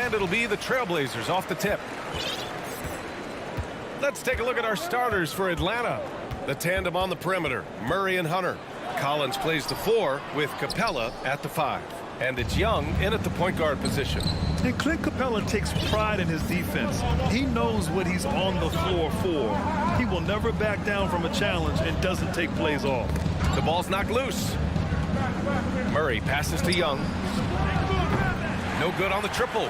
And it'll be the Trailblazers off the tip. Let's take a look at our starters for Atlanta. The tandem on the perimeter, Murray and Hunter. Collins plays the 4 with Capella at the 5. And it's Young in at the point guard position. And Clint Capella takes pride in his defense. He knows what he's on the floor for. He will never back down from a challenge and doesn't take plays off. The ball's knocked loose. Murray passes to Young. No good on the triple.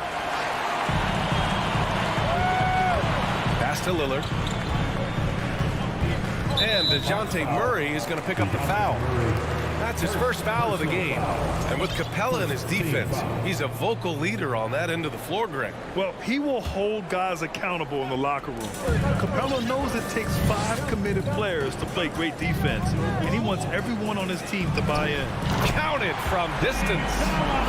Pass to Lillard. And DeJounte Murray is going to pick up the foul. That's his first foul of the game. And with Capella in his defense, he's a vocal leader on that end of the floor, Greg. Well, he will hold guys accountable in the locker room. Capella knows it takes 5 committed players to play great defense, and he wants everyone on his team to buy in. Counted from distance.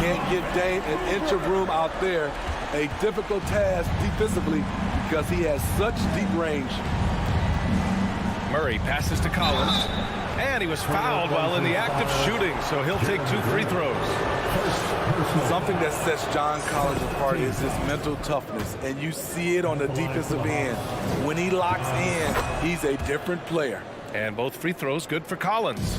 Can't give Dame an inch of room out there. A difficult task defensively because he has such deep range. Murray passes to Collins. And he was fouled while in the act of shooting, so he'll take 2 free throws. Something that sets John Collins apart is his mental toughness, and you see it on the defensive end. When he locks in, he's a different player. And both free throws good for Collins.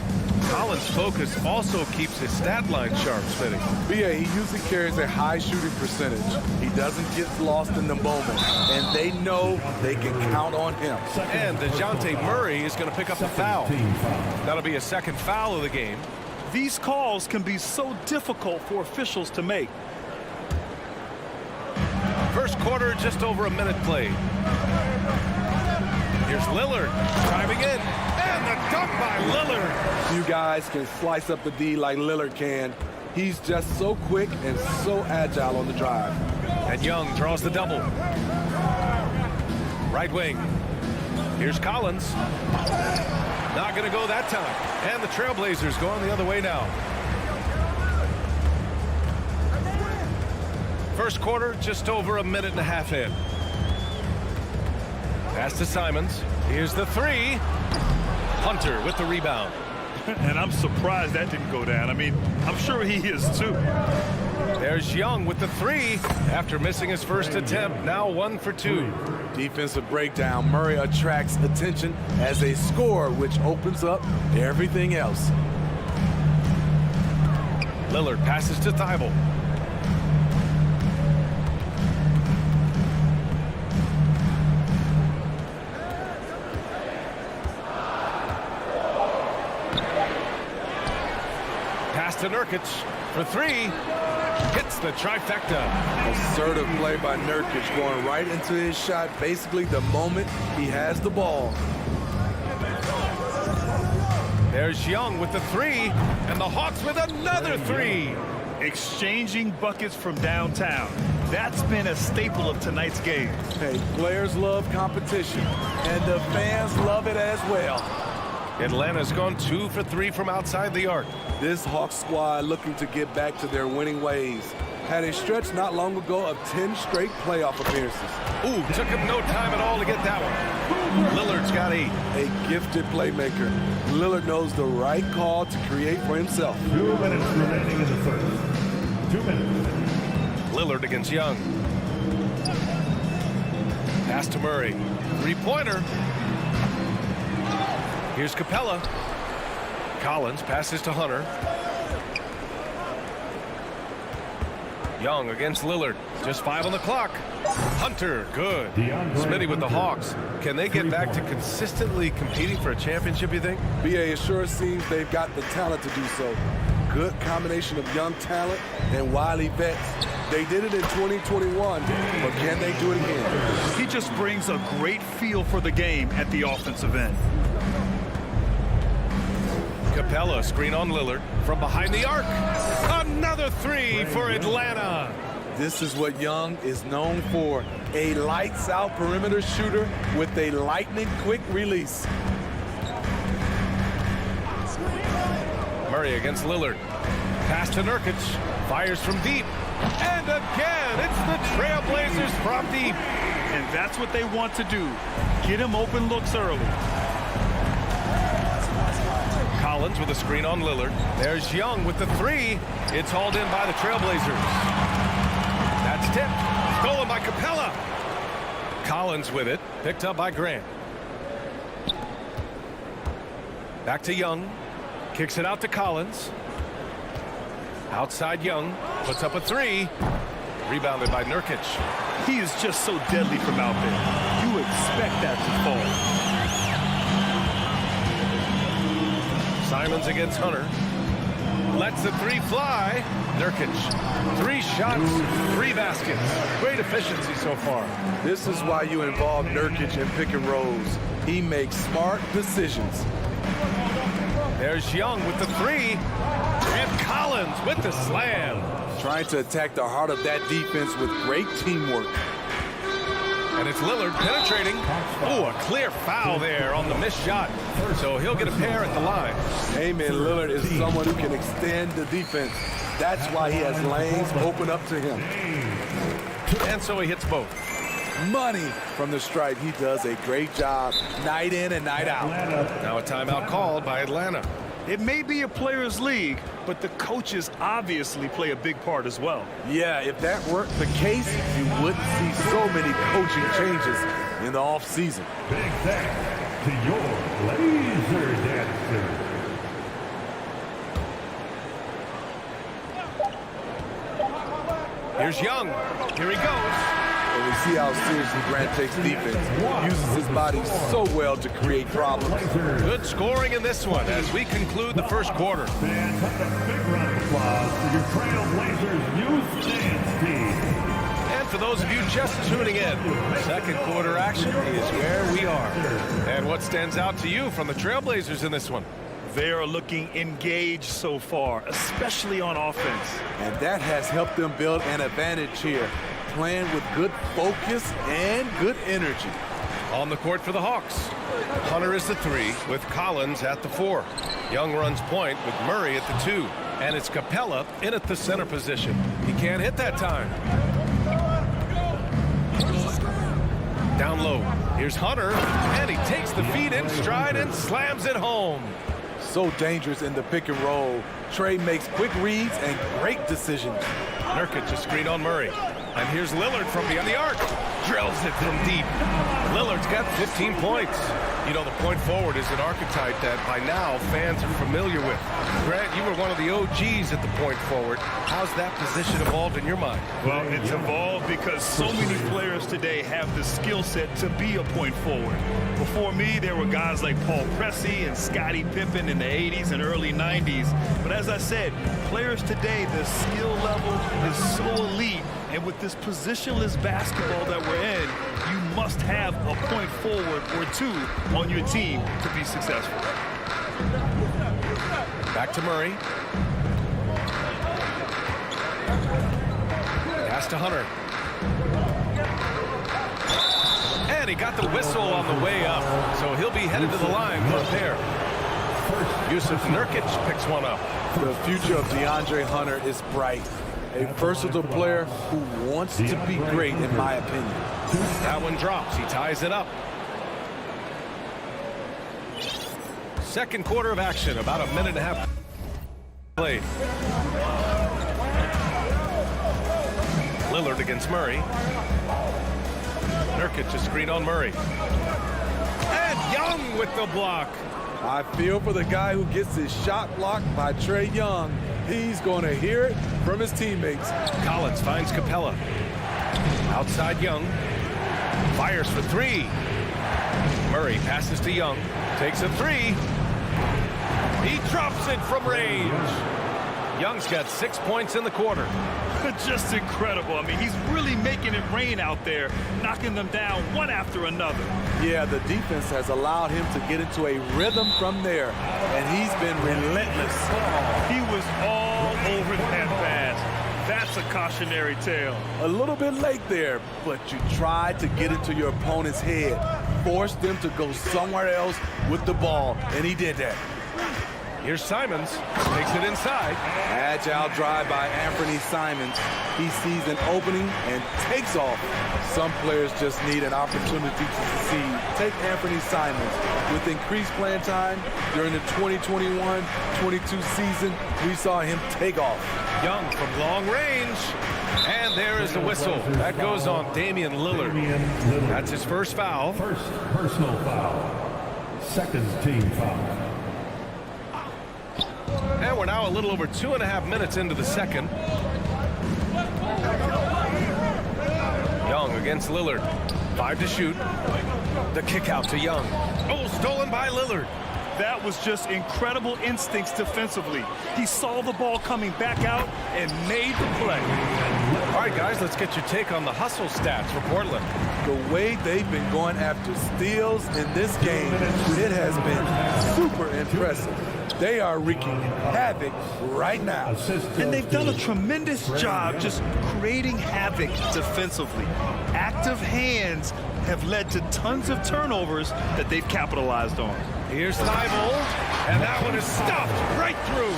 Collins' focus also keeps his stat line sharp, Smitty. B.A., he usually carries a high shooting percentage. He doesn't get lost in the moment, and they know they can count on him. And DeJounte Murray is going to pick up the foul. That'll be a second foul of the game. These calls can be so difficult for officials to make. First quarter, just over a minute played. Here's Lillard driving in, and the dunk by Lillard. You guys can slice up the D like Lillard can. He's just so quick and so agile on the drive. And Young draws the double. Right wing. Here's Collins. Not going to go that time. And the Trailblazers going the other way now. First quarter, just over a minute and a half in. Pass to Simons. Here's the 3. Hunter with the rebound. And I'm surprised that didn't go down. I mean, I'm sure he is too. There's Young with the 3 after missing his first attempt. Now 1 for 2. Defensive breakdown. Murray attracts attention as a scorer, which opens up everything else. Lillard passes to Thibault. Pass to Nurkic for 3. Hits the trifecta. Assertive play by Nurkic, going right into his shot basically the moment he has the ball. There's Young with the 3, and the Hawks with another 3. Exchanging buckets from downtown. That's been a staple of tonight's game. Hey, players love competition, and the fans love it as well. Atlanta's gone 2 for 3 from outside the arc. This Hawks squad looking to get back to their winning ways. Had a stretch not long ago of 10 straight playoff appearances. Ooh, took him no time at all to get that one. Lillard's got 8. A gifted playmaker. Lillard knows the right call to create for himself. 2 minutes remaining in the third. 2 minutes. Lillard against Young. Pass to Murray. 3-pointer. Here's Capella. Collins passes to Hunter. Young against Lillard. Just 5 on the clock. Hunter, good. Smitty with the Hawks. Can they get back to consistently competing for a championship, you think? BA, it sure seems they've got the talent to do so. Good combination of young talent and wily vets. They did it in 2021, but can they do it again? He just brings a great feel for the game at the offensive end. Capella, screen on Lillard from behind the arc. Another 3 for Atlanta. This is what Young is known for. A lights-out perimeter shooter with a lightning-quick release. Murray against Lillard. Pass to Nurkic. Fires from deep. And again, it's the Trailblazers from deep. And that's what they want to do. Get him open looks early. Collins with a screen on Lillard. There's Young with the 3. It's hauled in by the Trailblazers. That's tipped. Stolen by Capella. Collins with it. Picked up by Grant. Back to Young. Kicks it out to Collins. Outside Young. Puts up a three. Rebounded by Nurkic. He is just so deadly from out there. You expect that to fall. Simons against Hunter. Lets the three fly. Nurkic. 3 shots, 3 baskets. Great efficiency so far. This is why you involve Nurkic in pick and rolls. He makes smart decisions. There's Young with the 3. And Collins with the slam. Trying to attack the heart of that defense with great teamwork. And it's Lillard penetrating. Oh, a clear foul there on the missed shot. So he'll get a pair at the line. Hey, man, Lillard is someone who can extend the defense. That's why he has lanes open up to him. And so he hits both. Money from the stripe. He does a great job night in and night out. Now a timeout called by Atlanta. It may be a players' league, but the coaches obviously play a big part as well. Yeah, if that weren't the case, you wouldn't see so many coaching changes in the offseason. Big thanks to your laser dancer. Here's Young. Here he goes. And we see how seriously Grant takes defense. Uses his body so well to create problems. Good scoring in this one as we conclude the first quarter. Fans, a big round of applause for your Trailblazers youth dance team. And for those of you just tuning in, second quarter action is where we are. And what stands out to you from the Trailblazers in this one? They are looking engaged so far, especially on offense. And that has helped them build an advantage here, playing with good focus and good energy. On the court for the Hawks. Hunter is the 3 with Collins at the 4. Young runs point with Murray at the 2. And it's Capella in at the center position. He can't hit that time. Down low. Here's Hunter. And he takes the feed in stride and slams it home. So dangerous in the pick and roll. Trey makes quick reads and great decisions. Nurkic a screen on Murray. And here's Lillard from beyond the arc. Drills it from deep. Lillard's got 15 points. You know, the point forward is an archetype that by now fans are familiar with. Grant, you were one of the OGs at the point forward. How's that position evolved in your mind? Well, it's evolved because so many players today have the skill set to be a point forward. Before me, there were guys like Paul Pressey and Scottie Pippen in the 80s and early 90s. But as I said, players today, the skill level is so elite. And with this positionless basketball that we're in, you must have a point forward or 2 on your team to be successful. Back to Murray. Pass to Hunter. And he got the whistle on the way up, so he'll be headed to the line for a pair. Yusuf Nurkic picks one up. The future of DeAndre Hunter is bright. A versatile player who wants to be great, in my opinion. That one drops. He ties it up. Second quarter of action, about a minute and a half played. Lillard against Murray. Nurkic a screen on Murray. And Young with the block. I feel for the guy who gets his shot blocked by Trae Young. He's going to hear it from his teammates. Collins finds Capella. Outside Young. Fires for 3. Murray passes to Young. Takes a 3. He drops it from range. Young's got 6 points in the quarter. Just incredible. I mean, he's really making it rain out there, knocking them down one after another. Yeah, the defense has allowed him to get into a rhythm from there, and he's been relentless. He was all over that pass. That's a cautionary tale. A little bit late there, but you tried to get into your opponent's head, force them to go somewhere else with the ball, and he did that. Here's Simons, takes it inside. Agile drive by Anthony Simons. He sees an opening and takes off. Some players just need an opportunity to succeed. Take Anthony Simons. With increased playing time during the 2021-22 season, we saw him take off. Young from long range. And there is the whistle. That goes on Damian Lillard. That's his first foul. First personal foul. Second team foul. And we're now a little over 2.5 minutes into the second. Young against Lillard. 5 to shoot. The kick out to Young. Oh, stolen by Lillard. That was just incredible instincts defensively. He saw the ball coming back out and made the play. All right, guys, let's get your take on the hustle stats for Portland. The way they've been going after steals in this game, it has been super impressive. They are wreaking havoc right now. And they've done a tremendous job just creating havoc defensively. Active hands have led to tons of turnovers that they've capitalized on. Here's Thibault, and that one is stuffed right through.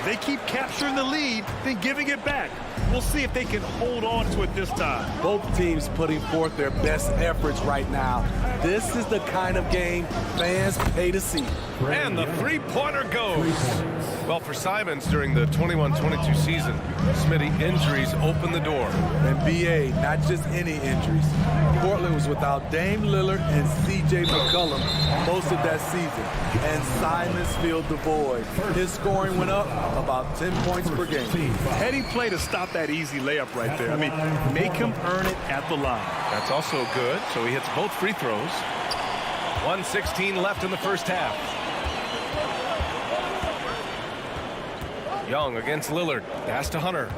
They keep capturing the lead, then giving it back. We'll see if they can hold on to it this time. Both teams putting forth their best efforts right now. This is the kind of game fans pay to see. And the three-pointer goes. Well, for Simons during the 21-22 season, Smitty, injuries opened the door. And BA, not just any injuries. Portland was without Dame Lillard and CJ McCollum most of that season. And Simons filled the void. His scoring went up about 10 points per game. Heady play to stop that easy layup right there. I mean, make him earn it at the line. That's also good, so he hits both free throws. 1:16 left in the first half. Young against Lillard. Pass to Hunter.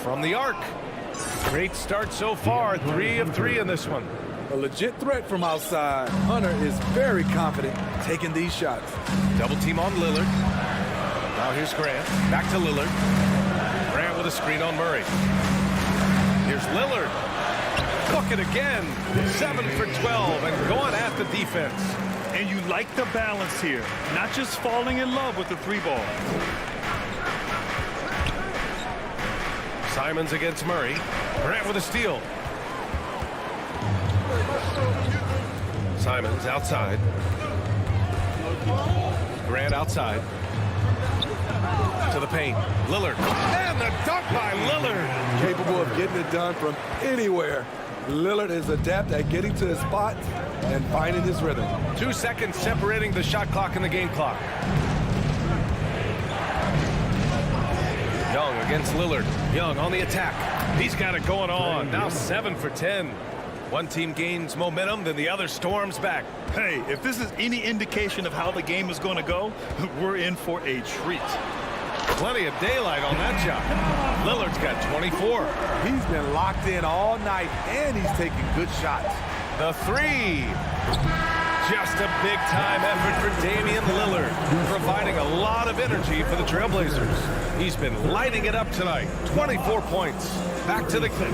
From the arc. Great start so far. 3 of 3 in this one. A legit threat from outside. Hunter is very confident taking these shots. Double team on Lillard. Now here's Grant. Back to Lillard. Grant with a screen on Murray. Here's Lillard. Book it again. 7 for 12 and going at the defense. And you like the balance here. Not just falling in love with the three ball. Simons against Murray. Grant with a steal. Simons outside. Grant outside. To the paint. Lillard. And the dunk by Lillard. Capable of getting it done from anywhere. Lillard is adept at getting to his spots and finding his rhythm. 2 seconds separating the shot clock and the game clock. Young against Lillard. Young on the attack. He's got it going on. Now 7 for 10. One team gains momentum, then the other storms back. Hey, if this is any indication of how the game is going to go, we're in for a treat. Plenty of daylight on that shot. Lillard's got 24. He's been locked in all night, and he's taking good shots. The three. Just a big-time effort for Damian Lillard, providing a lot of energy for the Trailblazers. He's been lighting it up tonight. 24 points. Back to the clip.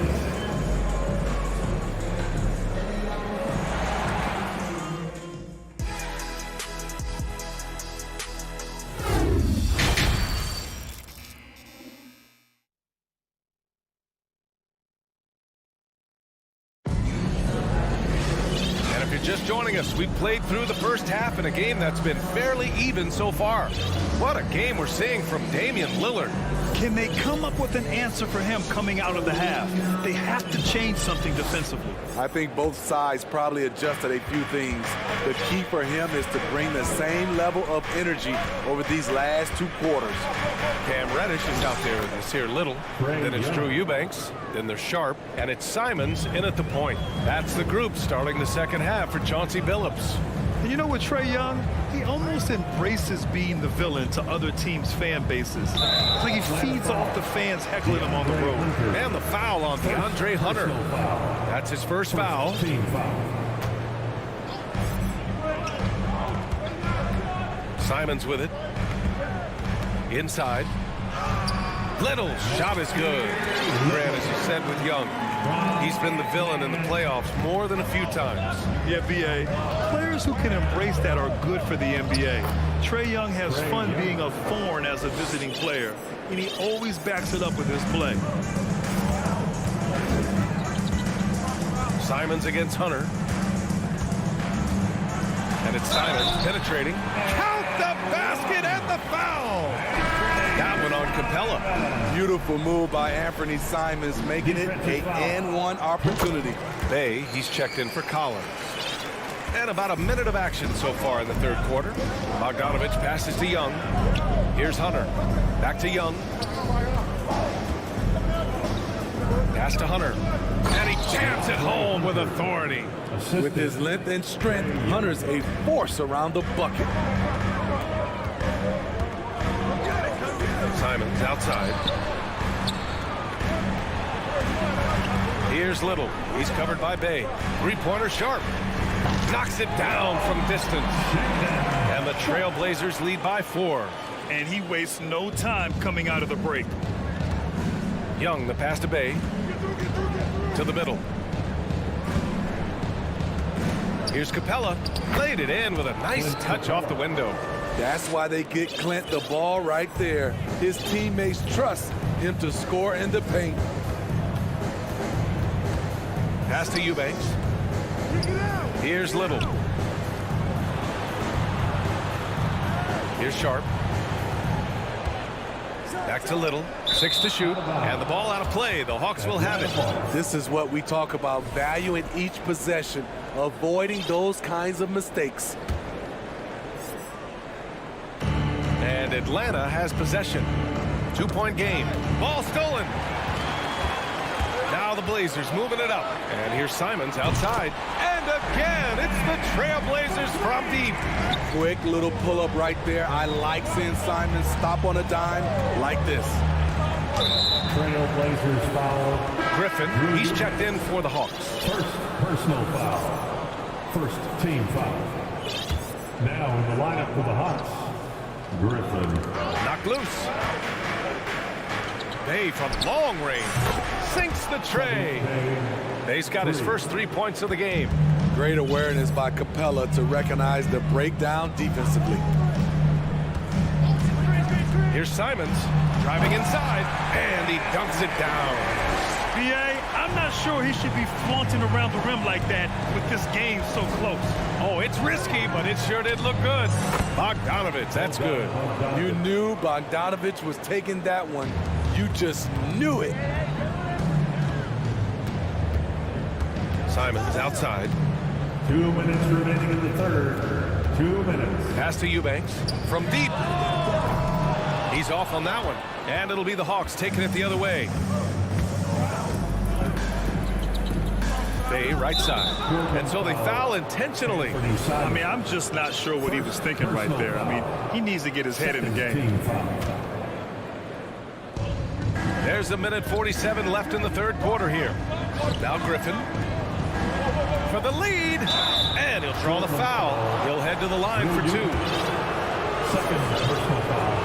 Just joining us, we played through the first half in a game that's been fairly even so far. What a game we're seeing from Damian Lillard. Can they come up with an answer for him coming out of the half? They have to change something defensively. I think both sides probably adjusted a few things. The key for him is to bring the same level of energy over these last 2 quarters. Cam Reddish is out there with this here Little. Then it's Drew Eubanks. Then there's Sharp. And it's Simons in at the point. That's the group starting the second half for Chauncey Billups. And you know what, Trae Young? He almost embraces being the villain to other teams' fan bases. It's like he feeds off the fans heckling him on the road. And the foul on DeAndre Hunter. That's his first foul. Simons with it. Inside. Little's shot is good. Grant, as you said with Young, he's been the villain in the playoffs more than a few times. Yeah, B.A. Players who can embrace that are good for the NBA. Trae Young has fun being a thorn as a visiting player, and he always backs it up with his play. Simons against Hunter. And it's Simons penetrating. Count the basket and the foul! That one on Capella. Beautiful move by Anthony Simons, making it a and-one opportunity. Bay, he's checked in for Collins. And about a minute of action so far in the third quarter. Bogdanovich passes to Young. Here's Hunter. Back to Young. Pass to Hunter. And he jams it home with authority. With his length and strength, Hunter's a force around the bucket. Simons outside. Here's Little. He's covered by Bay. Three-pointer Sharp. Knocks it down from distance. And the Trailblazers lead by 4. And he wastes no time coming out of the break. Young, the pass to Bay. To the middle. Here's Capella. Played it in with a nice touch off the window. That's why they get Clint the ball right there. His teammates trust him to score in the paint. Pass to Eubanks. Here's Little. Here's Sharp. Back to Little. 6 to shoot. And the ball out of play. The Hawks will have it. This is what we talk about, value in each possession, avoiding those kinds of mistakes. And Atlanta has possession. 2-point game. Ball stolen. Now the Blazers moving it up. And here's Simons outside. And again, it's the Trailblazers from deep. Quick little pull-up right there. I like seeing Simons stop on a dime like this. Trailblazers foul. Griffin, he's checked in for the Hawks. First personal foul. First team foul. Now in the lineup for the Hawks, Griffin. Knocked loose. Bay from long range. Sinks the tray. Bay's got his first 3 points of the game. Great awareness by Capella to recognize the breakdown defensively. Here's Simons driving inside, and he dunks it down. B.A., I'm not sure he should be flaunting around the rim like that with this game so close. Oh, it's risky, but it sure did look good. Bogdanovich, that's good. You knew Bogdanovich was taking that one. You just knew it. Simons outside. 2 minutes remaining in the third. 2 minutes. Pass to Eubanks from deep. He's off on that one. And it'll be the Hawks taking it the other way. Bay right side. And so they foul intentionally. I mean, I'm just not sure what he was thinking right there. I mean, he needs to get his head in the game. There's a minute 47 left in the third quarter here. Now Griffin for the lead. And he'll draw the foul. He'll head to the line for 2. Second personal foul.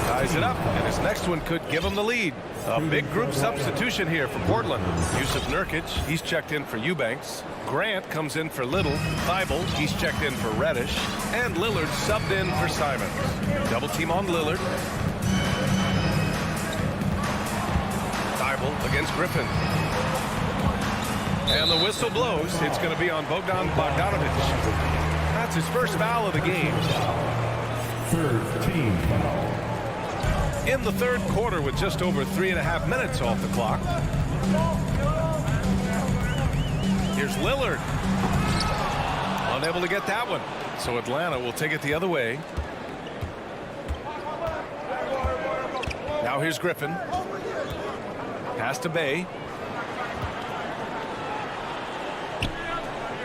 Ties it up, and his next one could give him the lead. A big group substitution here for Portland. Yusuf Nurkic, he's checked in for Eubanks. Grant comes in for Little. Thibault, he's checked in for Reddish. And Lillard subbed in for Simons. Double team on Lillard. Thibault against Griffin. And the whistle blows. It's going to be on Bogdanovich. That's his first foul of the game. Third team foul. In the third quarter with just over 3.5 minutes off the clock. Here's Lillard. Unable to get that one. So Atlanta will take it the other way. Now here's Griffin. Pass to Bay.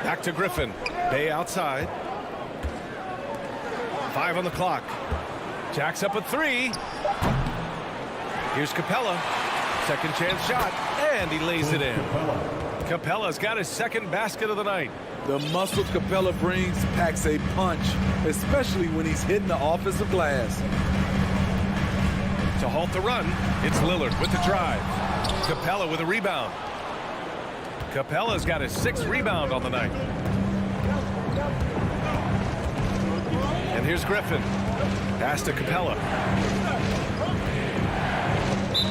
Back to Griffin. Bay outside. 5 on the clock. Jacks up a 3. Here's Capella. Second chance shot. And he lays it in. Capella's got his second basket of the night. The muscle Capella brings packs a punch, especially when he's hitting the offensive glass. To halt the run, it's Lillard with the drive. Capella with a rebound. Capella's got his 6th rebound on the night. And here's Griffin. Pass to Capella.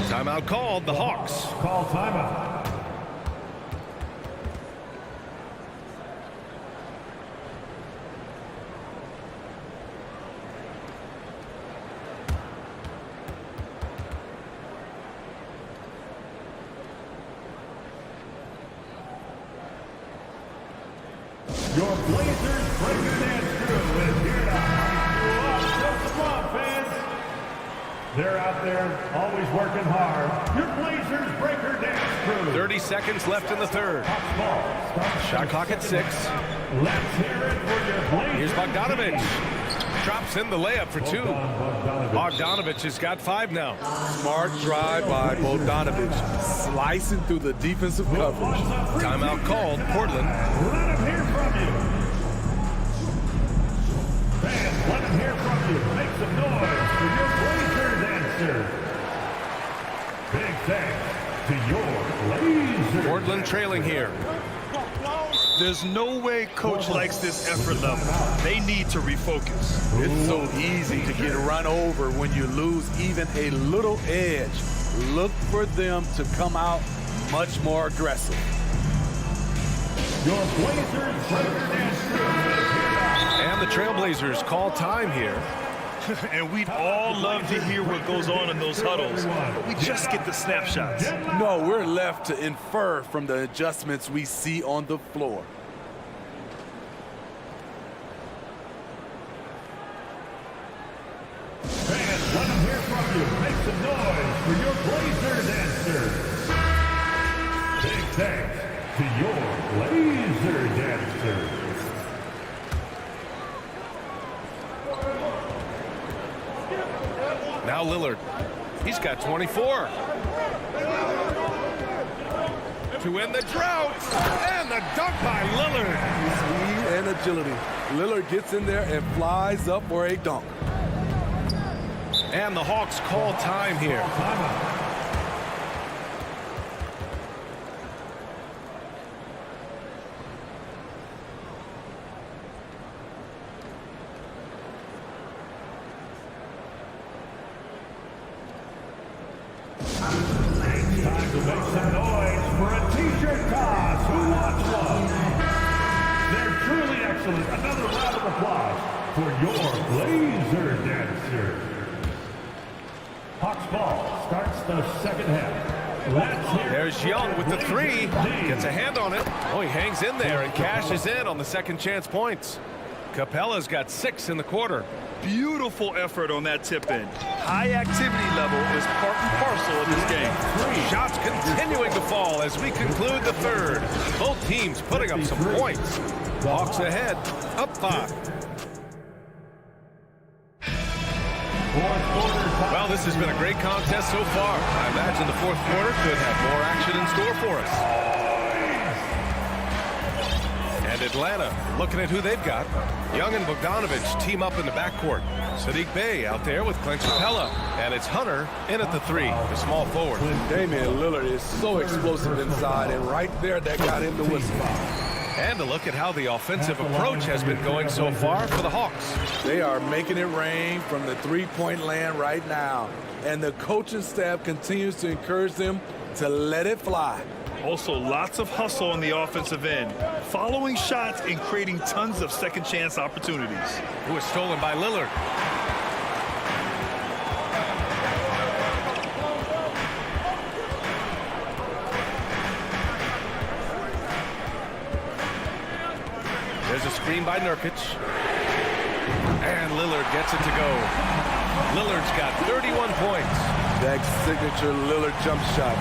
Timeout called, the Hawks. Call timeout. Your Blazers breaker dance crew is here to hype you up. So come on, fans. They're out there always working hard. Your Blazers breaker dance crew. 30 seconds left in the third. Shot clock at 6. Let's hear it for your Blazers. Here's Bogdanovich. Drops in the layup for 2. Bogdanovich has got 5 now. Smart drive by Bogdanovich, slicing through the defensive coverage. Timeout called. Portland. Let them hear from you. Fans, let them hear from you. Make some noise for your Blazers answer. Big thanks to your Blazers. Portland trailing here. There's no way coach likes this effort level. They need to refocus. It's so easy to get run over when you lose even a little edge. Look for them to come out much more aggressive. Your Blazers breaker dance crew. And the Trailblazers call time here. And we'd all love to hear what goes on in those huddles, but we just get the snapshots. No, we're left to infer from the adjustments we see on the floor. Fans, let them hear from you. Make some noise for your Blazers answer. Big thanks to your Blazers answer. Now Lillard. He's got 24. To end the drought. And the dunk by Lillard. Speed and agility. Lillard gets in there and flies up for a dunk. And the Hawks call time here. Time to make some noise for a t-shirt toss. Who wants one? They're truly excellent. Another round of applause for your Blazer dancer. Hawks ball starts the second half. Let's hear There's Young with the 3. Gets a hand on it. Oh, he hangs in there and cashes in on the second chance points. Capella's got 6 in the quarter. Beautiful effort on that tip-in. High activity level is part and parcel of this game. Shots continuing to fall as we conclude the third. Both teams putting up some points. Hawks ahead, up 5. Well, this has been a great contest so far. I imagine the fourth quarter could have more action in store for us. And Atlanta, looking at who they've got. Young and Bogdanovich team up in the backcourt. Sadiq Bey out there with Clint Capella. And it's Hunter in at the 3, the small forward. Damian Lillard is so explosive inside, and right there, that got him the whistle. And a look at how the offensive approach has been going so far for the Hawks. They are making it rain from the three-point land right now. And the coaching staff continues to encourage them to let it fly. Also, lots of hustle on the offensive end. Following shots and creating tons of second chance opportunities. Who was stolen by Lillard. There's a screen by Nurkic. And Lillard gets it to go. Lillard's got 31 points. That signature Lillard jump shot.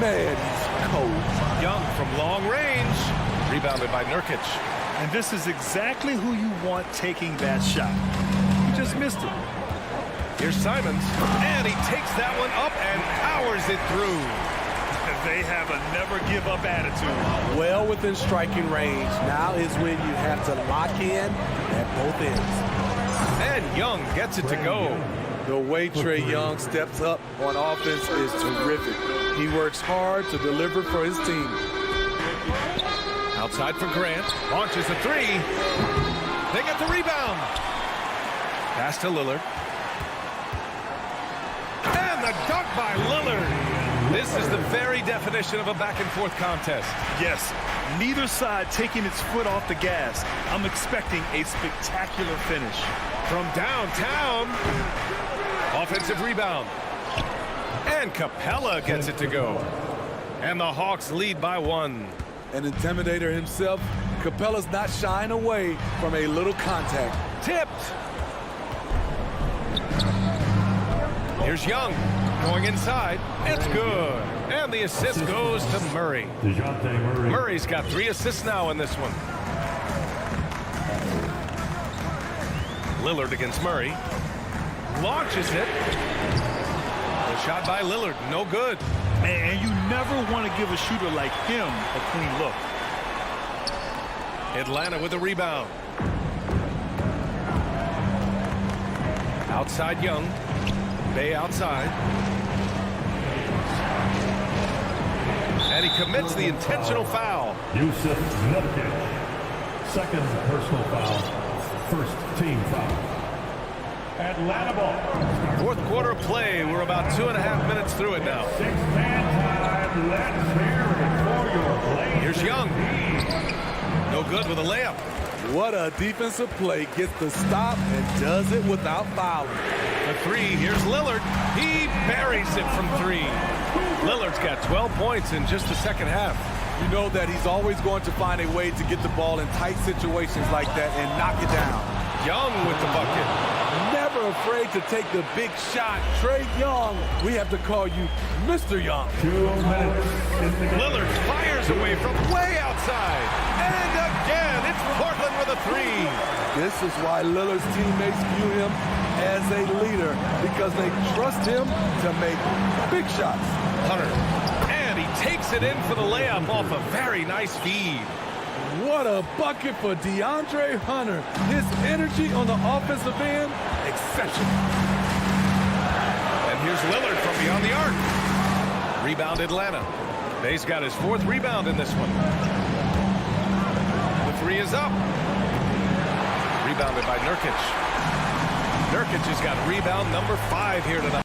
Man, he's cold. Young from long range. Rebounded by Nurkic. And this is exactly who you want taking that shot. He just missed it. Here's Simons. And he takes that one up and powers it through. They have a never-give-up attitude. Well within striking range. Now is when you have to lock in at both ends. And Young gets it to go. The way Trae Young steps up on offense is terrific. He works hard to deliver for his team. Outside for Grant. Launches a 3. They get the rebound. Pass to Lillard. And the dunk by Lillard. This is the very definition of a back-and-forth contest. Yes, neither side taking its foot off the gas. I'm expecting a spectacular finish. From downtown, offensive rebound. And Capella gets it to go. And the Hawks lead by 1. An intimidator himself, Capella's not shying away from a little contact. Tipped. Here's Young going inside. It's good. And the assist goes to Murray. Murray. Murray's got 3 assists now in this one. Lillard against Murray. Launches it. The shot by Lillard, no good. And you never want to give a shooter like him a clean look. Atlanta with a rebound. Outside Young. Bay outside. And he commits the intentional foul. Yusuf Nurkic. Second personal foul. First team foul. Atlanta ball. Fourth quarter of play. We're about 2.5 minutes through it now. 6-man time. Let's hear it for your play. Here's Young. No good with a layup. What a defensive play. Gets the stop and does it without fouling. The 3. Here's Lillard. He buries it from 3. Lillard's got 12 points in just the second half. You know that he's always going to find a way to get the ball in tight situations like that and knock it down. Young with the bucket. Never afraid to take the big shot. Trey Young, we have to call you Mr. Young. 2 minutes. Lillard fires away from way outside. And again, it's Portland with a 3. This is why Lillard's teammates view him as a leader, because they trust him to make big shots. Hunter. And he takes it in for the layup off a very nice feed. What a bucket for DeAndre Hunter. His energy on the offensive end, exceptional. And here's Lillard from beyond the arc. Rebound Atlanta. Bay's got his 4th rebound in this one. The 3 is up. Rebounded by Nurkic. Nurkic has got rebound number 5 here tonight.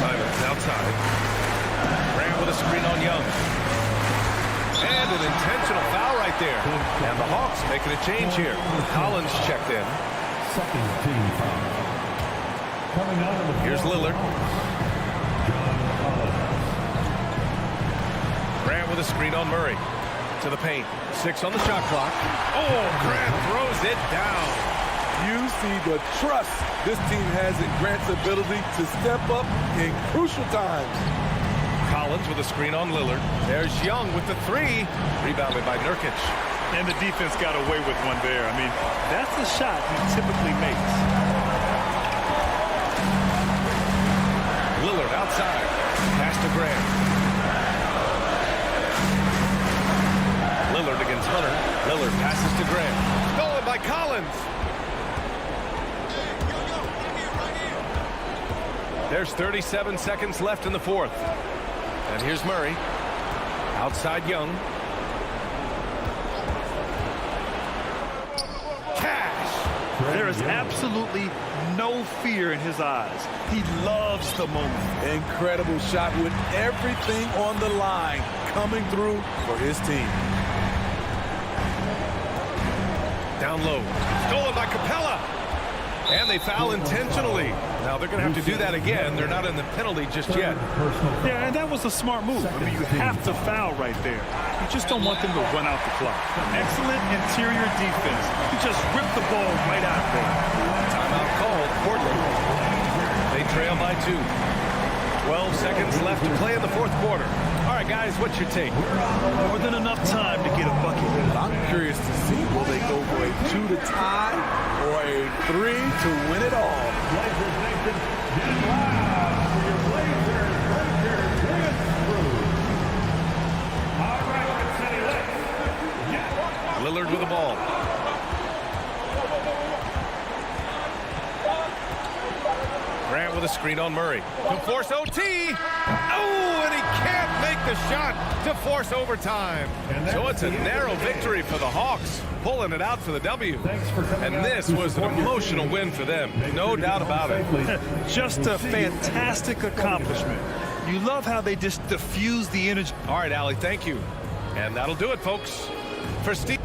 Simons outside. Grant with a screen on Young. And an intentional foul right there. And the Hawks making a change here. Collins checked in. Second team foul. Coming out of the Here's Lillard. John Collins. Grant with a screen on Murray. To the paint. 6 on the shot clock. Oh, Grant throws it down. You see the trust this team has in Grant's ability to step up in crucial times. Collins with a screen on Lillard. There's Young with the 3. Rebounded by Nurkic. And the defense got away with one there. I mean, that's the shot he typically makes. Lillard outside. Pass to Grant. Lillard against Hunter. Lillard passes to Grant. Stolen by Collins. There's 37 seconds left in the 4th. And here's Murray. Outside Young. Cash. There is absolutely no fear in his eyes. He loves the moment. Incredible shot with everything on the line coming through for his team. Down low. Stolen by Capella. And they foul intentionally. Now they're going to have to do that again. They're not in the penalty just yet. Yeah, and that was a smart move. I mean, you have to foul right there. You just don't want them to run out the clock. Excellent interior defense. You just rip the ball right out there. Timeout called. Portland. They trail by 2. 12 seconds left to play in the 4th quarter. All right, guys, what's your take? More than enough time to get a bucket. I'm curious to see, will they go for a 2 to tie or a 3 to win it all? Blazers Nation, get loud for your Blazers Breakers dance crew. All right, Red City, let's get Lillard with the ball. Grant with a screen on Murray. To force OT. Oh, and he can't make the shot to force overtime. So it's a narrow victory for the Hawks, pulling it out for the W. And this was an emotional win for them, no doubt about it. Just a fantastic accomplishment. You love how they just diffuse the energy. All right, Allie, thank you. And that'll do it, folks. For Steve.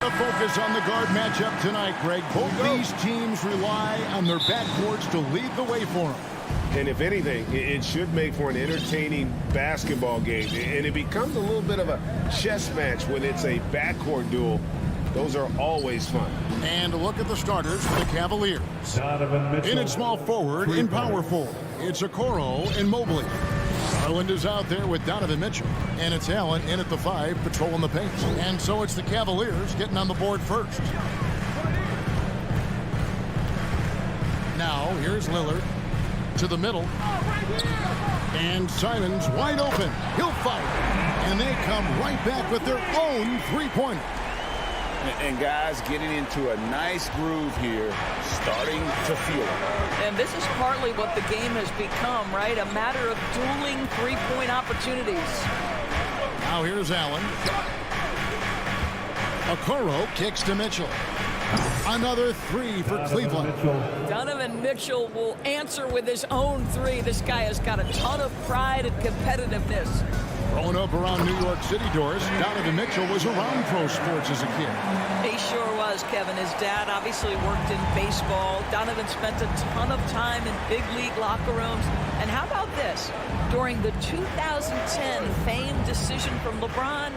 The focus on the guard matchup tonight, Greg. Both these teams rely on their backcourts to lead the way for them. And if anything, it should make for an entertaining basketball game. And it becomes a little bit of a chess match when it's a backcourt duel. Those are always fun. And a look at the starters for the Cavaliers. In at small forward, in power forward, it's Okoro and Mobley. Garland is out there with Donovan Mitchell. And it's Allen in at the 5, patrolling the paint. And so it's the Cavaliers getting on the board first. Now, here's Lillard to the middle. And Simons wide open. He'll fire. And they come right back with their own three-pointer. And guys getting into a nice groove here, starting to feel it. And this is partly what the game has become, right? A matter of dueling three-point opportunities. Now here's Allen. Okoro kicks to Mitchell. Another three for Cleveland. Donovan Mitchell will answer with his own three. This guy has got a ton of pride and competitiveness. Growing up around New York City, Doris, Donovan Mitchell was around pro sports as a kid. He sure was, Kevin. His dad obviously worked in baseball. Donovan spent a ton of time in big league locker rooms. And how about this? During the 2010 famed decision from LeBron,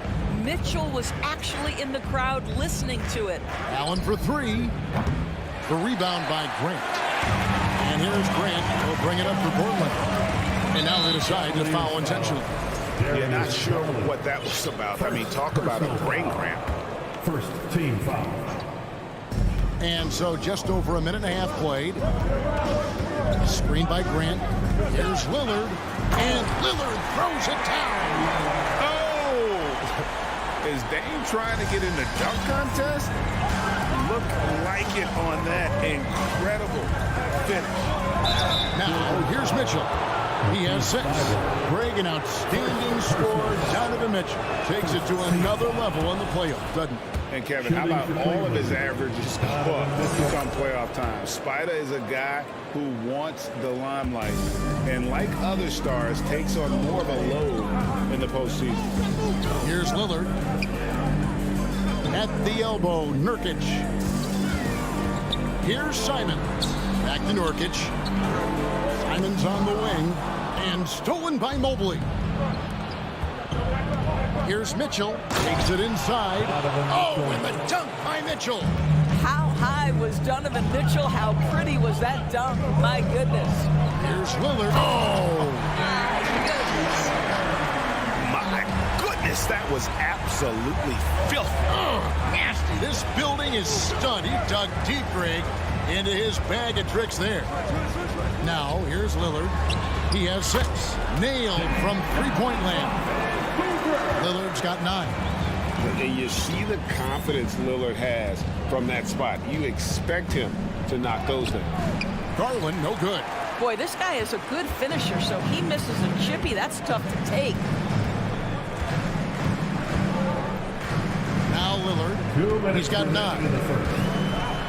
Mitchell was actually in the crowd listening to it. Allen for three. The rebound by Grant. And here's Grant. He'll bring it up for Portland. And now they decide to foul intentionally. Yeah, not sure what that was about. I mean, talk about a brain cramp. First team foul. And so just over a minute and a half played. Screen by Grant. Here's Lillard. And Lillard throws it down. Oh! Is Dame trying to get in the dunk contest? Look like it on that incredible finish. Now, here's Mitchell. He has 6. Greg, an outstanding scorer. Donovan Mitchell takes it to another level in the playoffs, doesn't he? And Kevin, how about all of his averages come playoff time? Spider is a guy who wants the limelight, and like other stars, takes on more of a load in the postseason. Here's Lillard. At the elbow, Nurkic. Here's Simons. Back to Nurkic. Simons on the wing. And stolen by Mobley. Here's Mitchell. Takes it inside. Oh, and the dunk by Mitchell. How high was Donovan Mitchell? How pretty was that dunk? My goodness. Here's Lillard. Oh! My goodness, that was absolutely filthy. Oh, nasty. This building is stunned. He dug deep, Greg, into his bag of tricks there. Now, here's Lillard. He has 6. Nailed from three-point land. Lillard's got 9. And you see the confidence Lillard has from that spot. You expect him to knock those down. Garland, no good. Boy, this guy is a good finisher, so he misses a chippy. That's tough to take. Now Lillard. He's got 9.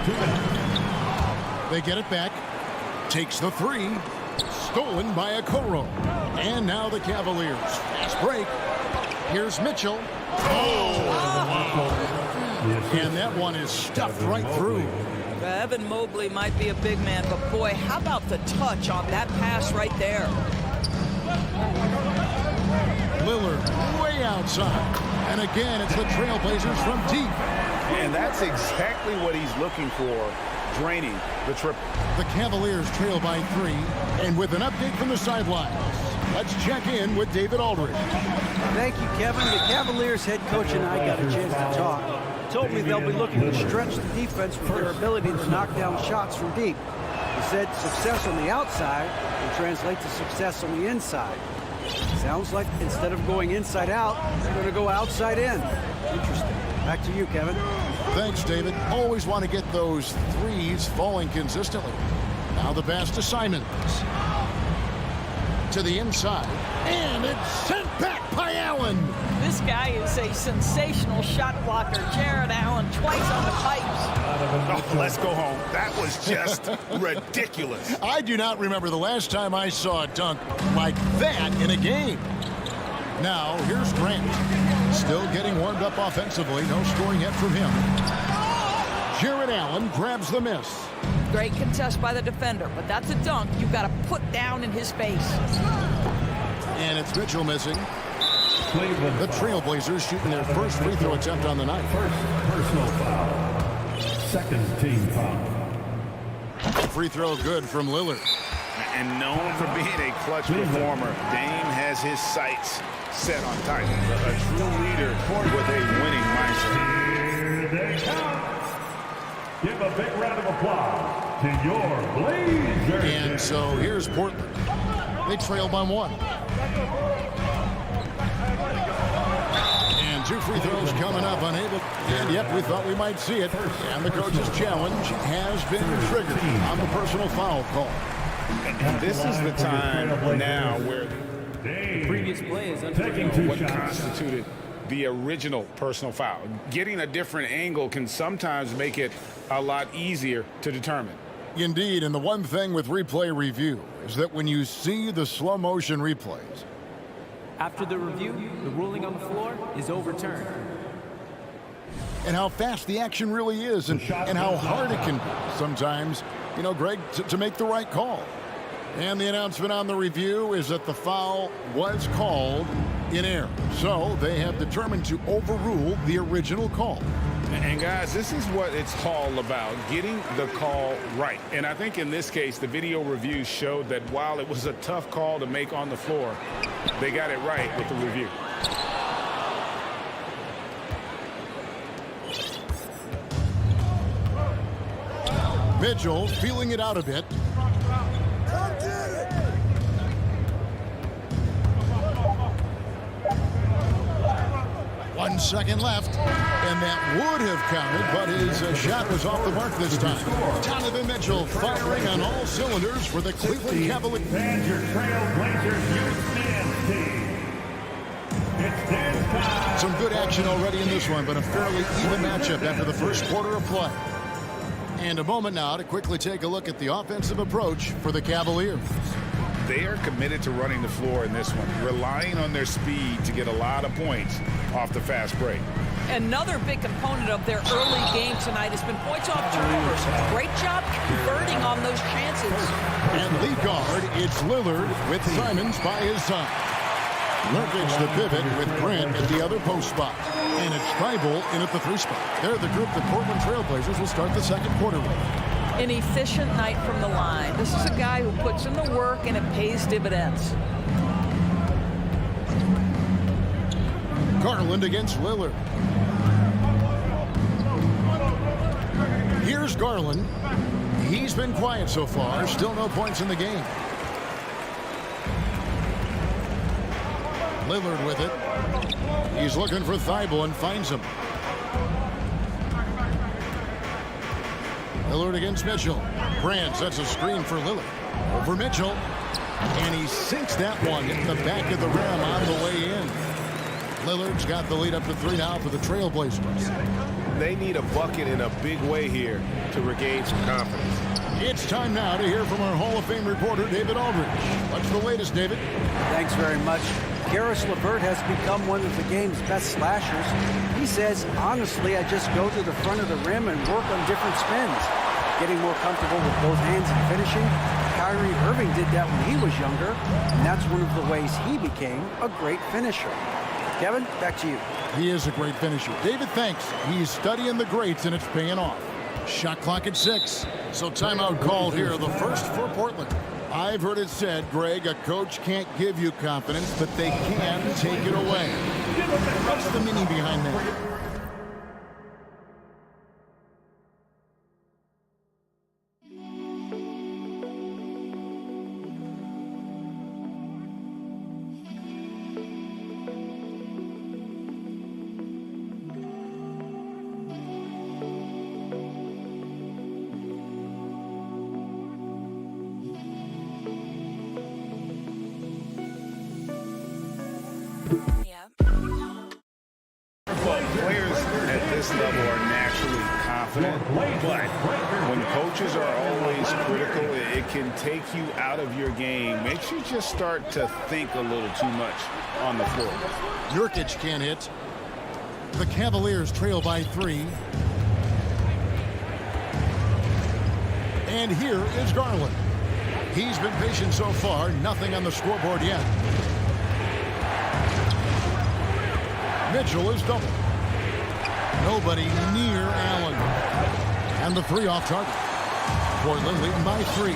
2 minutes. They get it back. Takes the 3. Stolen by Okoro. And now the Cavaliers. Fast break. Here's Mitchell. And that one is stuffed right through. Evan Mobley might be a big man, but boy, how about the touch on that pass right there? Lillard way outside. And again, it's the Trailblazers from deep. And that's exactly what he's looking for, draining the triple. The Cavaliers trail by 3. And with an update from the sidelines, let's check in with David Aldridge. Thank you, Kevin. The Cavaliers head coach and I got a chance to talk. Told me they'll be looking to stretch the defense with their ability to knock down shots from deep. He said success on the outside will translate to success on the inside. Sounds like instead of going inside out, they're going to go outside in. Interesting. Back to you, Kevin. Thanks, David. Always want to get those threes falling consistently. Now the pass to Simons. To the inside. And it's sent back by Allen. This guy is a sensational shot blocker. Jared Allen twice on the pipes. Oh, let's go home. That was just ridiculous. I do not remember the last time I saw a dunk like that in a game. Now, here's Grant. still getting warmed up offensively. No scoring yet from him. Jared Allen grabs the miss. Great contest by the defender, but that's a dunk you've got to put down in his face. And it's Mitchell missing. The Trailblazers shooting their first free throw attempt on the night. First personal foul. Second team foul. Free throw good from Lillard. And known for being a clutch performer, Dame has his sights set on tight. A true leader with a winning mindset. Here they come. Give a big round of applause to your Blazers. And so here's Portland. They trail by 1. And 2 free throws coming up, unable. And yep, we thought we might see it. And the coach's challenge has been triggered on the personal foul call. And this is the time now where the previous play is what constituted the original personal foul. Getting a different angle can sometimes make it a lot easier to determine. Indeed, and the one thing with replay review is that when you see the slow motion replays, after the review, the ruling on the floor is overturned. And how fast the action really is and how hard it can be sometimes, you know, Greg, to make the right call. And the announcement on the review is that the foul was called in error. So they have determined to overrule the original call. And guys, this is what it's all about, getting the call right. And I think in this case, the video review showed that while it was a tough call to make on the floor, they got it right with the review. Mitchell feeling it out a bit. 1 second left, and that would have counted, but his shot was off the mark this time. Donovan Mitchell firing on all cylinders for the Cleveland Cavaliers. And your Trailblazers youth dance team. It's dance time. Some good action already in this one, but a fairly even matchup after the first quarter of play. And a moment now to quickly take a look at the offensive approach for the Cavaliers. They are committed to running the floor in this one, relying on their speed to get a lot of points off the fast break. Another big component of their early game tonight has been points off turnovers. Great job converting on those chances. And lead guard, it's Lillard with Simons by his side. Nurkic the pivot with Grant at the other post spot. And it's Tribal in at the 3 spot. They're the group that Portland Trailblazers will start the second quarter with. An efficient night from the line. This is a guy who puts in the work and it pays dividends. Garland against Lillard. Here's Garland. He's been quiet so far. Still no points in the game. Lillard with it. He's looking for Thibault and finds him. Lillard against Mitchell. Grant sets a screen for Lillard. Over Mitchell. And he sinks that one in the back of the rim on the way in. Lillard's got the lead up to 3 now for the Trailblazers. They need a bucket in a big way here to regain some confidence. It's time now to hear from our Hall of Fame reporter, David Aldridge. What's the latest, David? Thanks very much. Karis LeVert has become one of the game's best slashers. He says, honestly, I just go to the front of the rim and work on different spins. Getting more comfortable with both hands and finishing. Kyrie Irving did that when he was younger, and that's one of the ways he became a great finisher. Kevin, back to you. He is a great finisher. David, thanks. He's studying the greats, and it's paying off. Shot clock at 6. So timeout called here, the first for Portland. I've heard it said, Greg, a coach can't give you confidence, but they can take it away. What's the meaning behind that? Players at this level are naturally confident, but when coaches are always critical, it can take you out of your game. Makes you just start to think a little too much on the floor. Nurkic can't hit. The Cavaliers trail by 3. And here is Garland. He's been patient so far. Nothing on the scoreboard yet. Mitchell is double. Nobody near Allen. And the 3 off target. Portland leading by 3.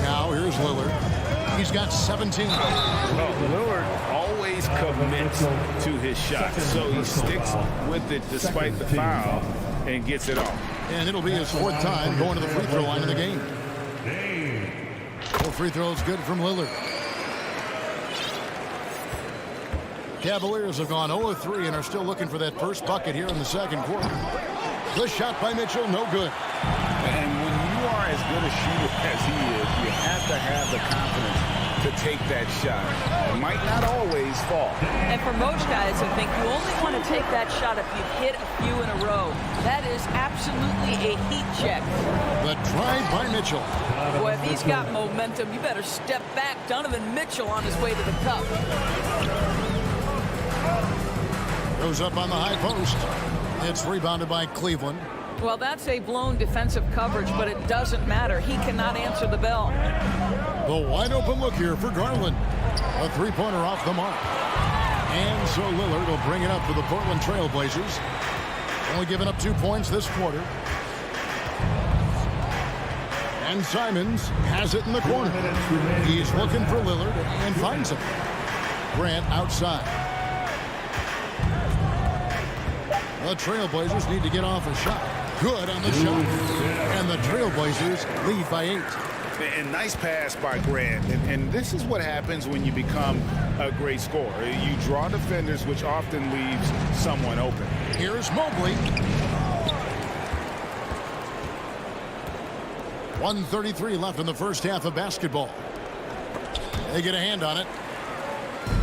Now here's Lillard. He's got 17. Well, Lillard always commits to his shot, so he sticks with it despite the foul and gets it off. And it'll be his 4th time going to the free throw line in the game. 4 free throws good from Lillard. Cavaliers have gone 0 of 3 and are still looking for that first bucket here in the second quarter. The shot by Mitchell, no good. And when you are as good a shooter as he is, you have to have the confidence to take that shot. It might not always fall. And for most guys, I think you only want to take that shot if you've hit a few in a row. That is absolutely a heat check. The drive by Mitchell. Boy, if he's got momentum, you better step back. Donovan Mitchell on his way to the cup. Goes up on the high post. It's rebounded by Cleveland. Well, that's a blown defensive coverage, but it doesn't matter. He cannot answer the bell. The wide open look here for Garland. A 3-pointer off the mark. And so Lillard will bring it up for the Portland Trail Blazers. Only giving up 2 points this quarter. And Simons has it in the corner. He's looking for Lillard and finds him. Grant outside. The Trailblazers need to get off a shot. Good on the shot. And the Trailblazers lead by 8. And nice pass by Grant. And this is what happens when you become a great scorer. You draw defenders, which often leaves someone open. Here's Mobley. 1:33 left in the first half of basketball. They get a hand on it.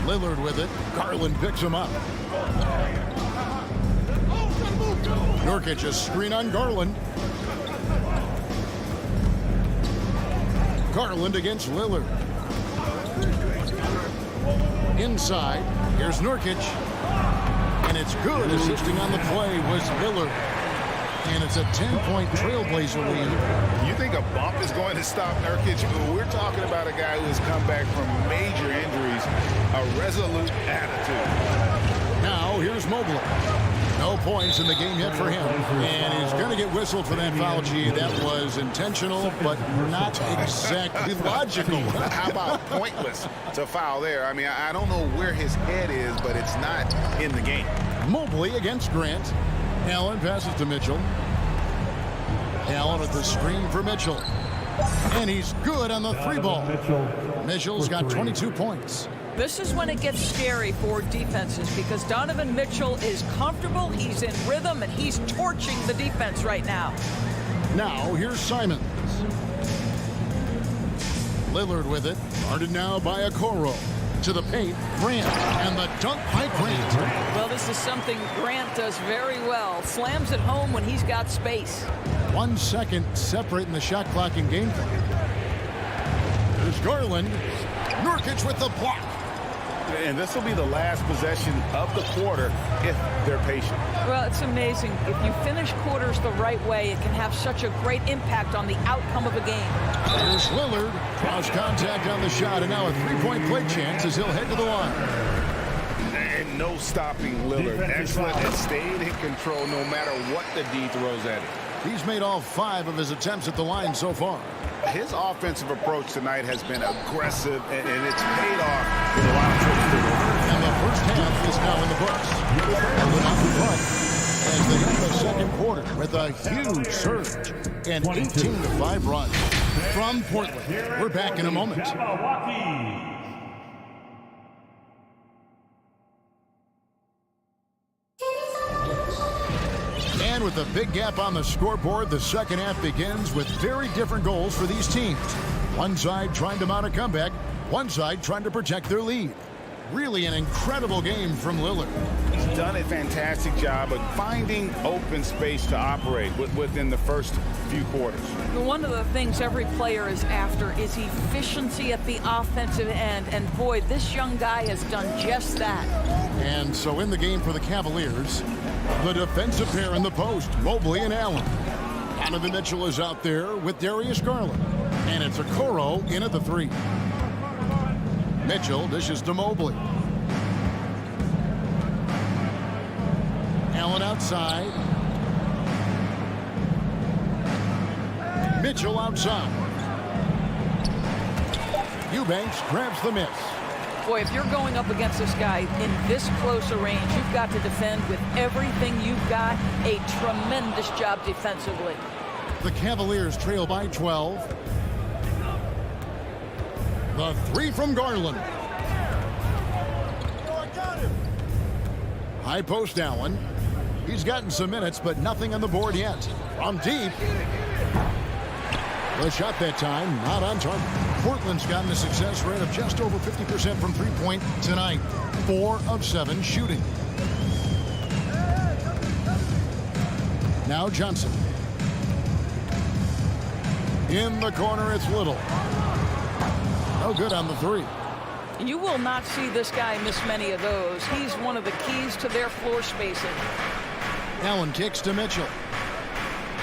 Lillard with it. Garland picks him up. Nurkic, a screen on Garland. Garland against Lillard. Inside, here's Nurkic. And it's good. Assisting on the play was Lillard. And it's a 10-point Trailblazer lead. You think a bump is going to stop Nurkic? We're talking about a guy who has come back from major injuries. A resolute attitude. Now, here's Mobley. No points in the game yet for him. And he's going to get whistled for that foul, G. That was intentional, but not exactly logical. How about pointless to foul there? I mean, I don't know where his head is, but it's not in the game. Mobley against Grant. Allen passes to Mitchell. Allen at the screen for Mitchell. And he's good on the 3-ball. Mitchell's got 22 points. This is when it gets scary for defenses because Donovan Mitchell is comfortable, he's in rhythm, and he's torching the defense right now. Now, here's Simons. Lillard with it. Guarded now by Okoro. To the paint, Grant. And the dunk by Grant. Well, this is something Grant does very well. Slams it home when he's got space. 1 second separating the shot clock and game clock. There's Garland. Nurkic with the block. And this will be the last possession of the quarter if they're patient. Well, it's amazing. If you finish quarters the right way, it can have such a great impact on the outcome of a game. Here's Lillard. Draws contact on the shot, and now a 3-point play chance as he'll head to the line. And no stopping Lillard. Excellent and stayed in control no matter what the D throws at him. He's made all 5 of his attempts at the line so far. His offensive approach tonight has been aggressive, and it's paid off with a lot of trips to the And the first half is now in the books. And without the as they end the second quarter with a huge surge and 18-5 run from Portland. We're back in a moment. And with a big gap on the scoreboard, the second half begins with very different goals for these teams. One side trying to mount a comeback, one side trying to protect their lead. Really an incredible game from Lillard. done a fantastic job of finding open space to operate within the first few quarters. One of the things every player is after is efficiency at the offensive end. And boy, this young guy has done just that. And so in the game for the Cavaliers, the defensive pair in the post, Mobley and Allen. Donovan Mitchell is out there with Darius Garland. And it's Okoro in at the 3. Mitchell dishes to Mobley. Allen outside. Mitchell outside. Eubanks grabs the miss. Boy, if you're going up against this guy in this close a range, you've got to defend with everything you've got. A tremendous job defensively. The Cavaliers trail by 12. The 3 from Garland. High post Allen. He's gotten some minutes, but nothing on the board yet. From deep. The shot that time, not on target. Portland's gotten a success rate of just over 50% from three-point tonight. 4 of 7 shooting. Now Johnson. In the corner, it's Little. No good on the 3. You will not see this guy miss many of those. He's one of the keys to their floor spacing. Allen kicks to Mitchell.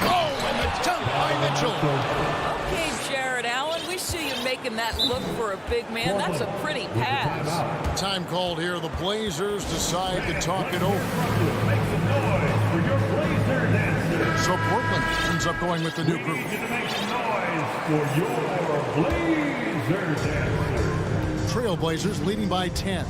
Oh, and the dunk by Mitchell. Okay, Jared Allen, we see you making that look for a big man. That's a pretty pass. Time called here. The Blazers decide to talk it over. Make some noise for your Blazer dancers. So Portland ends up going with the new group. Make some noise for your Blazer dancers. Trailblazers leading by 10.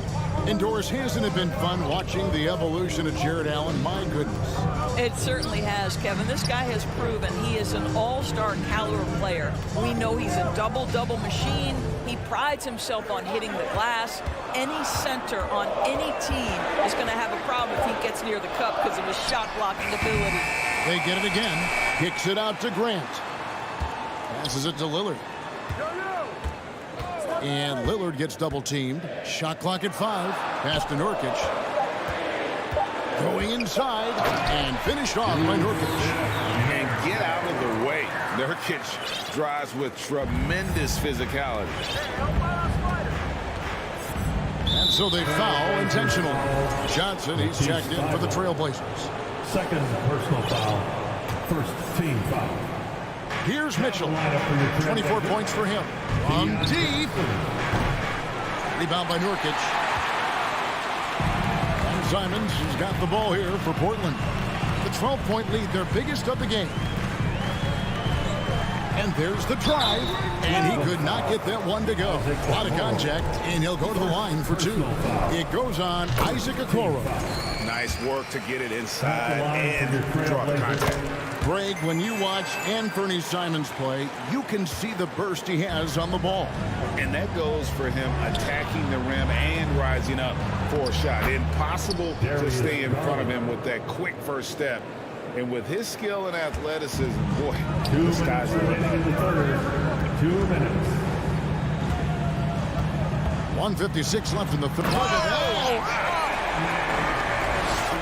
Indoors, hasn't it been fun watching the evolution of Jared Allen? My goodness. It certainly has, Kevin. This guy has proven he is an all-star caliber player. We know he's a double-double machine. He prides himself on hitting the glass. Any center on any team is going to have a problem if he gets near the cup because of his shot-blocking ability. They get it again. Kicks it out to Grant. Passes it to Lillard. And Lillard gets double-teamed. Shot clock at 5. Pass to Nurkic. Going inside and finished off by Nurkic. And get out of the way. Nurkic drives with tremendous physicality. And so they foul intentional. Johnson, he's checked in for the Trailblazers. Second personal foul. First team foul. Here's Mitchell. 24 points for him. From deep. Rebound by Nurkic. And Simons has got the ball here for Portland. The 12-point lead, their biggest of the game. And there's the drive. And he could not get that one to go. A lot of contact, and he'll go to the line for 2. It goes on Isaac Okoro. Nice work to get it inside and draw the contact. Greg, when you watch Anthony Simons play, you can see the burst he has on the ball. And that goes for him attacking the rim and rising up for a shot. Impossible to stay in front of him with that quick first step. And with his skill and athleticism, boy, the sky's the limit. 2 minutes. 1:56 left in the third.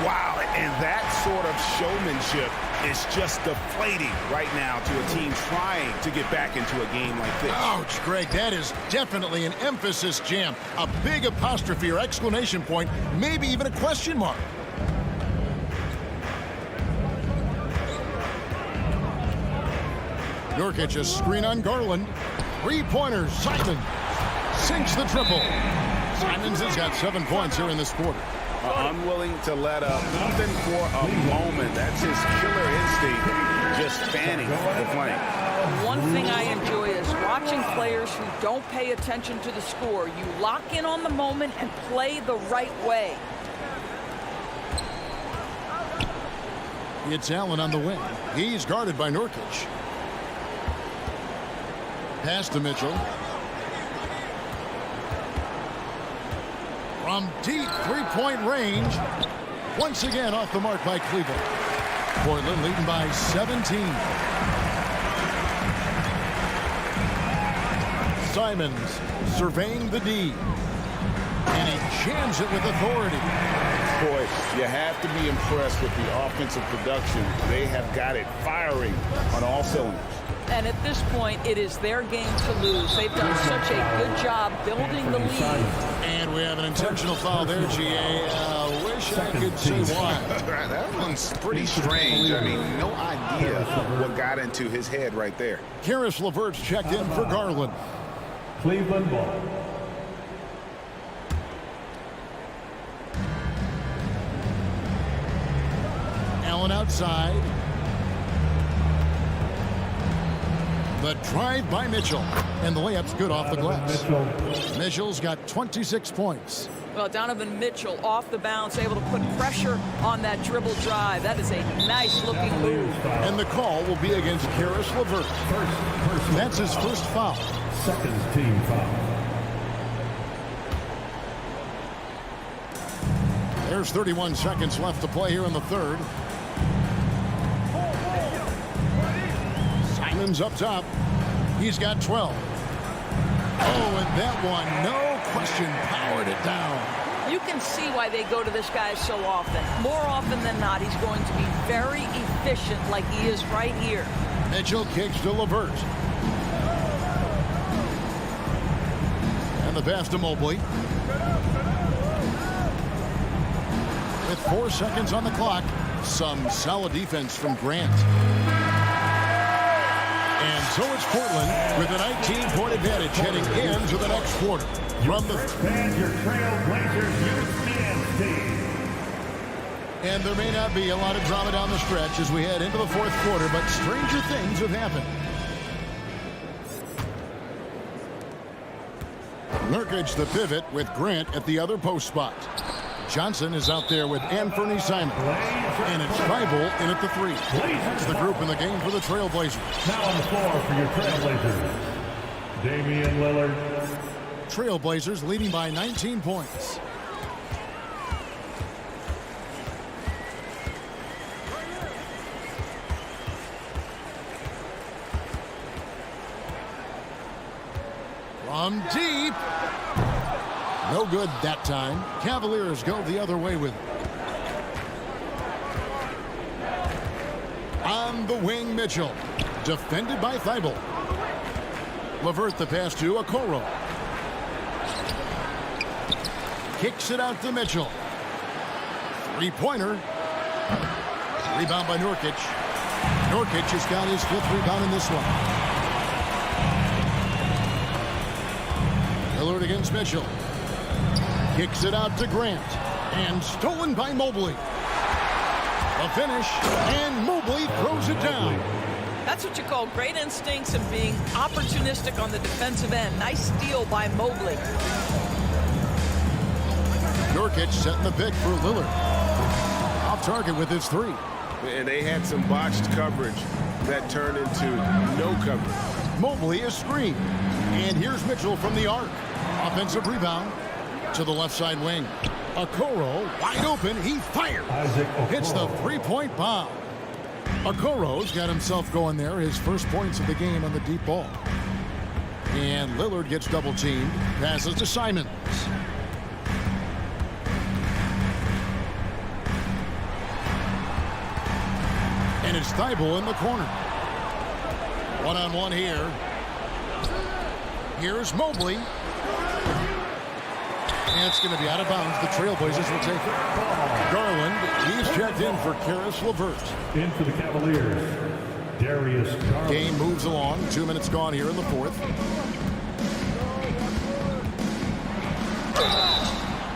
Wow, and that sort of showmanship is just deflating right now to a team trying to get back into a game like this. Ouch, Greg, that is definitely an emphasis jam. A big apostrophe or exclamation point, maybe even a question mark. Nurkic, a screen on Garland. 3-pointers, Simons sinks the triple. Simons has got 7 points here in this quarter. Unwilling to let up even for a moment. That's his killer instinct, just fanning the flame. One thing I enjoy is watching players who don't pay attention to the score. You lock in on the moment and play the right way. It's Allen on the wing. He's guarded by Nurkic. Pass to Mitchell. From deep 3-point range. Once again off the mark by Cleveland. Portland leading by 17. Simons surveying the D. And he jams it with authority. Boy, you have to be impressed with the offensive production. They have got it firing on all cylinders. And at this point, it is their game to lose. They've done such a good job building the lead. And we have an intentional foul there, GA. Wish I could say why. That one's pretty strange. I mean, no idea what got into his head right there. Karis LeVert's checked in for Garland. Cleveland ball. Allen outside. The drive by Mitchell. And the layup's good off the glass. Mitchell's got 26 points. Well, Donovan Mitchell off the bounce, able to put pressure on that dribble drive. That is a nice-looking move. And the call will be against Karis LeVert. That's his first foul. Second team foul. There's 31 seconds left to play here in the third. Simon's up top. He's got 12. Oh, and that one, no question, powered it down. You can see why they go to this guy so often. More often than not, he's going to be very efficient like he is right here. Mitchell kicks to LeVert. And the pass to Mobley. With 4 seconds on the clock, some solid defense from Grant. And so it's Portland with a 19-point advantage heading into the next quarter. From the And your Trailblazers youth dance team. And there may not be a lot of drama down the stretch as we head into the fourth quarter, but stranger things have happened. Nurkic the pivot with Grant at the other post spot. Johnson is out there with Anthony Simon. And it's Thibault in at the 3. That's the group in the game for the Trailblazers. Now on the floor for your Trailblazers, Damian Lillard. Trailblazers leading by 19 points. From deep. No good that time. Cavaliers go the other way with it. On the wing, Mitchell. Defended by Thibault. LeVert the pass to Okoro. Kicks it out to Mitchell. Three-pointer. Rebound by Nurkic. Nurkic has got his 5th rebound in this one. Lillard against Mitchell. Kicks it out to Grant. And stolen by Mobley. A finish. And Mobley throws it down. That's what you call great instincts and being opportunistic on the defensive end. Nice steal by Mobley. Nurkic setting the pick for Lillard. Off target with his 3. And they had some botched coverage that turned into no coverage. Mobley is screened. And here's Mitchell from the arc. Offensive rebound to the left side wing. Okoro wide open. He fired. Hits the 3-point bomb. Okoro's got himself going there. His first points of the game on the deep ball. And Lillard gets double teamed. Passes to Simons. And it's Thibault in the corner. One-on-one here. Here's Mobley. And it's going to be out of bounds. The Trailblazers will take it. Garland, he's checked in for Karis LeVert. In for the Cavaliers, Darius Garland. Game moves along. 2 minutes gone here in the fourth.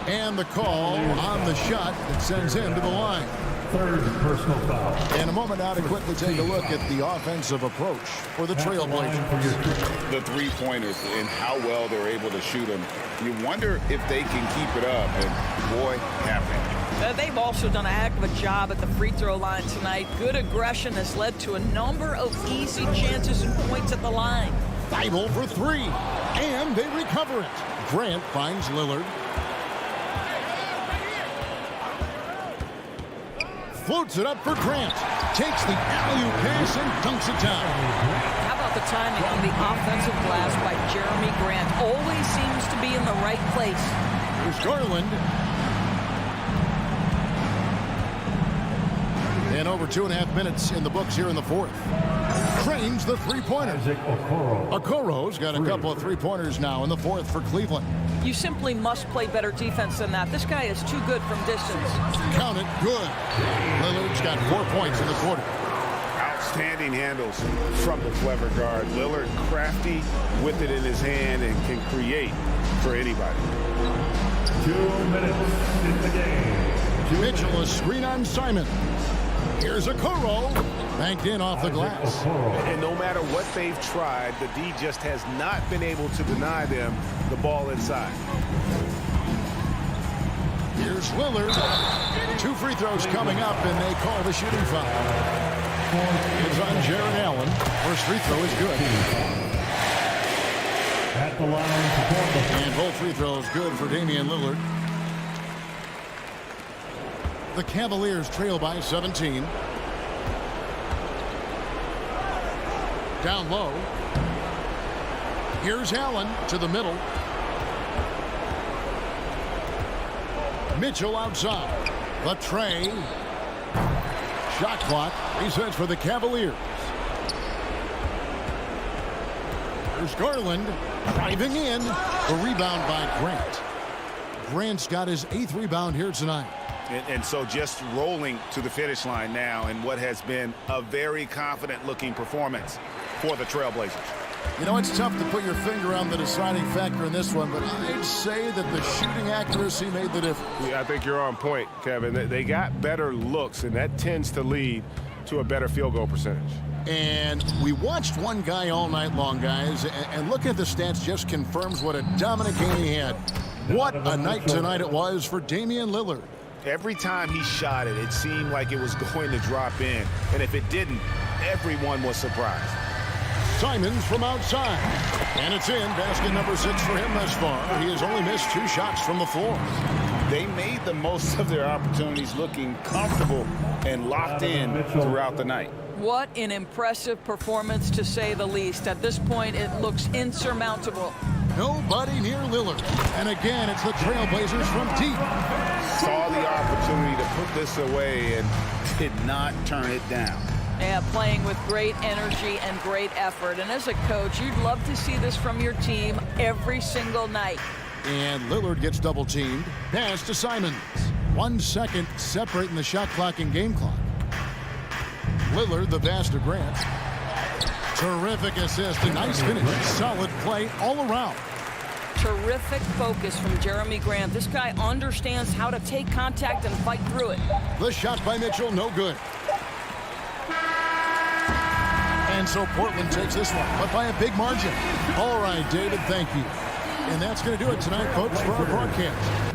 And the call on the shot that sends him to the line. Third personal foul. And a moment now to quickly take a look at the offensive approach for the Trailblazers. The three-pointers and how well they're able to shoot them. You wonder if they can keep it up, and boy, have they. They've also done a heck of a job at the free throw line tonight. Good aggression has led to a number of easy chances and points at the line. Thibault for 3, and they recover it. Grant finds Lillard. Floats it up for Grant. Takes the alley-oop pass and dunks it down. How about the timing on the offensive glass by Jeremy Grant? Always seems to be in the right place. Here's Garland. And over 2.5 minutes in the books here in the fourth. Trains the three-pointer. Okoro's got a couple of three-pointers now in the fourth for Cleveland. You simply must play better defense than that. This guy is too good from distance. Count it, good. Lillard's got 4 points in the quarter. Outstanding handles from the clever guard. Lillard crafty with it in his hand and can create for anybody. 2 minutes in the game. Mitchell, a screen on Simon. Here's Okoro. Banked in off the glass. And no matter what they've tried, the D just has not been able to deny them the ball inside. Here's Lillard. 2 free throws coming up, and they call the shooting foul. It's on Jared Allen. First free throw is good. At the line, and both free throws good for Damian Lillard. The Cavaliers trail by 17. Down low. Here's Allen to the middle. Mitchell outside. The tray. Shot clock resets for the Cavaliers. There's Garland driving in. The rebound by Grant. Grant's got his 8th rebound here tonight. And so just rolling to the finish line now in what has been a very confident-looking performance for the Trailblazers. You know, it's tough to put your finger on the deciding factor in this one, but I'd say that the shooting accuracy made the difference. Yeah, I think you're on point, Kevin. They got better looks, and that tends to lead to a better field goal percentage. And we watched one guy all night long, guys, and looking at the stats just confirms what a dominant game he had. What a night tonight it was for Damian Lillard. Every time he shot it, it seemed like it was going to drop in. And if it didn't, everyone was surprised. Simons from outside. And it's in. Basket number 6 for him thus far. He has only missed 2 shots from the floor. They made the most of their opportunities, looking comfortable and locked in throughout the night. What an impressive performance, to say the least. At this point, it looks insurmountable. Nobody near Lillard. And again, it's the Trailblazers from deep. Saw the opportunity to put this away and did not turn it down. Yeah, playing with great energy and great effort. And as a coach, you'd love to see this from your team every single night. And Lillard gets double teamed. Pass to Simons. 1 second separating the shot clock and game clock. Lillard, the pass to Grant. Terrific assist, a nice finish. Solid play all around. Terrific focus from Jeremy Grant. This guy understands how to take contact and fight through it. The shot by Mitchell, no good. And so Portland takes this one, but by a big margin. All right, David, thank you. And that's going to do it tonight, folks, for our broadcast.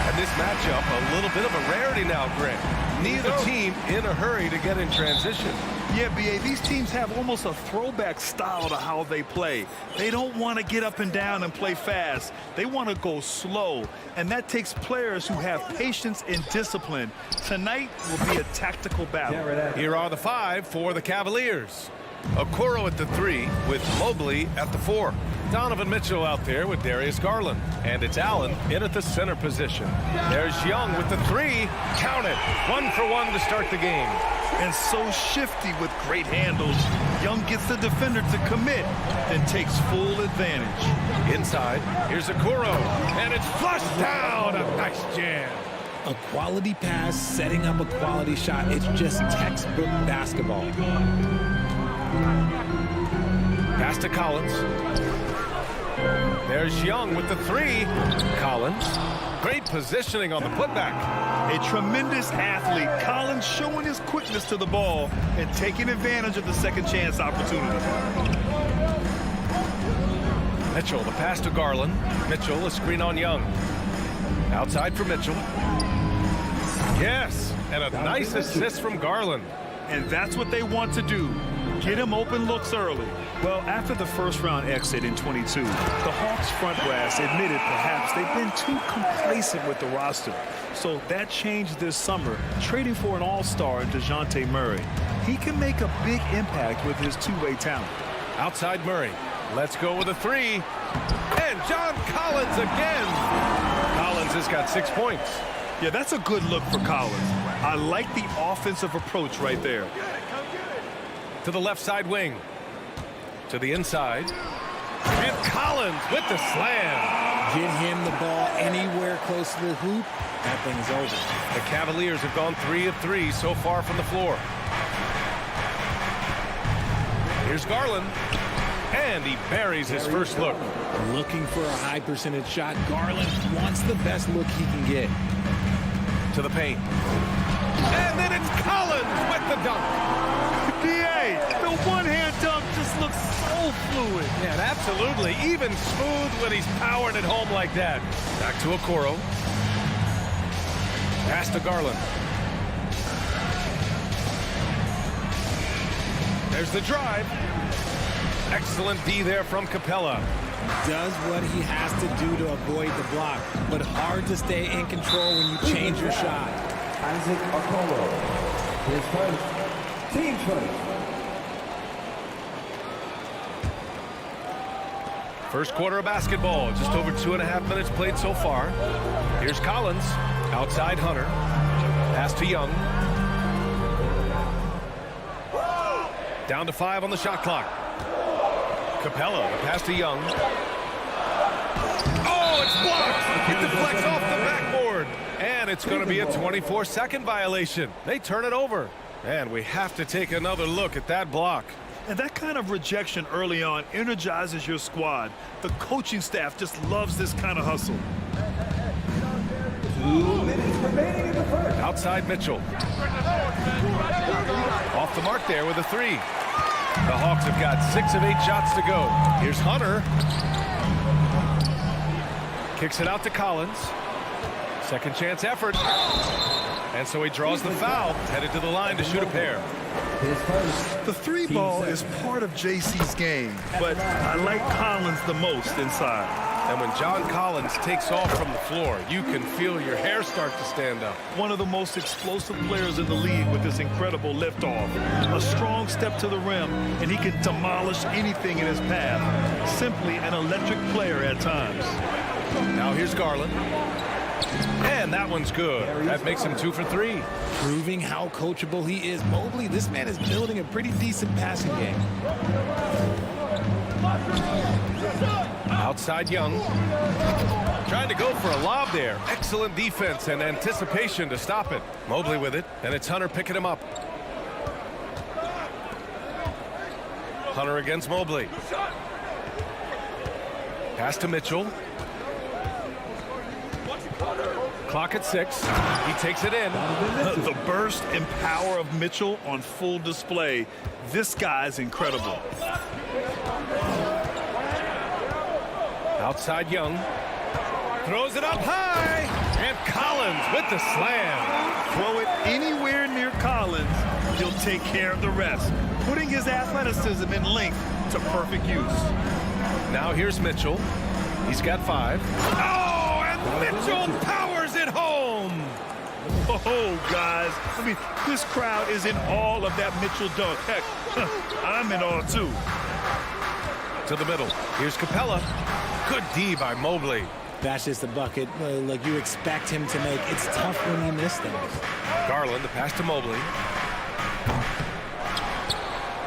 And this matchup, a little bit of a rarity now, Grant. Neither team in a hurry to get in transition. Yeah, B.A., these teams have almost a throwback style to how they play. They don't want to get up and down and play fast. They want to go slow, and that takes players who have patience and discipline. Tonight will be a tactical battle. Here are the 5 for the Cavaliers. Okoro at the 3 with Mobley at the 4. Donovan Mitchell out there with Darius Garland. And it's Allen in at the center position. There's Young with the 3. Count it. 1 for 1 to start the game. And so shifty with great handles. Young gets the defender to commit, then takes full advantage. Inside, here's Okoro. And it's flushed down. A nice jam. A quality pass, setting up a quality shot. It's just textbook basketball. Pass to Collins. There's Young with the 3. Collins. Great positioning on the putback. A tremendous athlete. Collins showing his quickness to the ball and taking advantage of the second chance opportunity. Mitchell, the pass to Garland. Mitchell, a screen on Young. Outside for Mitchell. Yes, and a nice assist from Garland. And that's what they want to do. Get him open looks early. Well, after the first-round exit in 22, the Hawks front brass admitted perhaps they've been too complacent with the roster. So that changed this summer, trading for an all-star in DeJounte Murray. He can make a big impact with his two-way talent. Outside Murray. Let's go with a 3. And John Collins again. Collins has got 6 points. Yeah, that's a good look for Collins. I like the offensive approach right there. To the left side wing. To the inside. And Collins with the slam. Get him the ball anywhere close to the hoop. That thing's over. The Cavaliers have gone 3 of 3 so far from the floor. Here's Garland. And he buries his first look. Looking for a high percentage shot. Garland wants the best look he can get. To the paint. And then it's Collins with the dunk. D.A., the one-hand dunk just looks so fluid. Yeah, absolutely. Even smooth when he's powered at home like that. Back to Okoro. Pass to Garland. There's the drive. Excellent D there from Capella. Does what he has to do to avoid the block, but hard to stay in control when you change your shot. Isaac Okoro, his first, team first. First quarter of basketball, just over 2.5 minutes played so far. Here's Collins, outside Hunter. Pass to Young. Down to 5 on the shot clock. Capella, the pass to Young. Oh, it's blocked! It deflects off the backboard. And it's going to be a 24-second violation. They turn it over. And we have to take another look at that block. And that kind of rejection early on energizes your squad. The coaching staff just loves this kind of hustle. 2 minutes remaining in the first. Outside Mitchell. Off the mark there with a 3. The Hawks have got 6 of 8 shots to go. Here's Hunter. Kicks it out to Collins. Second chance effort. And so he draws the foul, headed to the line to shoot a pair. The 3 ball is part of JC's game, but I like Collins the most inside. And when John Collins takes off from the floor, you can feel your hair start to stand up. One of the most explosive players in the league with this incredible liftoff. A strong step to the rim, and he can demolish anything in his path. Simply an electric player at times. Now here's Garland. And that one's good. That makes him 2 for 3. Proving how coachable he is. Mobley, this man is building a pretty decent passing game. Outside Young. Trying to go for a lob there. Excellent defense and anticipation to stop it. Mobley with it, and it's Hunter picking him up. Hunter against Mobley. Pass to Mitchell. Clock at 6. He takes it in. The burst and power of Mitchell on full display. This guy's incredible. Outside Young. Throws it up high. And with the slam. Throw it anywhere near Collins, he'll take care of the rest, putting his athleticism and length to perfect use. Now here's Mitchell. He's got 5. Oh, and Mitchell powers it home. Oh, guys, I mean, this crowd is in awe of that Mitchell dunk. Heck, I'm in awe, too. To the middle. Here's Capella. Good D by Mobley. That's just a bucket like you expect him to make. It's tough when you miss things. Garland, the pass to Mobley.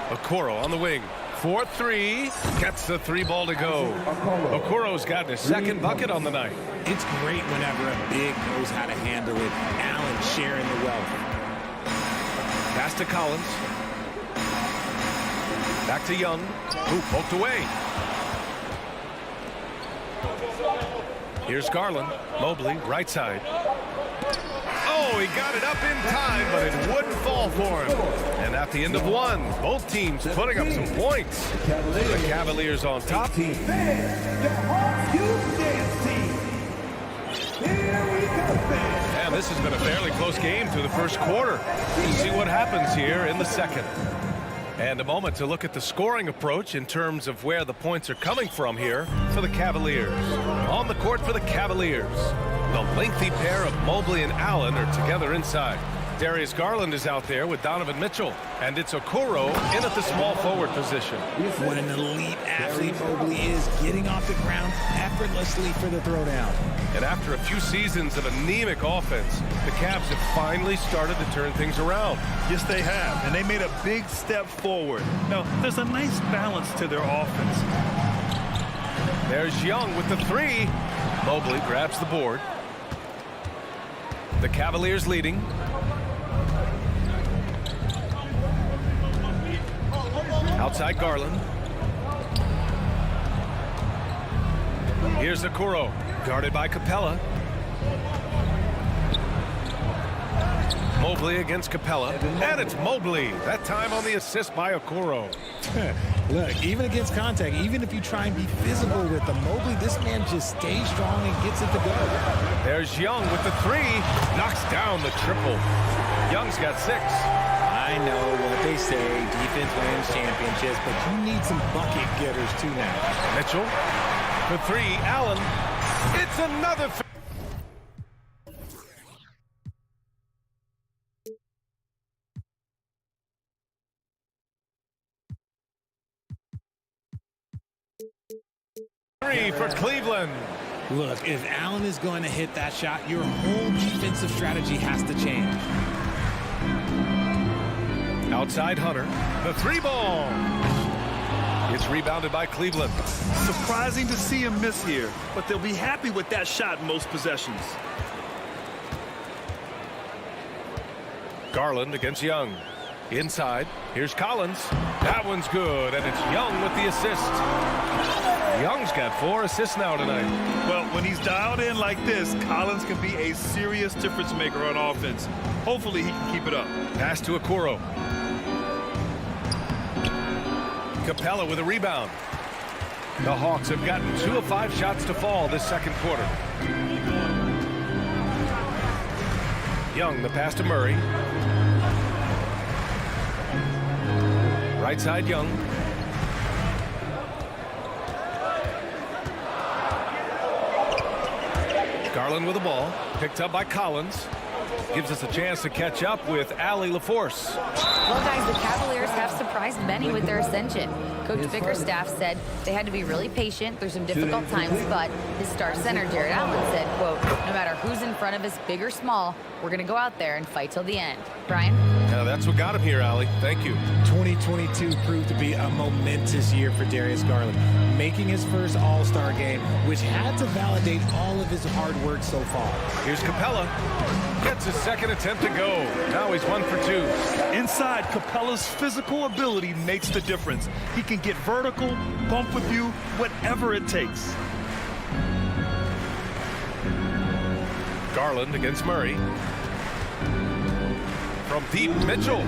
Okoro on the wing. 4-3. Gets the 3 ball to go. Okoro's got his 2nd bucket on the night. It's great whenever a big knows how to handle it. Allen sharing the wealth. Pass to Collins. Back to Young, who poked away. Here's Garland. Mobley, right side. Oh, he got it up in time, but it wouldn't fall for him. And at the end of 1, both teams putting up some points. The Cavaliers on top. And this has been a fairly close game through the first quarter. We'll see what happens here in the second. And a moment to look at the scoring approach in terms of where the points are coming from here for the Cavaliers. On the court for the Cavaliers, the lengthy pair of Mobley and Allen are together inside. Darius Garland is out there with Donovan Mitchell, and it's Okoro in at the small forward position. What an elite athlete Mobley is, getting off the ground effortlessly for the throwdown. And after a few seasons of anemic offense, the Cavs have finally started to turn things around. Yes, they have, and they made a big step forward. Now, there's a nice balance to their offense. There's Young with the 3. Mobley grabs the board. The Cavaliers leading. Outside Garland. Here's Okoro, guarded by Capella. Mobley against Capella, and it's Mobley. That time on the assist by Okoro. Look, even against contact, even if you try and be physical with the Mobley, this man just stays strong and gets it to go. There's Young with the 3, knocks down the triple. Young's got 6. I know what they say, defense wins championships, but you need some bucket getters too now. Mitchell, the 3, Allen. It's another 3 for Cleveland. Look, if Allen is going to hit that shot, your whole defensive strategy has to change. Outside Hunter, the 3 ball. It's rebounded by Cleveland. Surprising to see him miss here, but they'll be happy with that shot in most possessions. Garland against Young. Inside, here's Collins. That one's good, and it's Young with the assist. Young's got 4 assists now tonight. Well, when he's dialed in like this, Collins can be a serious difference maker on offense. Hopefully he can keep it up. Pass to Okoro. Capella with a rebound. The Hawks have gotten 2 of 5 shots to fall this second quarter. Young, the pass to Murray. Right side, Young. Garland with the ball, picked up by Collins. Gives us a chance to catch up with Allie LaForce. Well, guys, the Cavaliers have surprised many with their ascension. Coach Bickerstaff said they had to be really patient through some difficult times, but his star center, Jared Allen, said, quote, no matter who's in front of us, big or small, we're going to go out there and fight till the end. Brian? Now that's what got him here, Allie. Thank you. 2022 proved to be a momentous year for Darius Garland, making his first All-Star game, which had to validate all of his hard work so far. Here's Capella. Gets his second attempt to go. Now he's 1 for 2. Inside, Capella's physical ability makes the difference. He can get vertical, bump with you, whatever it takes. Garland against Murray. From deep, Mitchell.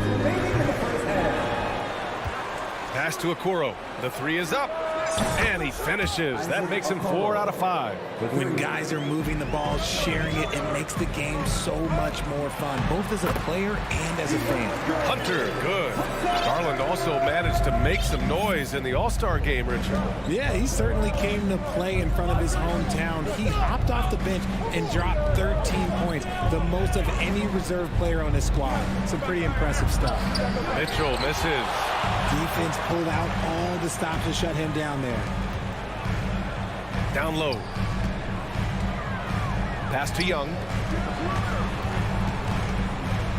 Pass to Okoro. The 3 is up. And he finishes. That makes him 4 out of 5. When guys are moving the ball, sharing it, it makes the game so much more fun, both as a player and as a fan. Hunter, good. Garland also managed to make some noise in the All-Star game, Richard. Yeah, he certainly came to play in front of his hometown. He hopped off the bench and dropped 13 points, the most of any reserve player on his squad. Some pretty impressive stuff. Mitchell misses. Defense pulled out all the stops to shut him down there. Down low. Pass to Young.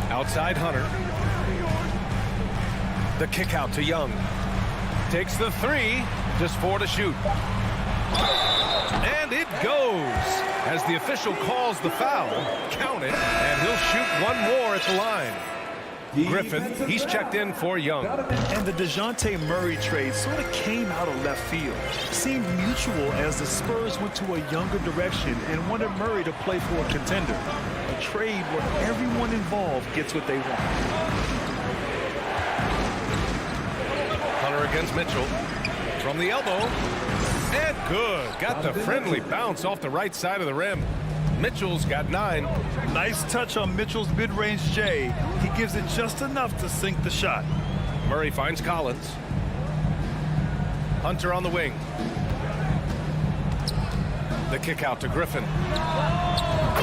Outside Hunter. The kick out to Young. Takes the 3. Just 4 to shoot. And it goes. As the official calls the foul, count it, and he'll shoot one more at the line. Griffin, he's checked in for Young. And the DeJounte Murray trade sort of came out of left field. Seemed mutual as the Spurs went to a younger direction and wanted Murray to play for a contender. A trade where everyone involved gets what they want. Hunter against Mitchell. From the elbow. And good. Got the friendly bounce off the right side of the rim. Mitchell's got 9. Nice touch on Mitchell's mid-range J. He gives it just enough to sink the shot. Murray finds Collins. Hunter on the wing. The kick out to Griffin.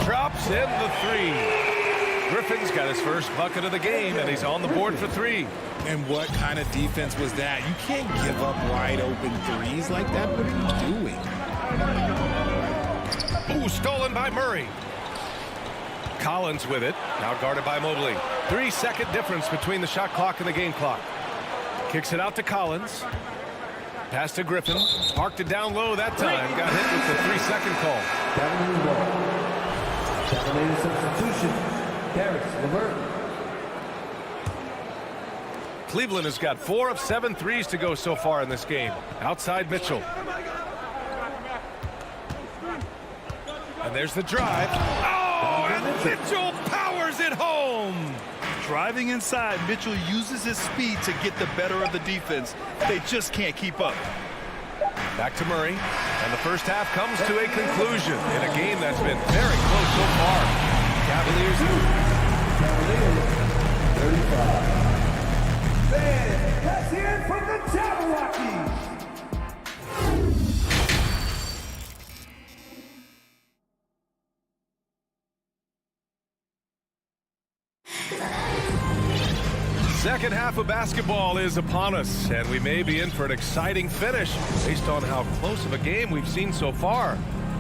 Drops in the 3. Griffin's got his first bucket of the game, and he's on the board for 3. And what kind of defense was that? You can't give up wide open threes like that. What are you doing? Ooh, stolen by Murray. Collins with it. Now guarded by Mobley. 3-second difference between the shot clock and the game clock. Kicks it out to Collins. Pass to Griffin. Parked it down low that time. Got hit with the 3-second call. Cavaliers substitution. Caris LeVert. Cleveland has got 4 of 7 threes to go so far in this game. Outside Mitchell. And there's the drive. Oh, and Mitchell powers it home. Driving inside, Mitchell uses his speed to get the better of the defense. They just can't keep up. Back to Murray. And the first half comes to a conclusion in a game that's been very close so far. Cavaliers 35. Man, let's hear it from the Jabberwockies. Second half of basketball is upon us, and we may be in for an exciting finish based on how close of a game we've seen so far.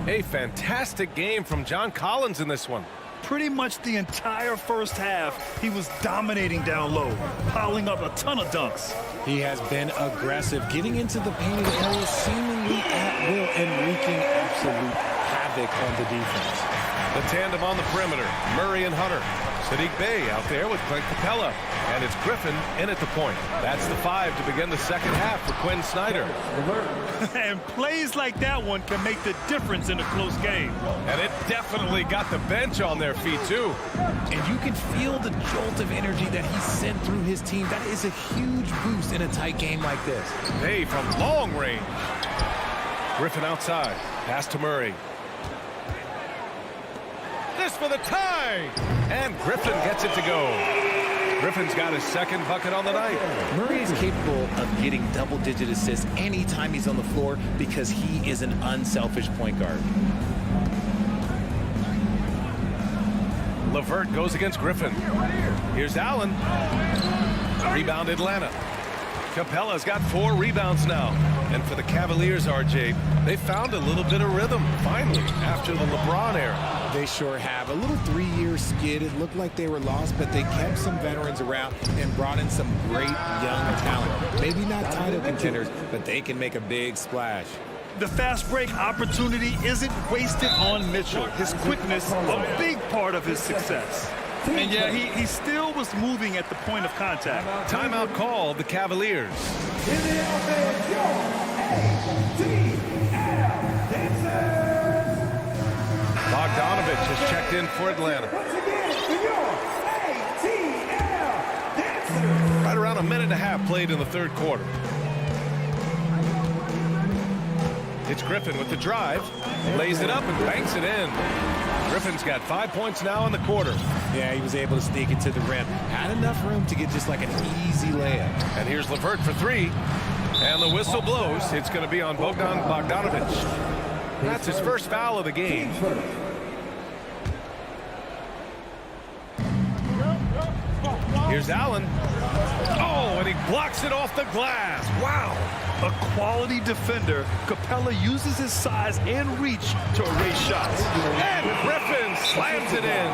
A fantastic game from John Collins in this one. Pretty much the entire first half, he was dominating down low, piling up a ton of dunks. He has been aggressive, getting into the painted area seemingly at will and wreaking absolute havoc on the defense. The tandem on the perimeter, Murray and Hunter. Sadiq Bey out there with Clint Capella. And it's Griffin in at the point. That's the 5 to begin the second half for Quinn Snyder. And plays like that one can make the difference in a close game. And it definitely got the bench on their feet, too. And you can feel the jolt of energy that he sent through his team. That is a huge boost in a tight game like this. Bey from long range. Griffin outside. Pass to Murray. This for the tie. And Griffin gets it to go. Griffin's got his second bucket on the night. Murray is capable of getting double-digit assists anytime he's on the floor because he is an unselfish point guard. LeVert goes against Griffin. Here's Allen. Rebound Atlanta. Capella's got 4 rebounds now. And for the Cavaliers, RJ, they found a little bit of rhythm, finally, after the LeBron era. They sure have. A little 3-year skid. It looked like they were lost, but they kept some veterans around and brought in some great young talent. Maybe not title contenders, but they can make a big splash. The fast break opportunity isn't wasted on Mitchell. His quickness, a big part of his success. And yeah, he still was moving at the point of contact. Timeout called the Cavaliers. In the offense, your Bogdanovich has checked in for Atlanta. Right around a minute and a half played in the third quarter. It's Griffin with the drive. Lays it up and banks it in. Griffin's got 5 points now in the quarter. Yeah, he was able to sneak it to the rim. Had enough room to get just like an easy layup. And here's LeVert for three. And the whistle blows. It's going to be on Bogdanovic. That's his first foul of the game. Here's Allen. Oh, and he blocks it off the glass. Wow. A quality defender, Capella uses his size and reach to erase shots. And Griffin slams it in.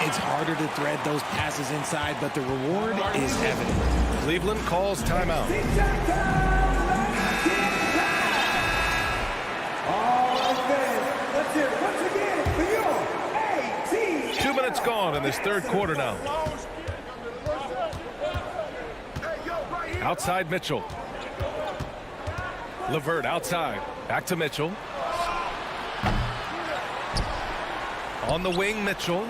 It's harder to thread those passes inside, but the reward is evident. Cleveland calls timeout. All right, fans, let's hear it once again for your A-team. 2 minutes gone in this third quarter now. Outside Mitchell. LeVert outside. Back to Mitchell. On the wing, Mitchell.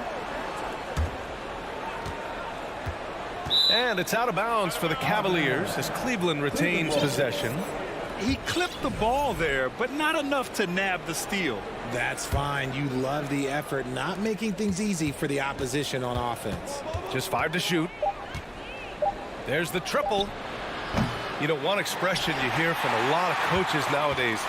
And it's out of bounds for the Cavaliers as Cleveland retains possession. He clipped the ball there, but not enough to nab the steal. That's fine. You love the effort, not making things easy for the opposition on offense. Just 5 to shoot. There's the triple. You know, one expression you hear from a lot of coaches nowadays,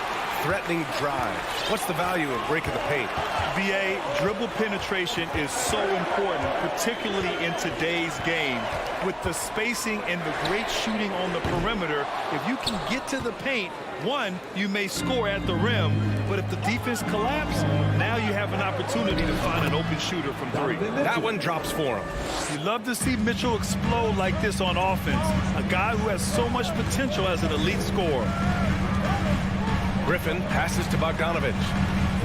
threatening drive. What's the value of breaking the paint? BA, dribble penetration is so important, particularly in today's game. With the spacing and the great shooting on the perimeter, if you can get to the paint, one, you may score at the rim, but if the defense collapses, now you have an opportunity to find an open shooter from three. That one drops for him. You love to see Mitchell explode like this on offense, a guy who has so much potential as an elite scorer. Griffin passes to Bogdanovic.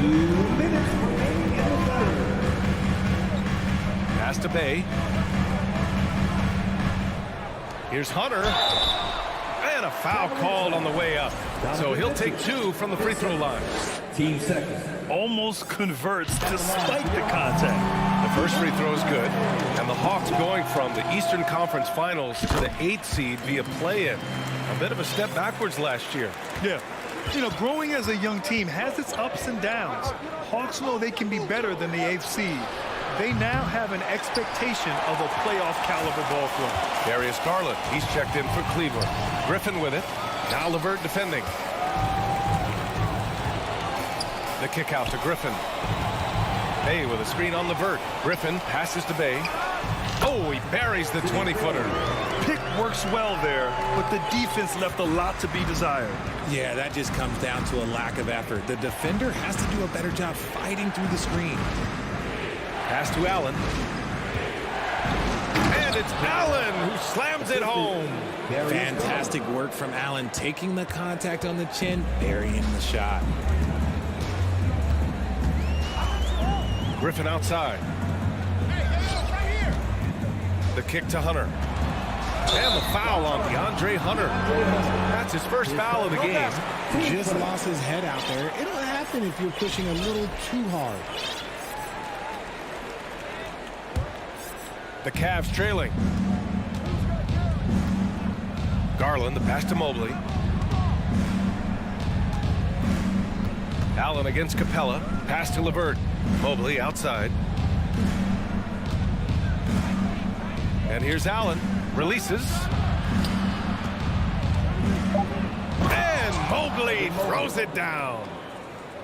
2 minutes remaining in the third. Pass to Bay. Here's Hunter. And a foul called on the way up. So he'll take 2 from the free throw line. Team second. Almost converts despite the contact. The first free throw is good. And the Hawks going from the Eastern Conference Finals to the 8th seed via play-in. A bit of a step backwards last year. Yeah. You know, growing as a young team has its ups and downs. Hawks know they can be better than the 8th seed. They now have an expectation of a playoff caliber ball club. Darius Garland, he's checked in for Cleveland. Griffin with it. Now LeVert defending. The kick out to Griffin. Bay with a screen on LeVert. Griffin passes to Bay. Oh, he buries the 20-footer. Pick works well there, but the defense left a lot to be desired. Yeah, that just comes down to a lack of effort. The defender has to do a better job fighting through the screen. Pass to Allen. And it's Allen who slams it home. Fantastic work from Allen, taking the contact on the chin, burying the shot. Griffin outside. The kick to Hunter. And the foul on DeAndre Hunter. That's his first foul of the game. Just lost his head out there. It'll happen if you're pushing a little too hard. The Cavs trailing. Garland, the pass to Mobley. Allen against Capella. Pass to LeVert. Mobley outside. And here's Allen. Releases. And Mobley throws it down.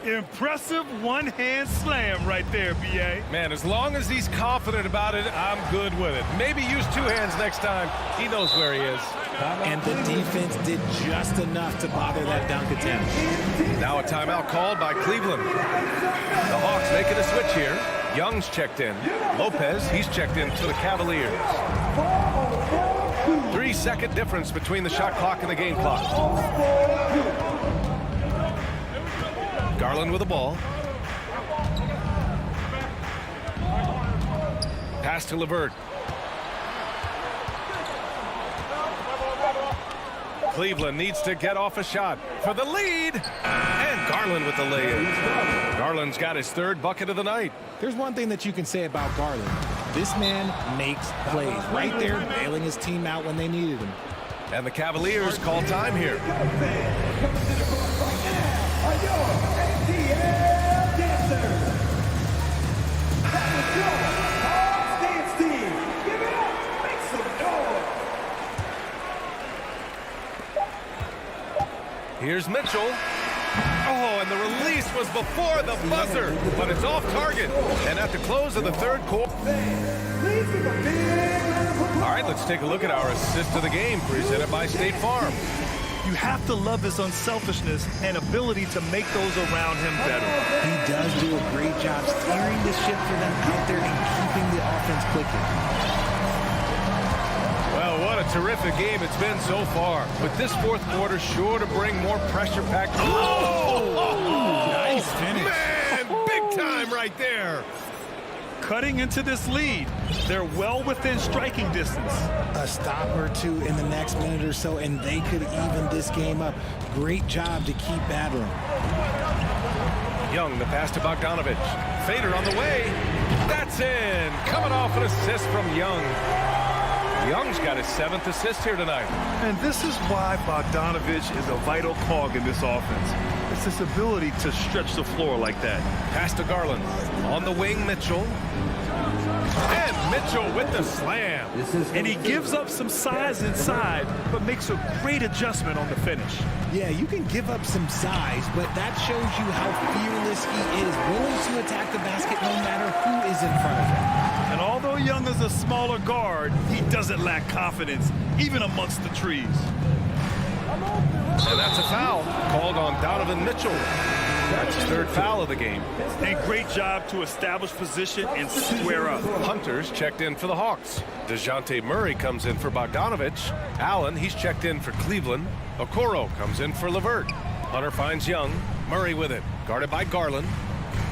Impressive one-hand slam right there, B.A. Man, as long as he's confident about it, I'm good with it. Maybe use 2 hands next time. He knows where he is. And the defense did just enough to bother that dunk attempt. Now a timeout called by Cleveland. The Hawks making a switch here. Young's checked in. Lopez, he's checked in for the Cavaliers. 3-second difference between the shot clock and the game clock. Garland with the ball. Pass to LeVert. Cleveland needs to get off a shot for the lead. And Garland with the lay-in. Garland's got his 3rd bucket of the night. There's one thing that you can say about Garland. This man makes plays. Right there, bailing his team out when they needed him. And the Cavaliers call time here. your ATL dancers. That was your Hawks dance team. Give it up. Make some noise. Here's Mitchell. Oh, and the release was before the buzzer, but it's off target. And at the close of the third quarter. All right, let's take a look at our assist of the game, presented by State Farm. You have to love his unselfishness and ability to make those around him better. He does do a great job steering the ship for them out there and keeping the offense clicking. Well, what a terrific game it's been so far. But this fourth quarter sure to bring more pressure-packed. Oh! Nice finish. Man, big time right there. Cutting into this lead. They're well within striking distance. A stop or two in the next minute or so, and they could even this game up. Great job to keep battling. Young, the pass to Bogdanovich. Fader on the way. That's in. Coming off an assist from Young. Young's got his 7th assist here tonight. And this is why Bogdanovich is a vital cog in this offense. It's his ability to stretch the floor like that. Pass to Garland. On the wing, Mitchell. And Mitchell with the slam. And he gives up some size inside, but makes a great adjustment on the finish. Yeah, you can give up some size, but that shows you how fearless he is, willing to attack the basket no matter who is in front of him. And although Young is a smaller guard, he doesn't lack confidence, even amongst the trees. And that's a foul called on Donovan Mitchell. That's his 3rd foul of the game. And great job to establish position and square up. Hunter's checked in for the Hawks. DeJounte Murray comes in for Bogdanovich. Allen, he's checked in for Cleveland. Okoro comes in for LeVert. Hunter finds Young. Murray with it. Guarded by Garland.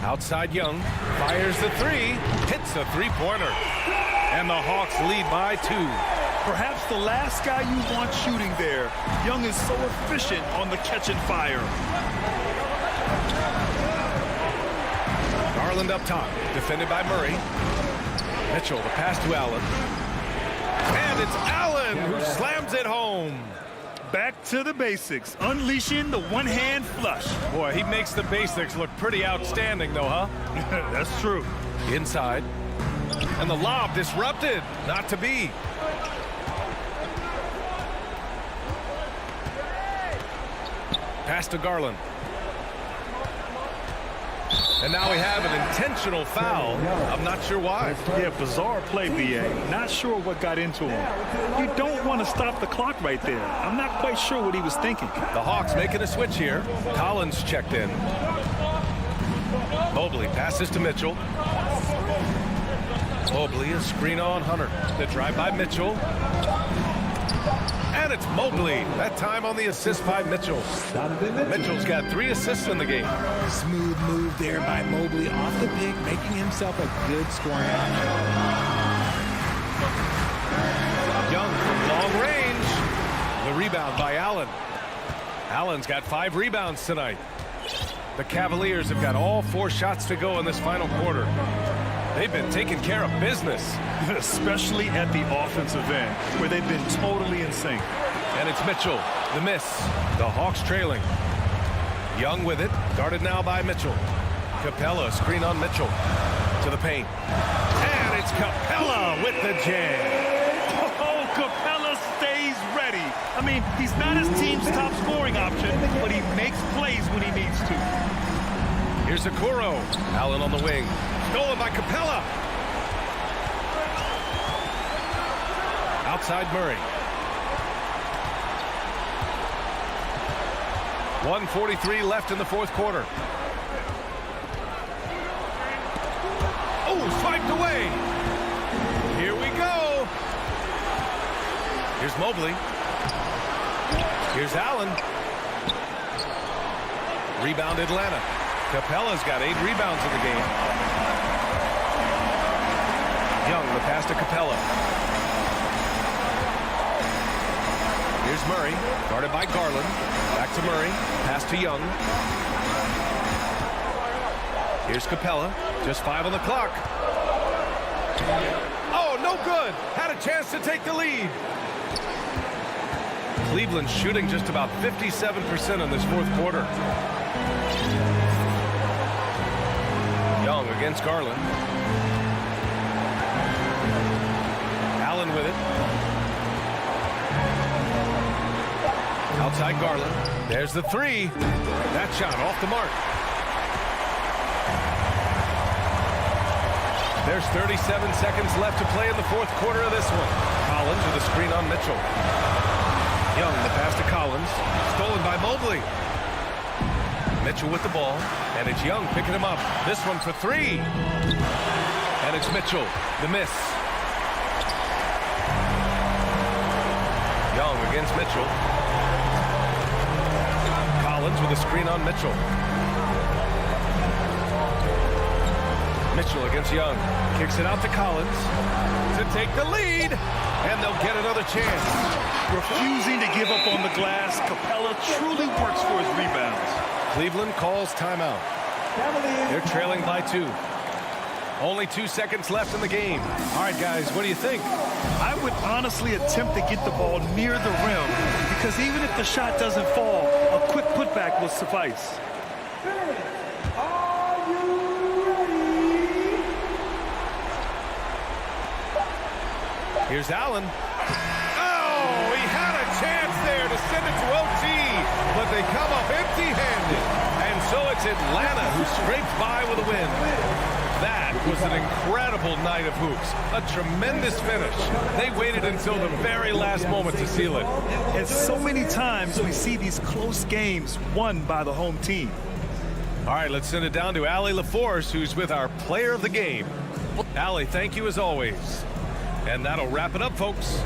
Outside Young. Fires the 3. Hits the 3-pointer. And the Hawks lead by 2. Perhaps the last guy you want shooting there. Young is so efficient on the catch and fire. Garland up top, defended by Murray. Mitchell, the pass to Allen. And it's Allen who slams it home. Back to the basics, unleashing the one-hand flush. Boy, he makes the basics look pretty outstanding, though, huh? That's true. Inside. And the lob disrupted. Not to be. Pass to Garland. And now we have an intentional foul. I'm not sure why. Yeah, bizarre play, B.A. Not sure what got into him. You don't want to stop the clock right there. I'm not quite sure what he was thinking. The Hawks making a switch here. Collins checked in. Mobley passes to Mitchell. Mobley, a screen on Hunter. The drive by Mitchell. And it's Mobley. That time on the assist by Mitchell. Mitchell's got 3 assists in the game. Smooth move there by Mobley off the pick, making himself a good scoring option. Young from long range. The rebound by Allen. Allen's got 5 rebounds tonight. The Cavaliers have got all 4 shots to go in this final quarter. They've been taking care of business. Especially at the offensive end, where they've been totally in sync. And it's Mitchell, the miss. The Hawks trailing. Young with it, guarded now by Mitchell. Capella, screen on Mitchell. To the paint. And it's Capella with the jam. Oh, Capella stays ready. I mean, he's not his team's top scoring option, but he makes plays when he needs to. Here's Okoro. Allen on the wing. Stolen by Capella. Outside Murray. 1:43 left in the fourth quarter. Oh, swiped away. Here we go. Here's Mobley. Here's Allen. Rebound Atlanta. Capella's got 8 rebounds in the game. Young, the pass to Capella. Here's Murray, guarded by Garland. Back to Murray, pass to Young. Here's Capella, just 5 on the clock. Oh, no good. Had a chance to take the lead. Cleveland shooting just about 57% in this fourth quarter. Young against Garland. Allen with it. Outside Garland. There's the three. That shot off the mark. There's 37 seconds left to play in the fourth quarter of this one. Collins with a screen on Mitchell. Young, the pass to Collins. Stolen by Mobley. Mitchell with the ball, and it's Young picking him up. This one for three. And it's Mitchell, the miss. Young against Mitchell. Collins with a screen on Mitchell. Mitchell against Young. Kicks it out to Collins to take the lead, and they'll get another chance. Refusing to give up on the glass, Capella truly works for his rebounds. Cleveland calls timeout. They're trailing by 2. Only 2 seconds left in the game. All right, guys, what do you think? I would honestly attempt to get the ball near the rim, because even if the shot doesn't fall, a quick putback will suffice. Here's Allen. Oh, he had a chance there to send it to OT, but they come up empty-handed. And so it's Atlanta who scrapes by with a win. That was an incredible night of hoops. A tremendous finish. They waited until the very last moment to seal it. And so many times we see these close games won by the home team. All right, let's send it down to Allie LaForce, who's with our player of the game. Allie, thank you as always. And that'll wrap it up, folks.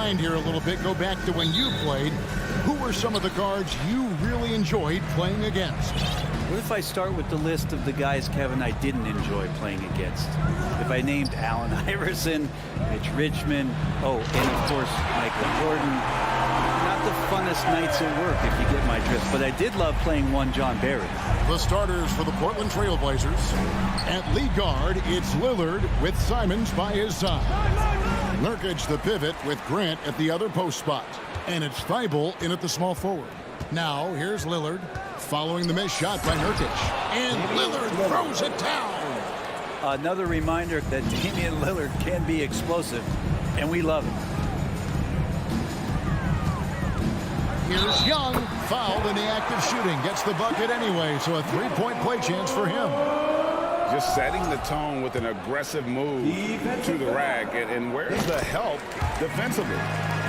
rewind here a little bit, go back to when you played. Who were some of the guards you really enjoyed playing against? What if I start with the list of the guys, Kevin, I didn't enjoy playing against? If I named Allen Iverson, Mitch Richmond, and of course, Michael Jordan. Not the funnest nights at work, if you get my drift, but I did love playing one John Barry. The starters for the Portland Trail Blazers. At lead guard, it's Lillard with Simons by his side. Nurkic the pivot with Grant at the other post spot. And it's Thibault in at the small forward. Now, here's Lillard following the missed shot by Nurkic. And Lillard throws it down. Another reminder that Damian Lillard can be explosive, and we love him. Here's Young, fouled in the act of shooting. Gets the bucket anyway, so a three-point play chance for him. Just setting the tone with an aggressive move to the rack. And where's the help defensively?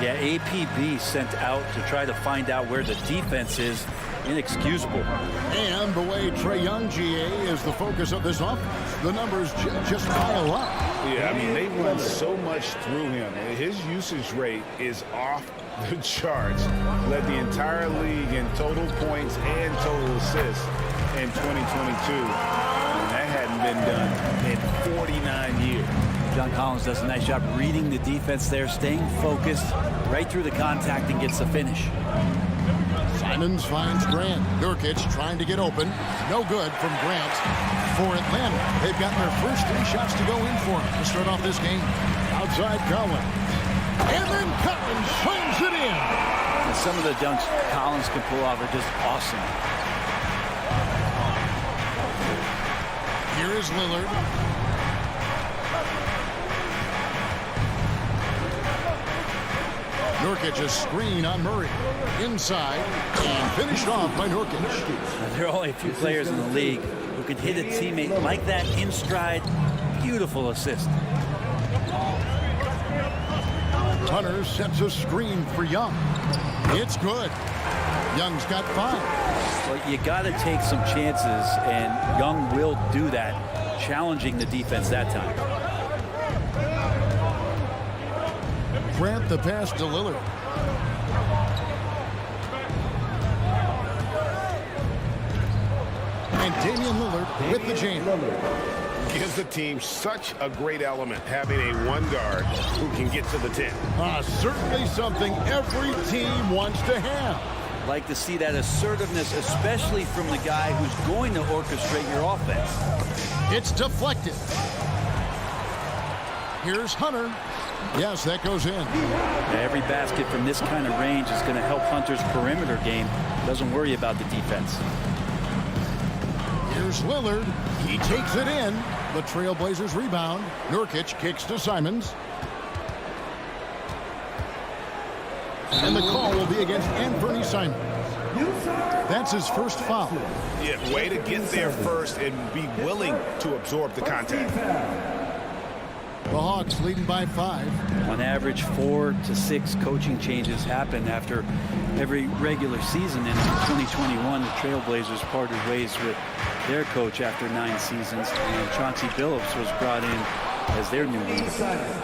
Yeah, APB sent out to try to find out where the defense is. Inexcusable. And the way Trae Young, GA, is the focus of this offense, the numbers just pile up. Yeah, I mean, they run so much through him. His usage rate is off the charts. Led the entire league in total points and total assists in 2022. And that hadn't been done in 49 years. John Collins does a nice job reading the defense there, staying focused right through the contact and gets the finish. Simons finds Grant. Nurkic trying to get open. No good from Grant. For Atlanta, they've gotten their first 3 shots to go in for him to start off this game. Outside Collins. And then Collins slings it in. And some of the dunks Collins can pull off are just awesome. Here is Lillard. Nurkic a screen on Murray. Inside and finished off by Nurkic. There are only a few players in the league who can hit a teammate like that in stride. Beautiful assist. Hunter sets a screen for Young. It's good. Young's got 5. Well, you got to take some chances, and Young will do that, challenging the defense that time. Grant the pass to Lillard. And Damian Lillard with the jam. Gives the team such a great element, having a one guard who can get to the 10. Certainly something every team wants to have. Like to see that assertiveness, especially from the guy who's going to orchestrate your offense. It's deflected. Here's Hunter. Yes, that goes in. Every basket from this kind of range is going to help Hunter's perimeter game. Doesn't worry about the defense. Here's Lillard. He takes it in. The Trailblazers rebound. Nurkic kicks to Simons. And the call will be against Anthony Simons. That's his first foul. Yeah, way to get there first and be willing to absorb the contact. The Hawks leading by 5. On average, 4 to 6 coaching changes happen after every regular season. And in 2021, the Trailblazers parted ways with their coach after 9 seasons, and Chauncey Billups was brought in as their new leader.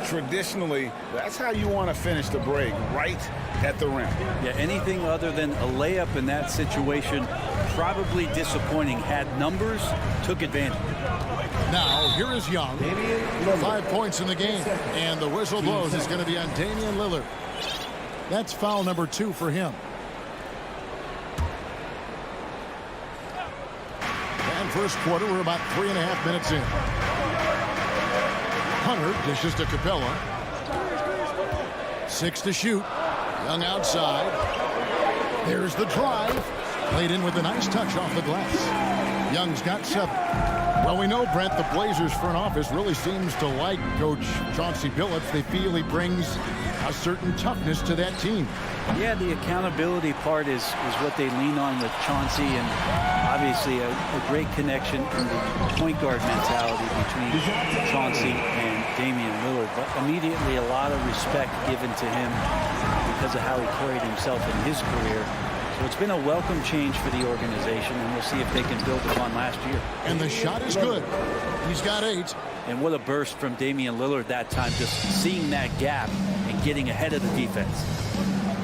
Traditionally, that's how you want to finish the break, right at the rim. Yeah, anything other than a layup in that situation, probably disappointing. Had numbers, took advantage. Now, here is Young. 5 points in the game. And the whistle blows. It's going to be on Damian Lillard. That's foul number 2 for him. And first quarter, we're about 3.5 minutes in. Hunter dishes to Capella. 6 to shoot. Young outside. There's the drive. Played in with a nice touch off the glass. Young's got 7. Well, we know, Brent, the Blazers front office really seems to like Coach Chauncey Billups. They feel he brings a certain toughness to that team. Yeah, the accountability part is what they lean on with Chauncey, and obviously a great connection in the point guard mentality between Chauncey and Damian Lillard. But immediately a lot of respect given to him because of how he carried himself in his career. So it's been a welcome change for the organization, and we'll see if they can build upon last year. And the shot is good. He's got 8. And what a burst from Damian Lillard that time, just seeing that gap and getting ahead of the defense.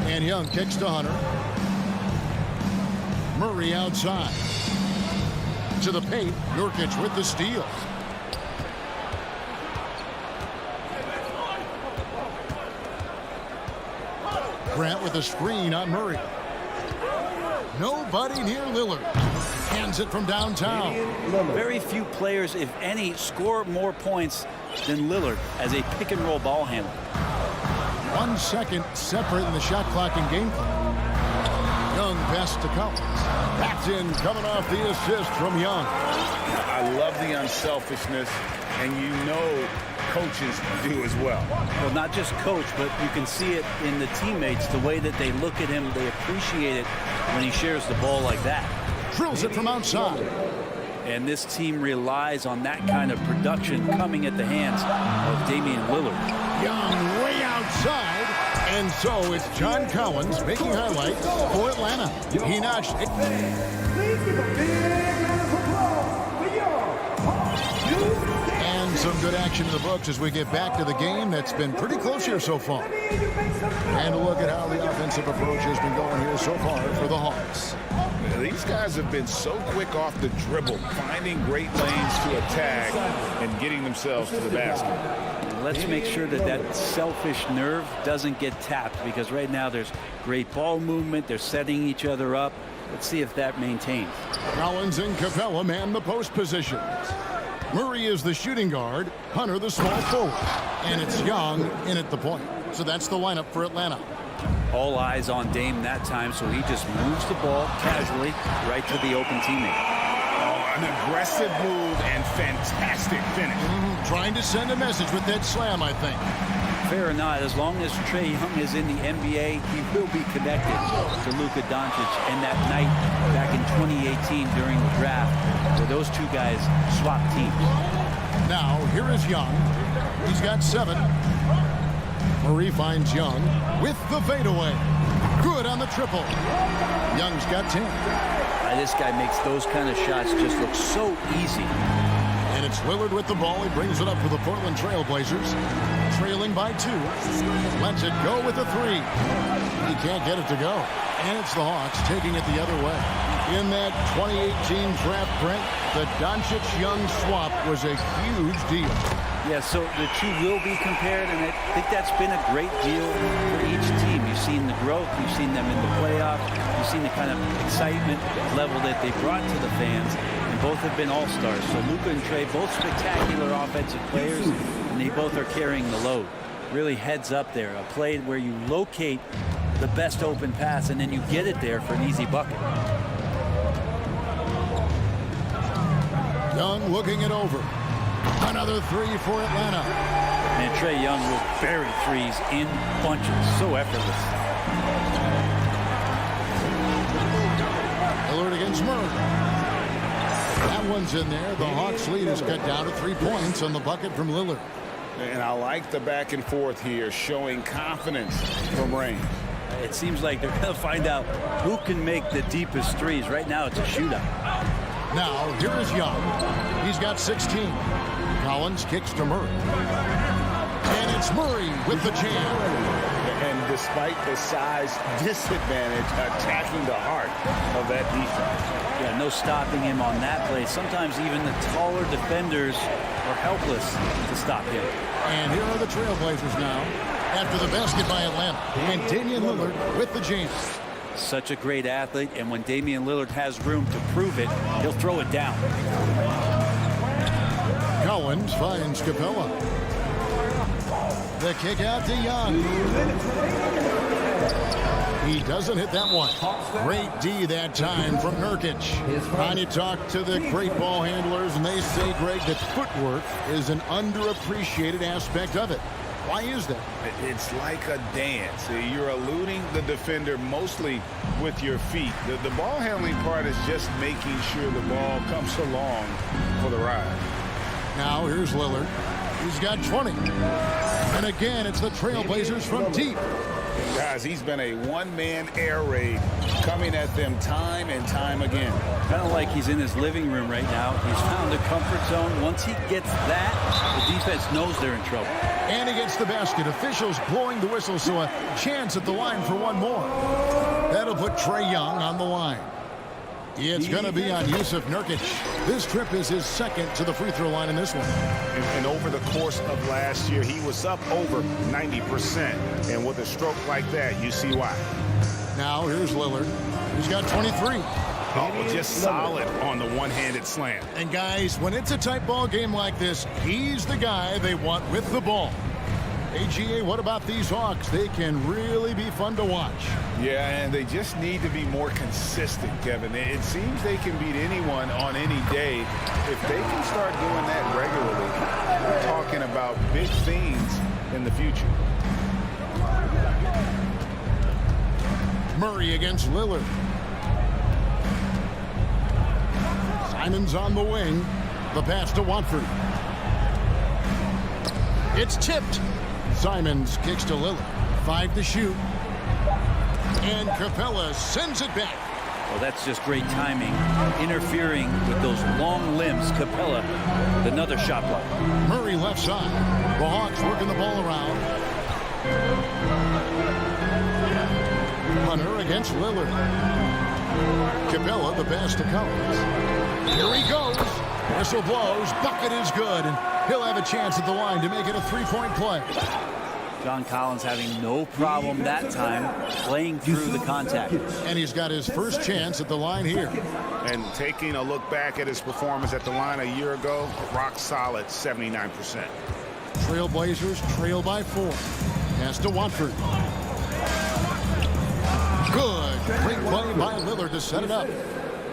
And Young kicks to Hunter. Murray outside. To the paint. Nurkic with the steal. Grant with a screen on Murray. Nobody near Lillard. Hands it from downtown. Very few players, if any, score more points than Lillard as a pick-and-roll ball handler. 1 second separating the shot clock and game clock. Young pass to Collins. Backed in, coming off the assist from Young. I love the unselfishness, and you know coaches do as well. Well, not just coach, but you can see it in the teammates, the way that they look at him. They appreciate it when he shares the ball like that. Drills it from outside. And this team relies on that kind of production coming at the hands of Damian Lillard. Young way outside. And so it's John Collins making highlights for Atlanta. He notched it. Please give a big round of applause for your And some good action in the books as we get back to the game that's been pretty close here so far. And a look at how the offensive approach has been going here so far for the Hawks. These guys have been so quick off the dribble, finding great lanes to attack and getting themselves to the basket. Let's make sure that that selfish nerve doesn't get tapped, because right now there's great ball movement. They're setting each other up. Let's see if that maintains. Collins and Capella man the post positions. Murray is the shooting guard, Hunter the small forward, and it's Young in at the point. So that's the lineup for Atlanta. All eyes on Dame that time, so he just moves the ball casually right to the open teammate. Oh, an aggressive move and fantastic finish. Trying to send a message with that slam, I think. Fair or not, as long as Trae Young is in the NBA, he will be connected to Luka Doncic. And that night back in 2018 during the draft, where those two guys swapped teams. Now, here is Young. He's got 7. Murray finds Young with the fadeaway. Good on the triple. Young's got 10. This guy makes those kind of shots just look so easy. And it's Lillard with the ball. He brings it up for the Portland Trail Blazers. Trailing by 2. Lets it go with a 3. He can't get it to go. And it's the Hawks taking it the other way. In that 2018 draft, Brent, the Doncic-Young swap was a huge deal. Yeah, so the two will be compared, and I think that's been a great deal for each team. You've seen the growth, you've seen them in the playoffs, you've seen the kind of excitement level that they brought to the fans, and both have been all-stars. So Luka and Trae, both spectacular offensive players, and they both are carrying the load. Really heads up there, a play where you locate the best open pass, and then you get it there for an easy bucket. Young looking it over. Another 3 for Atlanta. And Trae Young will bury threes in bunches. So effortless. Lillard against Murray. That one's in there. The Hawks lead is cut down to 3 points on the bucket from Lillard. And I like the back and forth here, showing confidence from Rain. It seems like they're going to find out who can make the deepest threes. Right now, it's a shootout. Now, here is Young. He's got 16. Collins kicks to Murray. And it's Murray with the jam. And despite the size disadvantage, attacking the heart of that defense. Yeah, no stopping him on that play. Sometimes even the taller defenders are helpless to stop him. And here are the Trailblazers now after the basket by Atlanta. And Damian Lillard with the jam. Such a great athlete, and when Damian Lillard has room to prove it, he'll throw it down. Collins finds Capella. The kick out to Young. He doesn't hit that one. Great D that time from Nurkic. Trying to talk to the great ball handlers, and they say, Greg, that footwork is an underappreciated aspect of it. Why is that? It's like a dance. You're eluding the defender mostly with your feet. The ball handling part is just making sure the ball comes along for the ride. Now here's Lillard. He's got 20. And again, it's the Trailblazers from deep. Guys, he's been a one-man air raid coming at them time and time again. Kind of like he's in his living room right now. He's found a comfort zone. Once he gets that, the defense knows they're in trouble. And he gets the basket. Officials blowing the whistle, so a chance at the line for one more. That'll put Trae Young on the line. It's going to be on Yusuf Nurkic. This trip is his second to the free throw line in this one. And over the course of last year, he was up over 90%. And with a stroke like that, you see why. Now here's Lillard. He's got 23. Oh, just solid on the one-handed slam. And guys, when it's a tight ball game like this, he's the guy they want with the ball. AGA, what about these Hawks? They can really be fun to watch. Yeah, and they just need to be more consistent, Kevin. It seems they can beat anyone on any day. If they can start doing that regularly, we're talking about big things in the future. Murray against Lillard. Simon's on the wing. The pass to Watford. It's tipped. Simons kicks to Lillard. 5 to shoot. And Capella sends it back. Well, that's just great timing. Interfering with those long limbs. Capella with another shot block. Murray left side. The Hawks working the ball around. Hunter against Lillard. Capella the pass to Collins. Here he goes. Whistle blows. Bucket is good. And he'll have a chance at the line to make it a three-point play. John Collins having no problem that time playing through the contact. And he's got his first chance at the line here. And taking a look back at his performance at the line a year ago, rock solid 79%. Trailblazers trail by 4. Pass to Watford. Good. Great play by Lillard to set it up.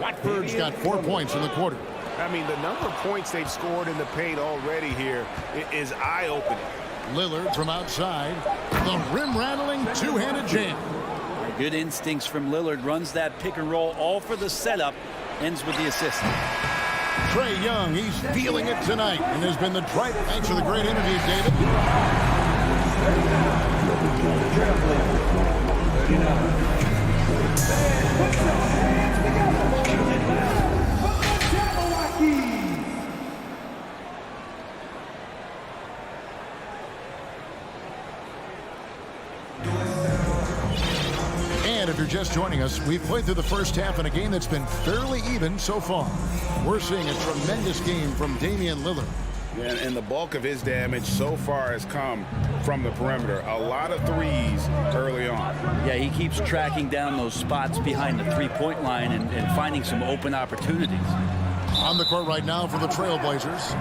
Watford's got 4 points in the quarter. I mean, the number of points they've scored in the paint already here is eye-opening. Lillard from outside. The rim-rattling two-handed jam. Good instincts from Lillard. Runs that pick and roll all for the setup. Ends with the assist. Trae Young, he's feeling it tonight and has been the drive. Thanks for the great interview, David. And if you're just joining us, we've played through the first half in a game that's been fairly even so far. We're seeing a tremendous game from Damian Lillard. And the bulk of his damage so far has come from the perimeter. A lot of threes early on. Yeah, he keeps tracking down those spots behind the three-point line and finding some open opportunities. On the court right now for the Trailblazers.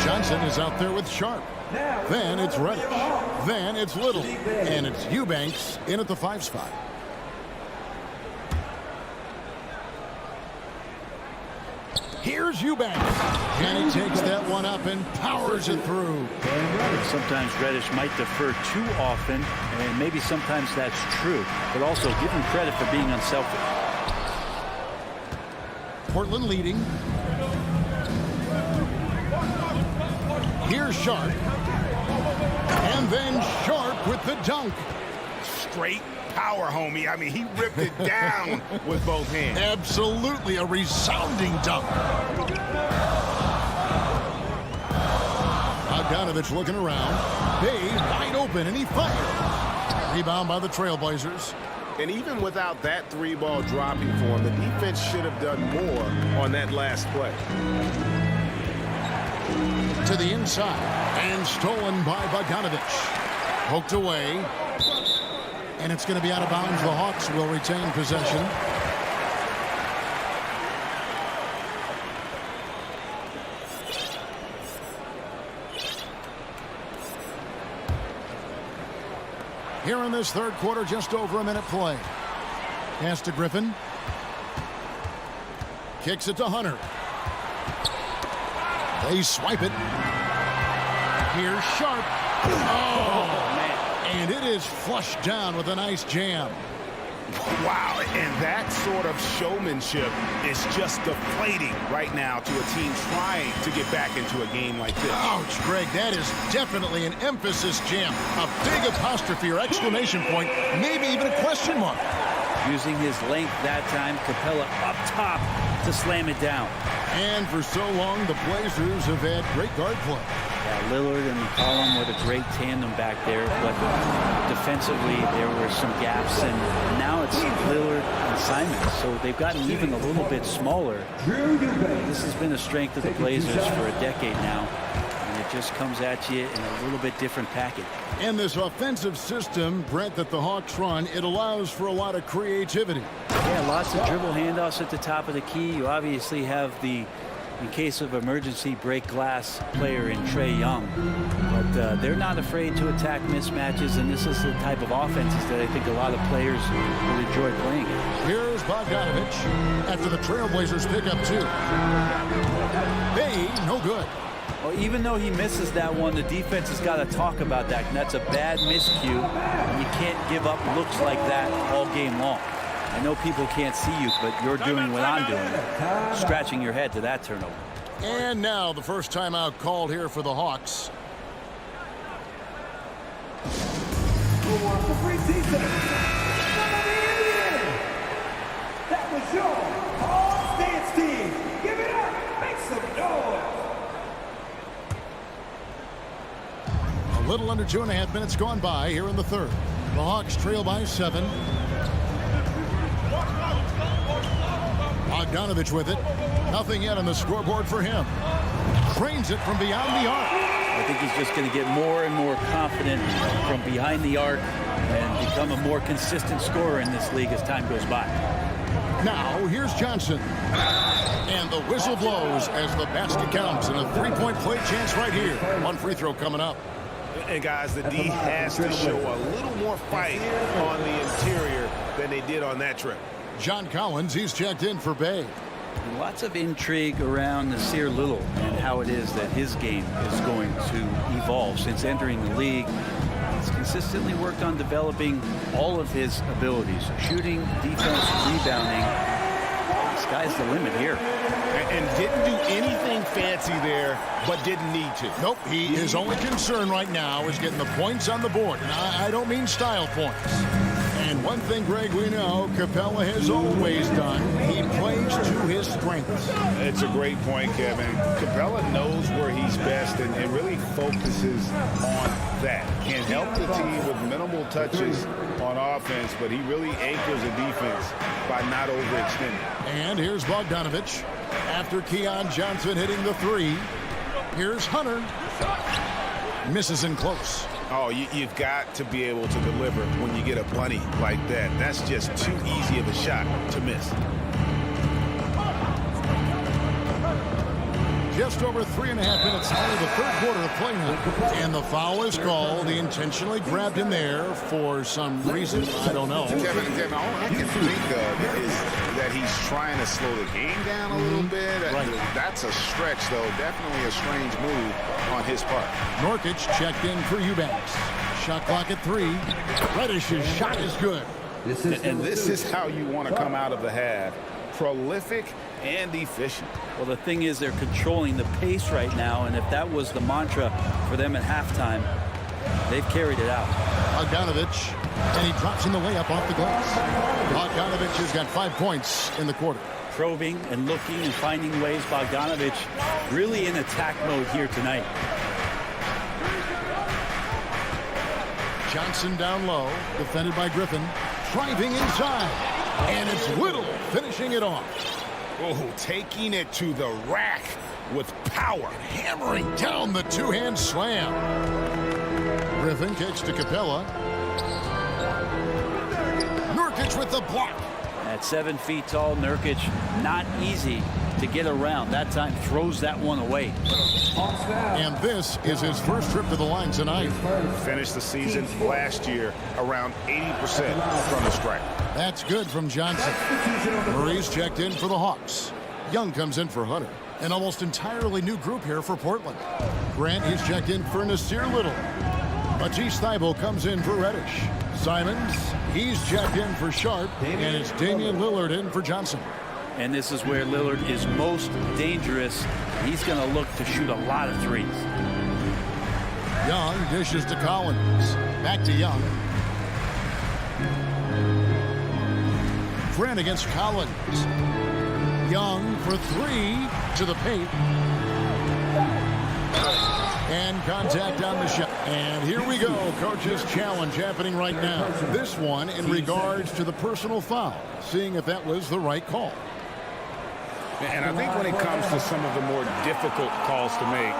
Johnson is out there with Sharp. Then it's Reddish. Then it's Little. And it's Eubanks in at the 5 spot. Here's Eubanks. And he takes that one up and powers it through. Sometimes Reddish might defer too often, and maybe sometimes that's true. But also give him credit for being unselfish. Portland leading. Here's Sharp. And then Sharp with the dunk. Straight power, homie. I mean, he ripped it down with both hands. Absolutely a resounding dunk. Bogdanovich looking around. Bay wide open, and he fired. Rebound by the Trailblazers. And even without that three ball dropping for him, the defense should have done more on that last play. To the inside, and stolen by Bogdanovich. Poked away. And it's going to be out of bounds. The Hawks will retain possession. Here in this third quarter, just over a minute play. Pass to Griffin. Kicks it to Hunter. They swipe it. Here's Sharp. Oh, man. And it is flushed down with a nice jam. Wow, and that sort of showmanship is just deflating right now to a team trying to get back into a game like this. Ouch, Greg, that is definitely an emphasis jam. A big apostrophe or exclamation point, maybe even a question mark. Using his length that time, Capella up top to slam it down. And for so long, the Blazers have had great guard play. Yeah, Lillard and McCollum were a great tandem back there, but defensively there were some gaps, and now it's Lillard and Simons, so they've gotten even a little bit smaller. This has been a strength of the Blazers for a decade now, and it just comes at you in a little bit different package. And this offensive system, Brent, that the Hawks run, it allows for a lot of creativity. Yeah, lots of dribble handoffs at the top of the key. You obviously have the, in case of emergency, break glass player in Trae Young. But they're not afraid to attack mismatches, and this is the type of offenses that I think a lot of players will enjoy playing. Here's Bogdanovich after the Trailblazers pick up 2. Bay, no good. Well, even though he misses that one, the defense has got to talk about that, and that's a bad miscue, and you can't give up looks like that all game long. I know people can't see you, but you're doing what I'm doing, scratching your head to that turnover. And now the first timeout called here for the Hawks. That was your Hawks dance team. Give it up. Make some noise. A little under 2.5 minutes gone by here in the third. The Hawks trail by 7. Bogdanovich with it. Nothing yet on the scoreboard for him. Drains it from beyond the arc. I think he's just going to get more and more confident from behind the arc and become a more consistent scorer in this league as time goes by. Now, here's Johnson. And the whistle blows as the basket counts, and a 3-point play chance right here. One free throw coming up. And guys, the D has to show a little more fight on the interior than they did on that trip. John Collins, he's checked in for Bay. And lots of intrigue around Nasir Little and how it is that his game is going to evolve since entering the league. He's consistently worked on developing all of his abilities, shooting, defense, rebounding. The sky's the limit here. And didn't do anything fancy there, but didn't need to. Nope, his only concern right now is getting the points on the board. And I don't mean style points. And one thing, Greg, we know Capella has always done. He plays to his strengths. It's a great point, Kevin. Capella knows where he's best and really focuses on that. Can help the team with minimal touches on offense, but he really anchors the defense by not overextending. And here's Bogdanovich. After Keon Johnson hitting the 3, here's Hunter. Misses in close. Oh, you've got to be able to deliver when you get a bunny like that. That's just too easy of a shot to miss. Just over 3.5 minutes out of the third quarter of play now. And the foul is called. He intentionally grabbed him there for some reason. I don't know. Kevin, all I can think of is that he's trying to slow the game down a little bit. Right. That's a stretch, though. Definitely a strange move on his part. Nurkic checked in for Eubanks. Shot clock at 3. Reddish's shot is good. And this is how you want to come out of the half. Prolific and efficient. Well, the thing is they're controlling the pace right now, and if that was the mantra for them at halftime, they've carried it out. Bogdanovich, and he drops in the layup off the glass. Bogdanovich has got 5 points in the quarter. Probing and looking and finding ways. Bogdanovich really in attack mode here tonight. Johnson down low, defended by Griffin. Driving inside, and it's Little finishing it off. Oh, taking it to the rack with power. Hammering down the two-hand slam. Griffin kicks to Capella. Nurkic with the block. At 7 feet tall, Nurkic, not easy to get around. That time throws that one away. And this is his first trip to the line tonight. Finished the season last year around 80% from the stripe. That's good from Johnson. Murray's checked in for the Hawks. Young comes in for Hunter. An almost entirely new group here for Portland. Grant is checked in for Nasir Little. Matisse Thybulle comes in for Reddish. Simons, he's checked in for Sharp, and it's Damian Lillard in for Johnson. And this is where Lillard is most dangerous. He's going to look to shoot a lot of threes. Young dishes to Collins. Back to Young. Grant against Collins. Young for three to the paint. And contact on the shot. And here we go. Coach's challenge happening right now. This one in regards to the personal foul. Seeing if that was the right call. And I think when it comes to some of the more difficult calls to make,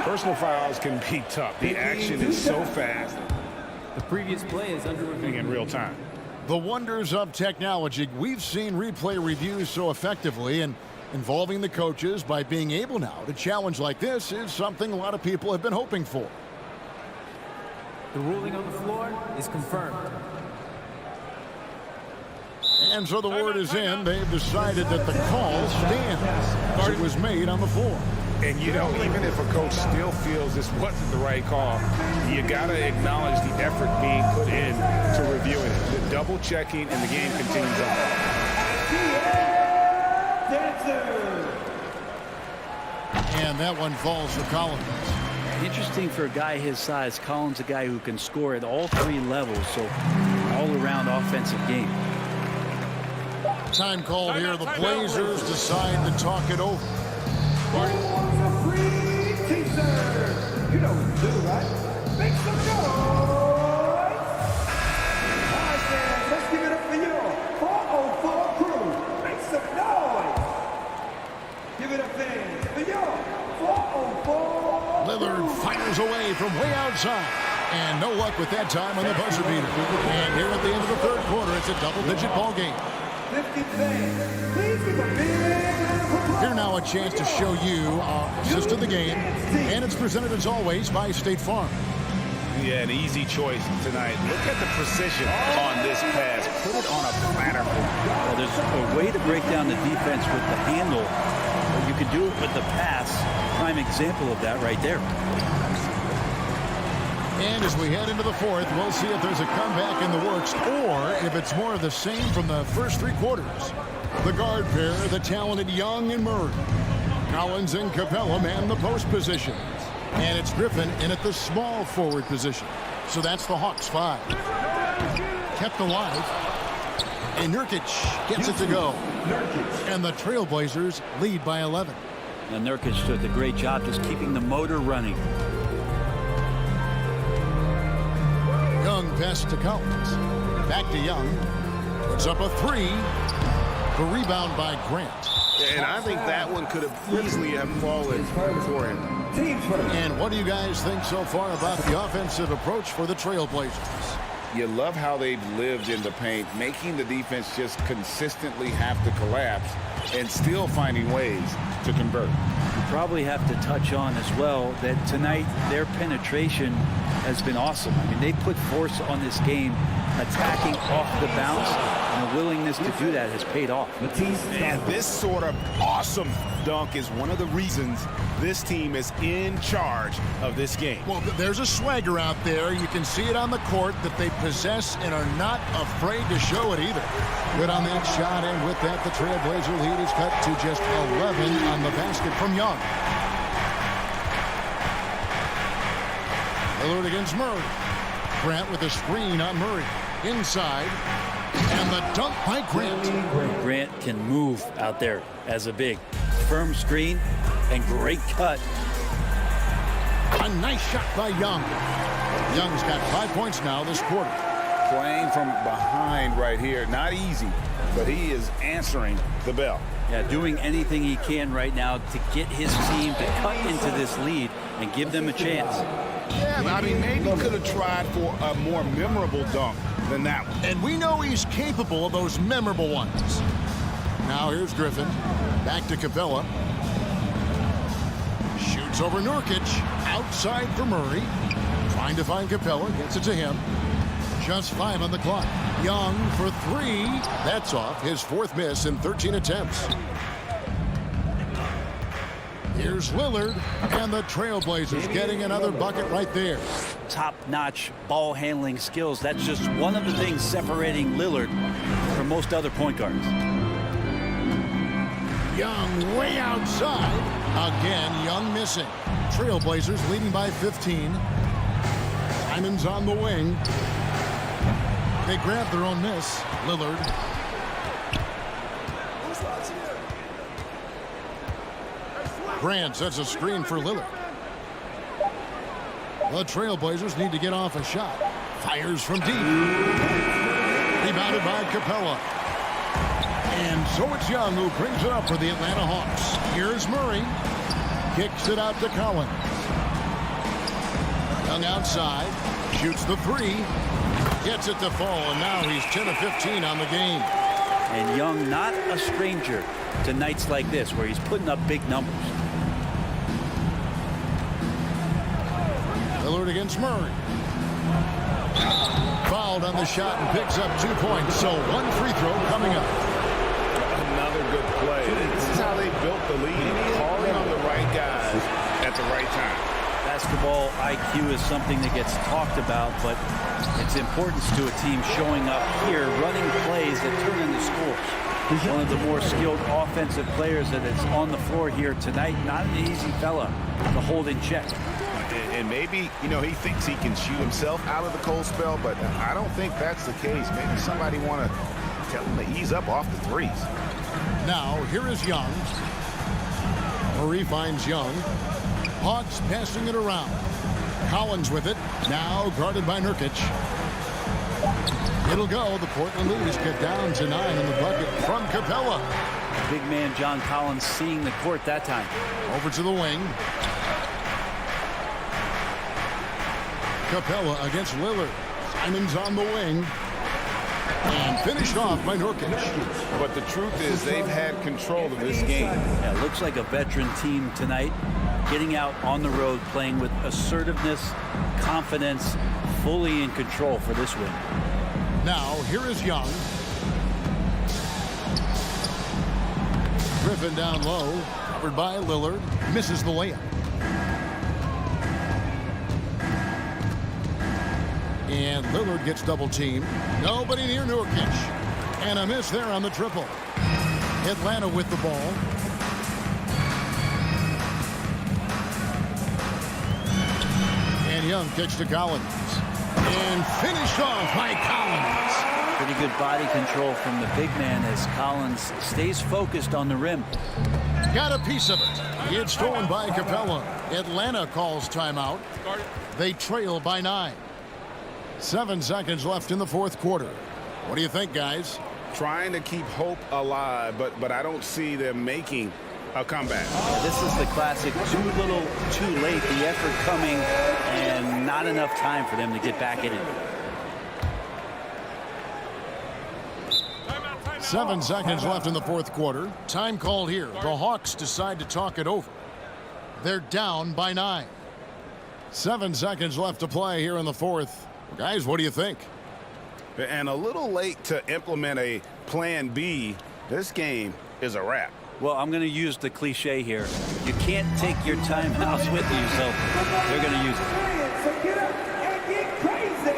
personal fouls can be tough. The action is so fast. The previous play is under review In real time. The wonders of technology. We've seen replay reviews so effectively, and involving the coaches by being able now to challenge like this is something a lot of people have been hoping for. The ruling on the floor is confirmed. And so the word is in. They've decided that the call stands. It was made on the floor. And, you know, even if a coach still feels this wasn't the right call, you got to acknowledge the effort being put in to reviewing it. The double checking, and the game continues on. And that one falls for Collins. Interesting for a guy his size. Collins, a guy who can score at all three levels, so all-around offensive game. Time called here. The Blazers decide to talk it over. You know what to do, right? Make some noise! Alright, fans, let's give it up for your 404 crew. Make some noise! Give it up, fans, for your 404. Lillard fires away from way outside. And no luck with that time on the buzzer beater. And here at the end of the third quarter, it's a double-digit ball game. 50 fans, please give a big round of applause. Here now a chance to show you our assist of the game. And it's presented as always by State Farm. Yeah, an easy choice tonight. Look at the precision on this pass. Put it on a platter. Well, there's a way to break down the defense with the handle, but you can do it with the pass. Prime example of that right there. And as we head into the fourth, we'll see if there's a comeback in the works or if it's more of the same from the first three quarters. The guard pair, the talented Young and Murray. Collins and Capella man the post position. And it's Griffin in at the small forward position. So that's the Hawks 5. Kept alive. And Nurkic gets it to go. And the Trailblazers lead by 11. And Nurkic did a great job just keeping the motor running. Young pass to Collins. Back to Young. Puts up a three. The rebound by Grant. And I think that one could have easily have fallen for him. And what do you guys think so far about the offensive approach for the Trailblazers? You love how they've lived in the paint, making the defense just consistently have to collapse and still finding ways to convert. You probably have to touch on as well that tonight their penetration has been awesome. I mean, they put force on this game, attacking off the bounce, and the willingness to do that has paid off. And this sort of awesome dunk is one of the reasons this team is in charge of this game. Well, there's a swagger out there. You can see it on the court that they possess and are not afraid to show it either. Good on that shot, and with that, the Trailblazer lead is cut to just 11 on the basket from Young. Lillard against Murray. Grant with a screen on Murray. Inside. And the dunk by Grant. Grant can move out there as a big. Firm screen and great cut. A nice shot by Young. Young's got 5 points now this quarter. Playing from behind right here. Not easy, but he is answering the bell. Yeah, doing anything he can right now to get his team to cut into this lead and give them a chance. Yeah, I mean, maybe could have tried for a more memorable dunk than that one. And we know he's capable of those memorable ones. Now here's Griffin. Back to Capella. Shoots over Nurkic. Outside for Murray. Trying to find Capella. Gets it to him. Just 5 on the clock. Young for 3. That's off. His 4th miss in 13 attempts. Here's Lillard, and the Trailblazers getting another bucket right there. Top-notch ball handling skills. That's just one of the things separating Lillard from most other point guards. Young way outside. Again, Young missing. Trailblazers leading by 15. Simons on the wing. They grab their own miss. Lillard. Grant sets a screen for Lillard. The Trailblazers need to get off a shot. Fires from deep. Rebounded by Capella. And so it's Young who brings it up for the Atlanta Hawks. Here's Murray. Kicks it out to Collins. Young outside. Shoots the three. Gets it to fall, and now he's 10 of 15 on the game. And Young not a stranger to nights like this where he's putting up big numbers. Lillard against Murray. Fouled on the shot and picks up 2 points. So one free throw coming up. Another good play. This is how they built the lead. Calling on the right guys at the right time. Basketball IQ is something that gets talked about, but its importance to a team showing up here, running plays that turn into scores. One of the more skilled offensive players that is on the floor here tonight. Not an easy fella to hold in check. And maybe, you know, he thinks he can shoot himself out of the cold spell, but I don't think that's the case. Maybe somebody want to tell him to ease up off the threes. Now, here is Young. Murray finds Young. Hawks passing it around. Collins with it. Now guarded by Nurkic. It'll go. The Portland Leafs get down to 9 in the bucket from Capella. Big man John Collins seeing the court that time. Over to the wing. Capella against Lillard. Simons on the wing. And finished off by Nurkic. But the truth is they've had control of this game. Yeah, it looks like a veteran team tonight. Getting out on the road, playing with assertiveness, confidence, fully in control for this win. Now, here is Young. Griffin down low. Covered by Lillard. Misses the layup. And Lillard gets double teamed. Nobody near Nurkic. And a miss there on the triple. Atlanta with the ball. And Young kicks to Collins. And finished off by Collins. Pretty good body control from the big man as Collins stays focused on the rim. Got a piece of it. It's stolen by Capella. Atlanta calls timeout. They trail by 9. 7 seconds left in the fourth quarter. What do you think, guys? Trying to keep hope alive, but I don't see them making a comeback. This is the classic too little, too late. The effort coming and not enough time for them to get back in it. 7 seconds left in the fourth quarter. Time called here. The Hawks decide to talk it over. They're down by 9. 7 seconds left to play here in the fourth. Guys, what do you think? And a little late to implement a plan B. This game is a wrap. Well, I'm going to use the cliche here. You can't take your timeouts with you, so they're going to use it. So get up and get crazy.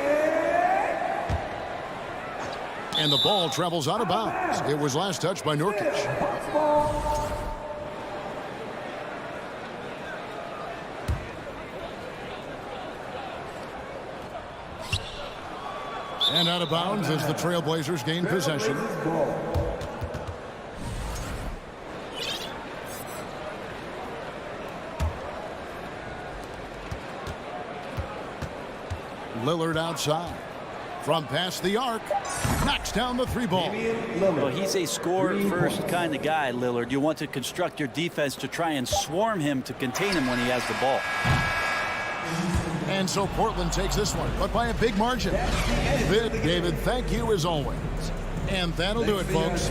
And the ball travels out of bounds. It was last touched by Nurkic. And out of bounds as the Trailblazers gain possession. Lillard outside. From past the arc. Knocks down the 3 ball. Well, he's a score-first kind of guy, Lillard. You want to construct your defense to try and swarm him to contain him when he has the ball. And so Portland takes this one, but by a big margin. David, thank you as always. And that'll do it, folks.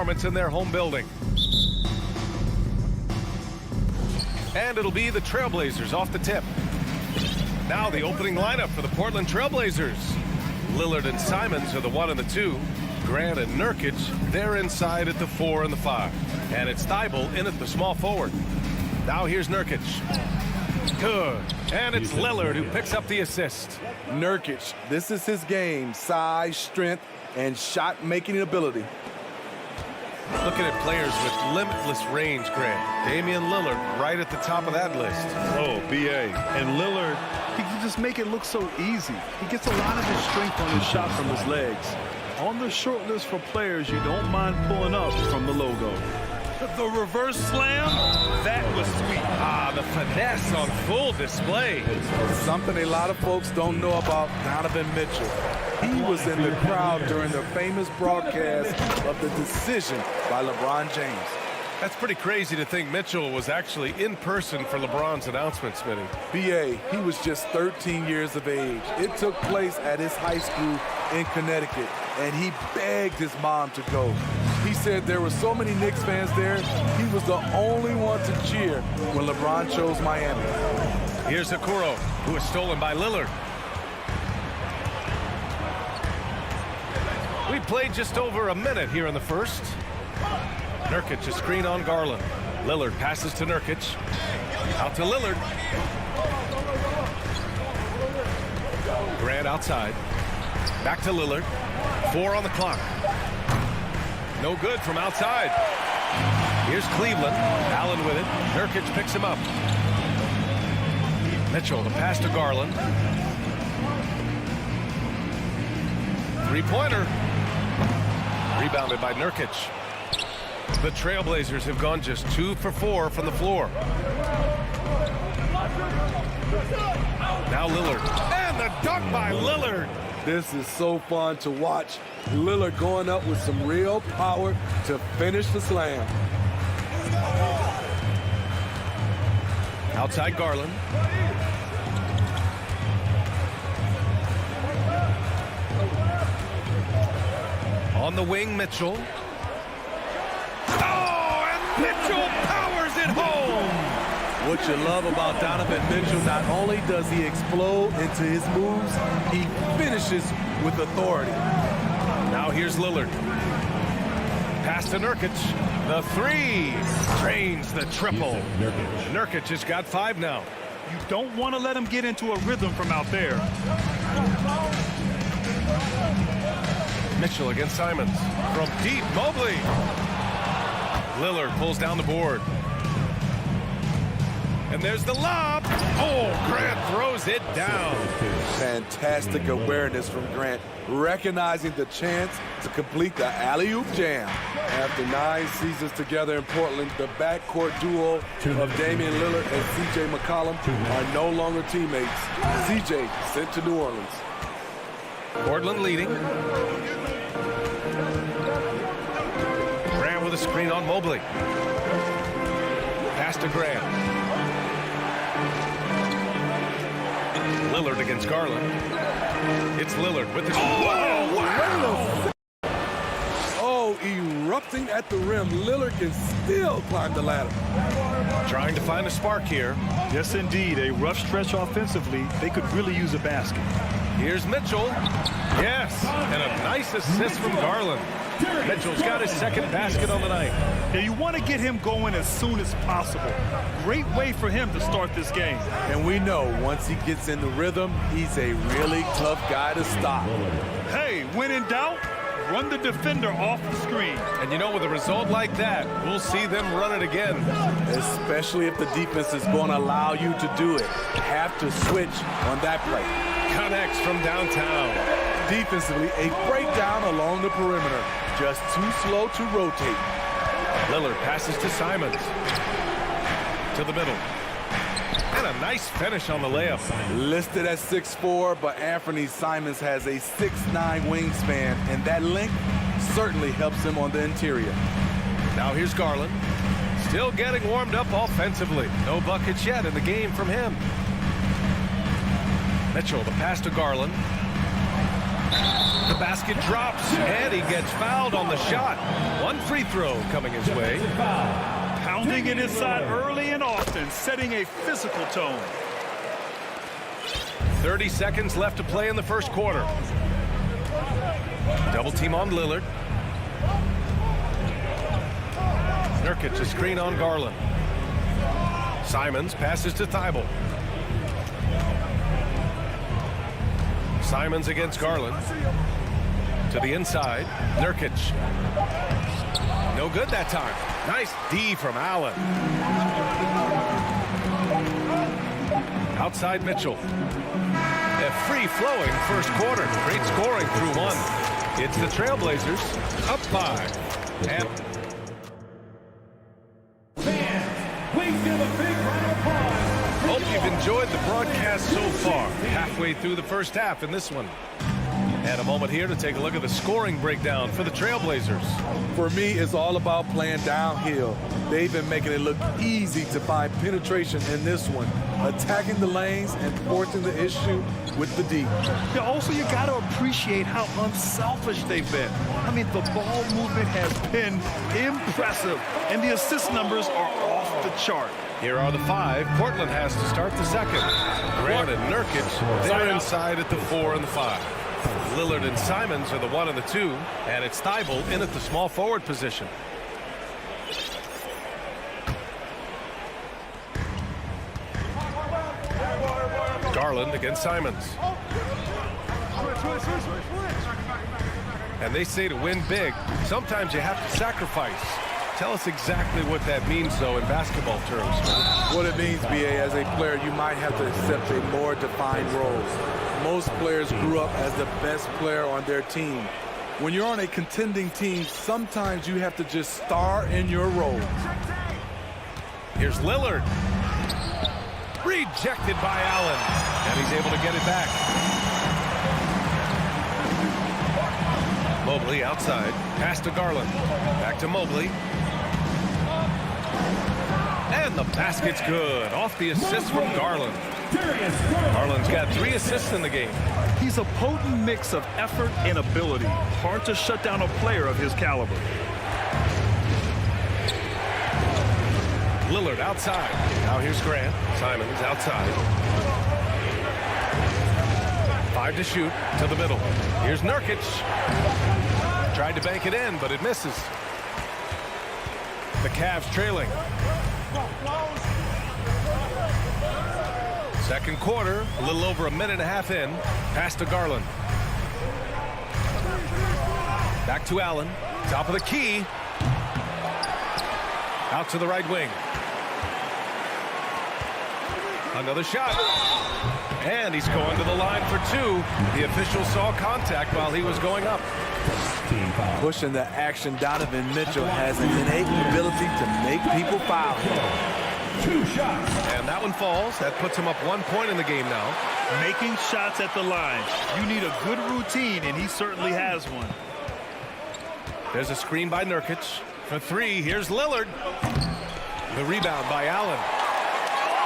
performance in their home building. And it'll be the Trailblazers off the tip. Now the opening lineup for the Portland Trailblazers. Lillard and Simons are the 1 and the 2. Grant and Nurkic, they're inside at the 4 and the 5. And it's Thibault in at the small forward. Now here's Nurkic. Good. And it's Lillard who picks up the assist. Nurkic, this is his game. Size, strength, and shot-making ability. Looking at players with limitless range, Grant. Damian Lillard right at the top of that list. Oh, B.A. And Lillard, he can just make it look so easy. He gets a lot of his strength on his shot from his legs. On the short list for players you don't mind pulling up from the logo. The reverse slam, that was sweet. Ah, the finesse on full display. Something a lot of folks don't know about Donovan Mitchell. He was in the crowd during the famous broadcast of the decision by LeBron James. That's pretty crazy to think Mitchell was actually in person for LeBron's announcement, Smitty. B.A., he was just 13 years of age. It took place at his high school in Connecticut, and he begged his mom to go. He said there were so many Knicks fans there, he was the only one to cheer when LeBron chose Miami. Here's Okoro, who is stolen by Lillard. We played just over a minute here in the first. Nurkic, a screen on Garland. Lillard passes to Nurkic. Out to Lillard. Grant outside. Back to Lillard. 4 on the clock. No good from outside. Here's Cleveland. Allen with it. Nurkic picks him up. Mitchell, the pass to Garland. Three-pointer. Rebounded by Nurkic. The Trailblazers have gone just 2 for 4 from the floor. Now Lillard. And the dunk by Lillard. This is so fun to watch. Lillard going up with some real power to finish the slam. Outside Garland. On the wing, Mitchell. Oh, and Mitchell powers it home. What you love about Donovan Mitchell, not only does he explode into his moves, he finishes with authority. Now here's Lillard. Pass to Nurkic. The 3 drains the triple. Nurkic has got 5 now. You don't want to let him get into a rhythm from out there. Mitchell against Simons. From deep, Mobley. Lillard pulls down the board. And there's the lob. Oh, Grant throws it down. Fantastic awareness from Grant, recognizing the chance to complete the alley-oop jam. After 9 seasons together in Portland, the backcourt duo of Damian Lillard and C.J. McCollum are no longer teammates. C.J. sent to New Orleans. Portland leading. Grant with a screen on Mobley. Pass to Grant. Lillard against Garland. It's Lillard with the... Oh, wow! Oh, erupting at the rim. Lillard can still climb the ladder. Trying to find a spark here. Yes, indeed. A rough stretch offensively. They could really use a basket. Here's Mitchell. Yes, and a nice assist from Garland. Mitchell's got his second basket on the night. Yeah, you want to get him going as soon as possible. Great way for him to start this game. And we know once he gets in the rhythm, he's a really tough guy to stop. Hey, when in doubt, run the defender off the screen. And you know, with a result like that, we'll see them run it again. Especially if the defense is going to allow you to do it. Have to switch on that play. Connects from downtown. Defensively, a breakdown along the perimeter. Just too slow to rotate. Lillard passes to Simons. To the middle. And a nice finish on the layup. Listed at 6'4", but Anthony Simons has a 6'9" wingspan, and that length certainly helps him on the interior. Now here's Garland. Still getting warmed up offensively. No buckets yet in the game from him. Mitchell, the pass to Garland. The basket drops, and he gets fouled on the shot. One free throw coming his way. Pounding it inside early and often, setting a physical tone. 30 seconds left to play in the first quarter. Double team on Lillard. Nurkic, a screen on Garland. Simons passes to Thibault. Simons against Garland. To the inside. Nurkic. No good that time. Nice D from Allen. Outside Mitchell. A free-flowing first quarter. Great scoring through one. It's the Trailblazers up 5. And Please give a big round of applause. hope you've enjoyed the broadcast so far. Halfway through the first half in this one. And a moment here to take a look at the scoring breakdown for the Trailblazers. For me, it's all about playing downhill. They've been making it look easy to find penetration in this one, attacking the lanes and forcing the issue with the D. Yeah, also, you got to appreciate how unselfish they've been. I mean, the ball movement has been impressive, and the assist numbers are off the chart. Here are the 5. Portland has to start the second. Grant and Nurkic, they're inside at the 4 and the 5. Lillard and Simons are the 1 and the 2, and it's Thibault in at the small forward position. Garland against Simons. And they say to win big, sometimes you have to sacrifice. Tell us exactly what that means, though, in basketball terms. What it means, BA, as a player, you might have to accept a more defined role. Most players grew up as the best player on their team. When you're on a contending team, sometimes you have to just star in your role. Here's Lillard. Rejected by Allen. And he's able to get it back. Mobley outside. Pass to Garland. Back to Mobley. And the basket's good. Off the assist from Garland. Garland's got 3 assists in the game. He's a potent mix of effort and ability. Hard to shut down a player of his caliber. Lillard outside. Now here's Grant. Simons outside. 5 to shoot to the middle. Here's Nurkic. Tried to bank it in, but it misses. The Cavs trailing. Second quarter, a little over a minute and a half in. Pass to Garland. Back to Allen. Top of the key. Out to the right wing. Another shot. And he's going to the line for 2. The official saw contact while he was going up. Pushing the action, Donovan Mitchell has an innate ability to make people foul. 2 shots. And that one falls. That puts him up 1 point in the game now. Making shots at the line. You need a good routine, and he certainly has one. There's a screen by Nurkic. For 3, here's Lillard. The rebound by Allen.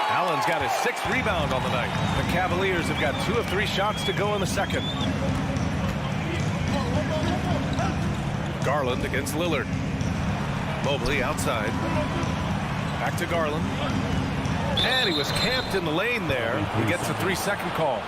Allen's got his 6th rebound on the night. The Cavaliers have got 2 of 3 shots to go in the second. Garland against Lillard. Mobley outside. Back to Garland. And he was camped in the lane there. He gets a 3-second call.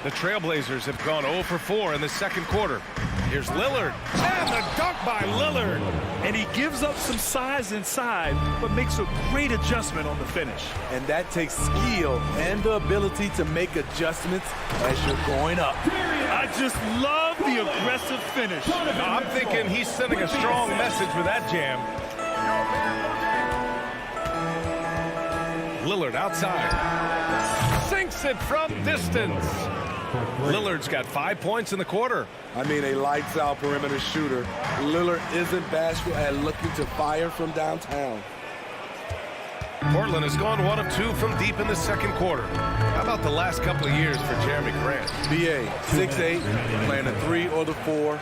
The Trailblazers have gone 0 for 4 in the second quarter. Here's Lillard. And the dunk by Lillard. And he gives up some size inside, but makes a great adjustment on the finish. And that takes skill and the ability to make adjustments as you're going up. I just love the aggressive finish. I'm thinking he's sending a strong message with that jam. Lillard outside. Sinks it from distance. Lillard's got 5 points in the quarter. I mean, a lights-out perimeter shooter. Lillard isn't bashful at looking to fire from downtown. Portland has gone 1 of 2 from deep in the second quarter. How about the last couple of years for Jeremy Grant? BA, 6'8", playing the 3 or the 4.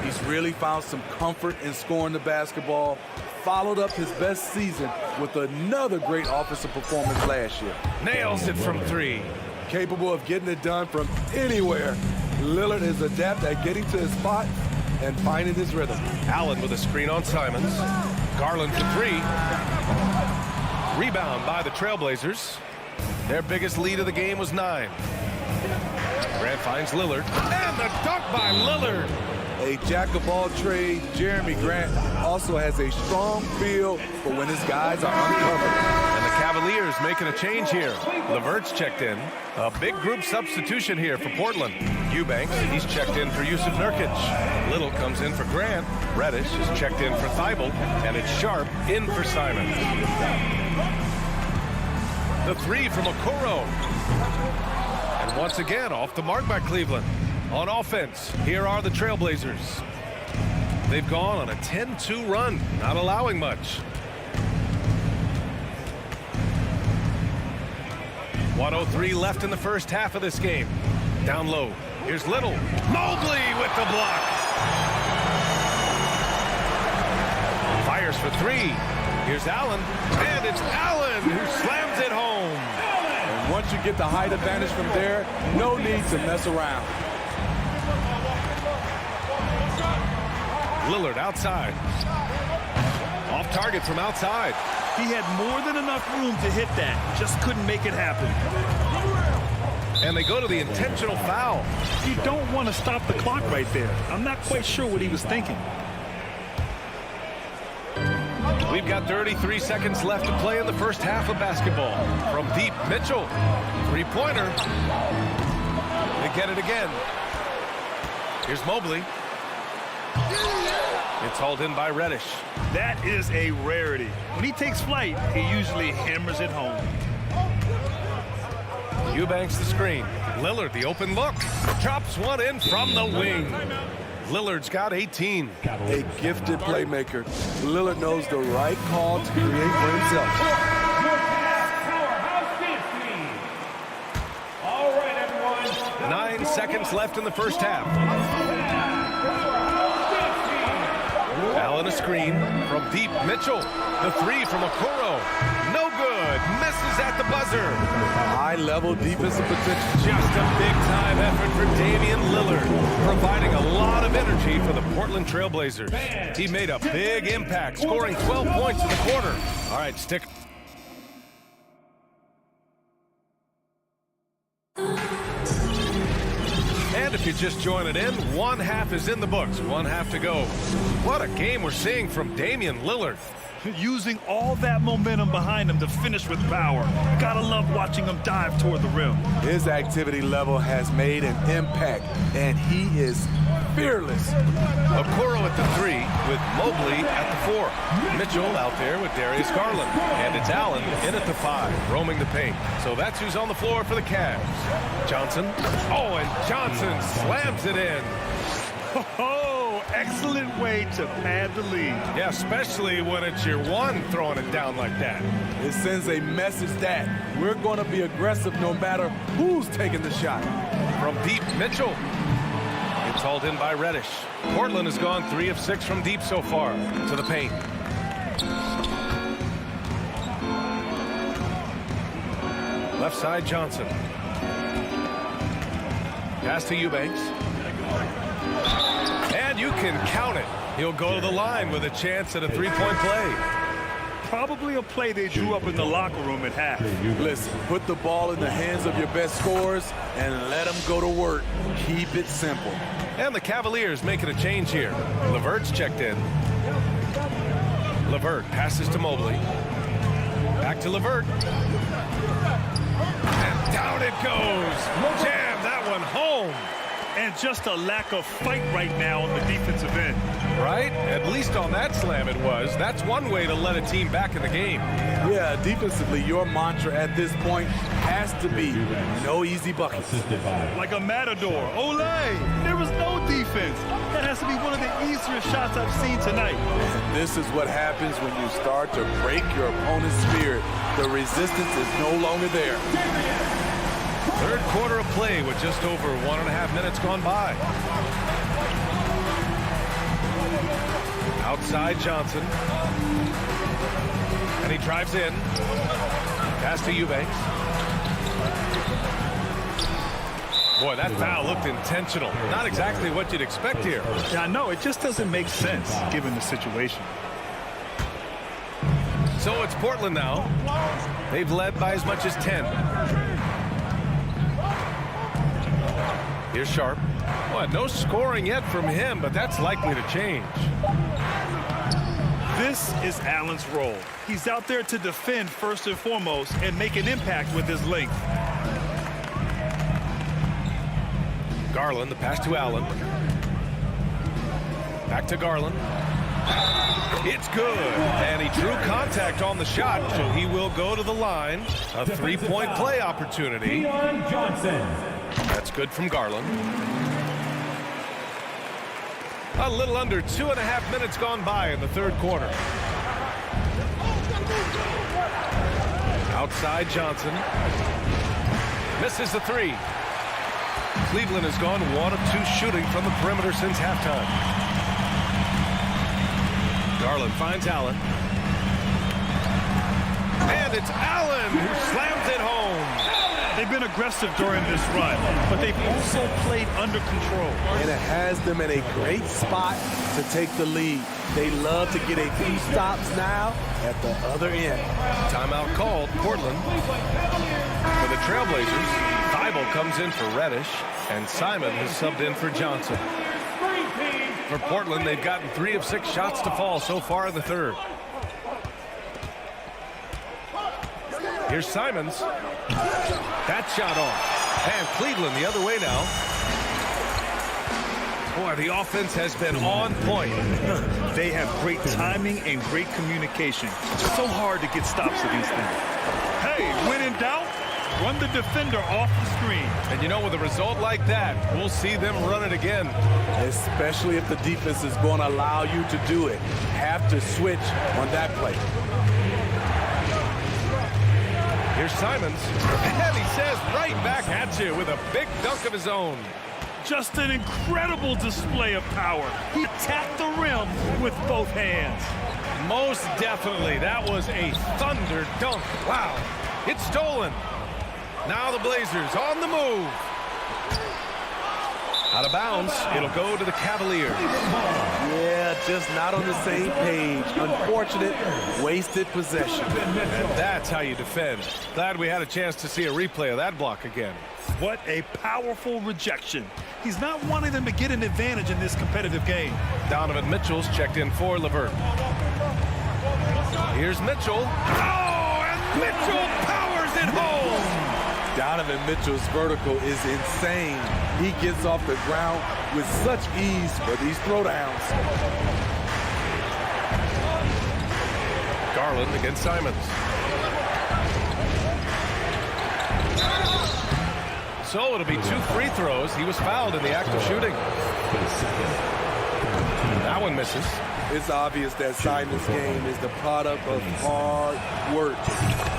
He's really found some comfort in scoring the basketball. Followed up his best season with another great offensive performance last year. Nails it from 3. Capable of getting it done from anywhere. Lillard is adept at getting to his spot and finding his rhythm. Allen with a screen on Simons. Garland for 3. Rebound by the Trailblazers. Their biggest lead of the game was 9. Grant finds Lillard. And the dunk by Lillard. A jack of all trades, Jeremy Grant also has a strong feel for when his guys are uncovered. And the Cavaliers making a change here. LeVert's checked in. A big group substitution here for Portland. Eubanks, he's checked in for Yusuf Nurkic. Little comes in for Grant. Reddish is checked in for Thibault. And it's Sharp in for Simon. The 3 from Okoro. And once again, off the mark by Cleveland. On offense, here are the Trailblazers. They've gone on a 10-2 run, not allowing much. 1:03 left in the first half of this game. Down low, here's Little. Mobley with the block. Fires for 3. Here's Allen, and it's Allen who slams it home. And once you get the height advantage from there, no need to mess around. Lillard outside. Off target from outside. He had more than enough room to hit that. Just couldn't make it happen. And they go to the intentional foul. You don't want to stop the clock right there. I'm not quite sure what he was thinking. We've got 33 seconds left to play in the first half of basketball. From deep, Mitchell. Three-pointer. They get it again. Here's Mobley. It's hauled in by Reddish. That is a rarity. When he takes flight, he usually hammers it home. Eubanks the screen. Lillard the open look. Chops one in from the wing. Lillard's got 18. A gifted playmaker. Lillard knows the right call to create for himself. All right, everyone. 9 seconds left in the first half. Allen a screen from deep. Mitchell. The 3 from Okoro. No good. Misses at the buzzer. High-level defensive potential. Just a big-time effort for Damian Lillard, providing a lot of energy for the Portland Trailblazers. He made a big impact, scoring 12 points in the quarter. All right, stick. And if you're just joining in, one half is in the books, one half to go. What a game we're seeing from Damian Lillard. Using all that momentum behind him to finish with power. Gotta love watching him dive toward the rim. His activity level has made an impact, and he is fearless. Okoro at the 3 with Mobley at the 4. Mitchell out there with Darius Garland. And it's Allen in at the 5, roaming the paint. So that's who's on the floor for the Cavs. Johnson. Oh, and Johnson slams it in. Oh, excellent way to pad the lead. Yeah, especially when it's your one throwing it down like that. It sends a message that we're going to be aggressive no matter who's taking the shot. From deep, Mitchell. It's hauled in by Reddish. Portland has gone 3 of 6 from deep so far. To the paint. Left side, Johnson. Pass to Eubanks. And you can count it. He'll go to the line with a chance at a three-point play. Probably a play they drew up in the locker room at half. Listen, put the ball in the hands of your best scorers and let them go to work. Keep it simple. And the Cavaliers making a change here. LeVert's checked in. LeVert passes to Mobley. Back to LeVert. And down it goes. Jam that one home. And just a lack of fight right now on the defensive end. Right? At least on that slam it was. That's one way to let a team back in the game. Yeah, defensively, your mantra at this point has to be no easy buckets. Like a matador. Olay! There was no defense. That has to be one of the easiest faster shots I've seen tonight. And this is what happens when you start to break your opponent's spirit. The resistance is no longer there. Third quarter of play with just over 1.5 minutes gone by. Outside Johnson. And he drives in. Pass to Eubanks. Boy, that foul looked intentional. Not exactly what you'd expect here. Yeah, I know. It just doesn't make sense given the situation. So it's Portland now. They've led by as much as 10. Here's Sharp. Boy, no scoring yet from him, but that's likely to change. This is Allen's role. He's out there to defend first and foremost and make an impact with his length. Garland, the pass to Allen. Back to Garland. It's good. And he drew contact on the shot, so he will go to the line. A three-point play opportunity. Johnson. That's good from Garland. A little under 2.5 minutes gone by in the third quarter. Outside Johnson. Misses the three. Cleveland has gone 1 of 2 shooting from the perimeter since halftime. Garland finds Allen. And it's Allen who slams it home. They've been aggressive during this run, but they've also played under control. And it has them in a great spot to take the lead. They love to get a few stops now at the other end. Timeout called. Portland. For the Trailblazers, Thibault comes in for Reddish, and Simon has subbed in for Johnson. For Portland, they've gotten 3 of 6 shots to fall so far in the third. Here's Simons. That shot off. And Cleveland the other way now. Boy, the offense has been on point. They have great timing and great communication. It's so hard to get stops against them. Hey, when in doubt, run the defender off the screen. And you know, with a result like that, we'll see them run it again. Especially if the defense is going to allow you to do it. Have to switch on that play. Here's Simons. And he says right back at you with a big dunk of his own. Just an incredible display of power. He attacked the rim with both hands. Most definitely. That was a thunder dunk. Wow. It's stolen. Now the Blazers on the move. Out of bounds. It'll go to the Cavaliers. Yeah, just not on the same page. Unfortunate, wasted possession. And that's how you defend. Glad we had a chance to see a replay of that block again. What a powerful rejection. He's not wanting them to get an advantage in this competitive game. Donovan Mitchell's checked in for LeVert. Here's Mitchell. Oh, and Mitchell powers it home. Donovan Mitchell's vertical is insane. He gets off the ground with such ease for these throwdowns. Garland against Simons. So it'll be 2 free throws. He was fouled in the act of shooting. That one misses. It's obvious that Simons' game is the product of hard work.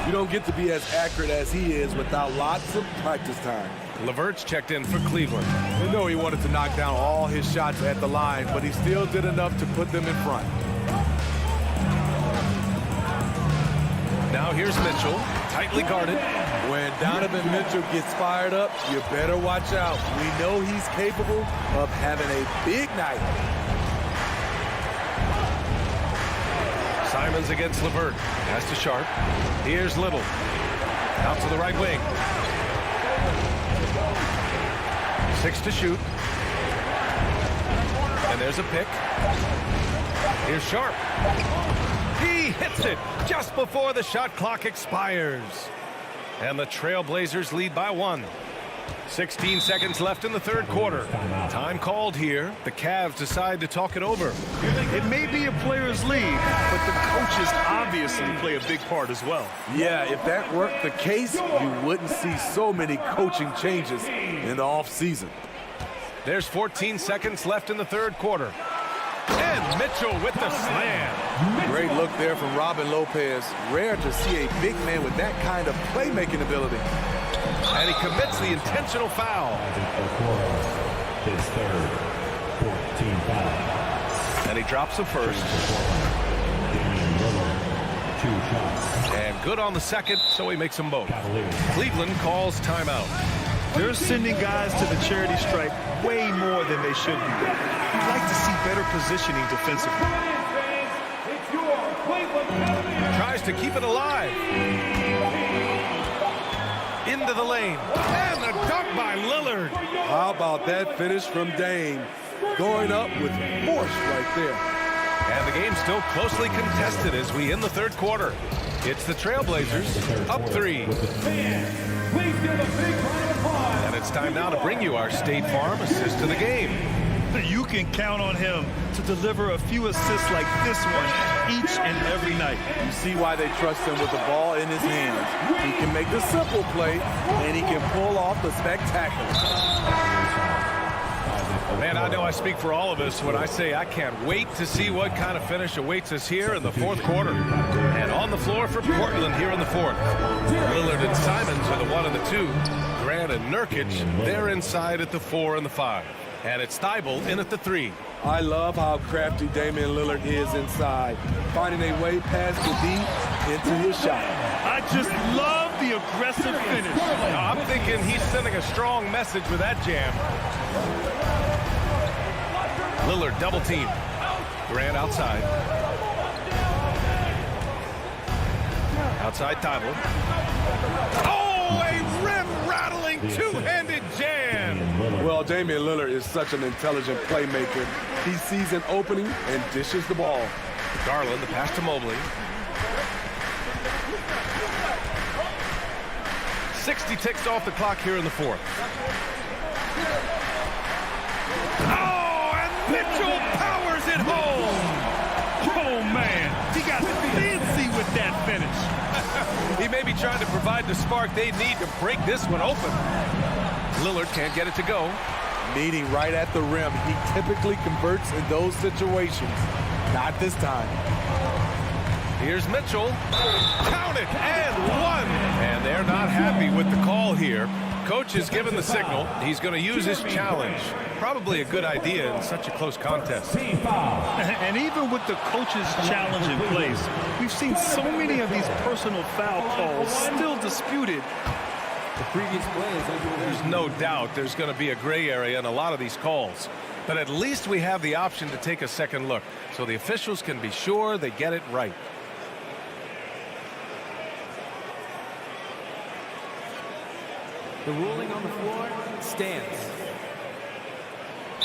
You don't get to be as accurate as he is without lots of practice time. LeVert's checked in for Cleveland. We know he wanted to knock down all his shots at the line, but he still did enough to put them in front. Now here's Mitchell, tightly guarded. When Donovan Mitchell gets fired up, you better watch out. We know he's capable of having a big night. Simons against LeVert. Pass to Sharp. Here's Little. Out to the right wing. 6 to shoot. And there's a pick. Here's Sharp. He hits it just before the shot clock expires. And the Trailblazers lead by 1. 16 seconds left in the third quarter. Time called here. The Cavs decide to talk it over. It may be a player's lead, but the coaches obviously play a big part as well. Yeah, if that weren't the case, you wouldn't see so many coaching changes in the offseason. There's 14 seconds left in the third quarter. And Mitchell with the slam. Great look there from Robin Lopez. Rare to see a big man with that kind of playmaking ability. And he commits the intentional foul. His third, 14 foul. And he drops the first. And good on the second, so he makes them both. Cleveland calls timeout. They're sending guys to the charity stripe way more than they should be. You'd like to see better positioning defensively. Tries to keep it alive. Into the lane. And the dunk by Lillard. How about that finish from Dame? Going up with force right there. And the game's still closely contested as we end the third quarter. It's the Trailblazers up 3. And it's time now to bring you our State Farm assist of the game. You can count on him to deliver a few assists like this one each and every night. You see why they trust him with the ball in his hands. He can make the simple play, and he can pull off the spectacular. Man, I know I speak for all of us when I say I can't wait to see what kind of finish awaits us here in the fourth quarter. And on the floor for Portland here in the fourth. Lillard and Simons are the 1 and the 2. Grant and Nurkic, they're inside at the 4 and the 5. And it's Thibault in at the 3. I love how crafty Damian Lillard is inside, finding a way past the D into his shot. I just love the aggressive finish. Now, I'm thinking he's sending a strong message with that jam. Lillard double team. Grant outside. Outside Thibault. Oh, a rim-rattling two-handed jam. Well, Damian Lillard is such an intelligent playmaker. He sees an opening and dishes the ball. Garland, the pass to Mobley. 60 ticks off the clock here in the fourth. Oh, and Mitchell powers it home. Oh, man. He got fancy with that finish. He may be trying to provide the spark they need to break this one open. Lillard can't get it to go. Meeting right at the rim. He typically converts in those situations. Not this time. Here's Mitchell. Count it, and 1. And they're not happy with the call here. Coach has given the signal. He's going to use his challenge. Probably a good idea in such a close contest. And even with the coach's challenge in place, we've seen so many of these personal foul calls still disputed. The previous play is There's no doubt there's going to be a gray area in a lot of these calls. But at least we have the option to take a second look, so the officials can be sure they get it right. The ruling on the floor stands.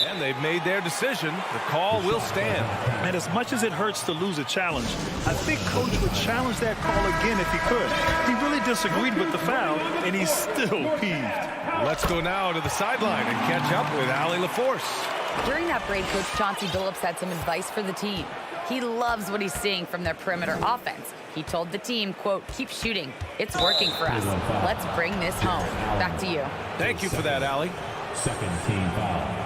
And they've made their decision. The call will stand. And as much as it hurts to lose a challenge, I think Coach would challenge that call again if he could. He really disagreed with the foul, and he's still peeved. Let's go now to the sideline and catch up with Allie LaForce. During that break, Coach Chauncey Billups had some advice for the team. He loves what he's seeing from their perimeter offense. He told the team, quote, keep shooting. It's working for us. Let's bring this home. Back to you. Thank you for that, Allie. Second team foul.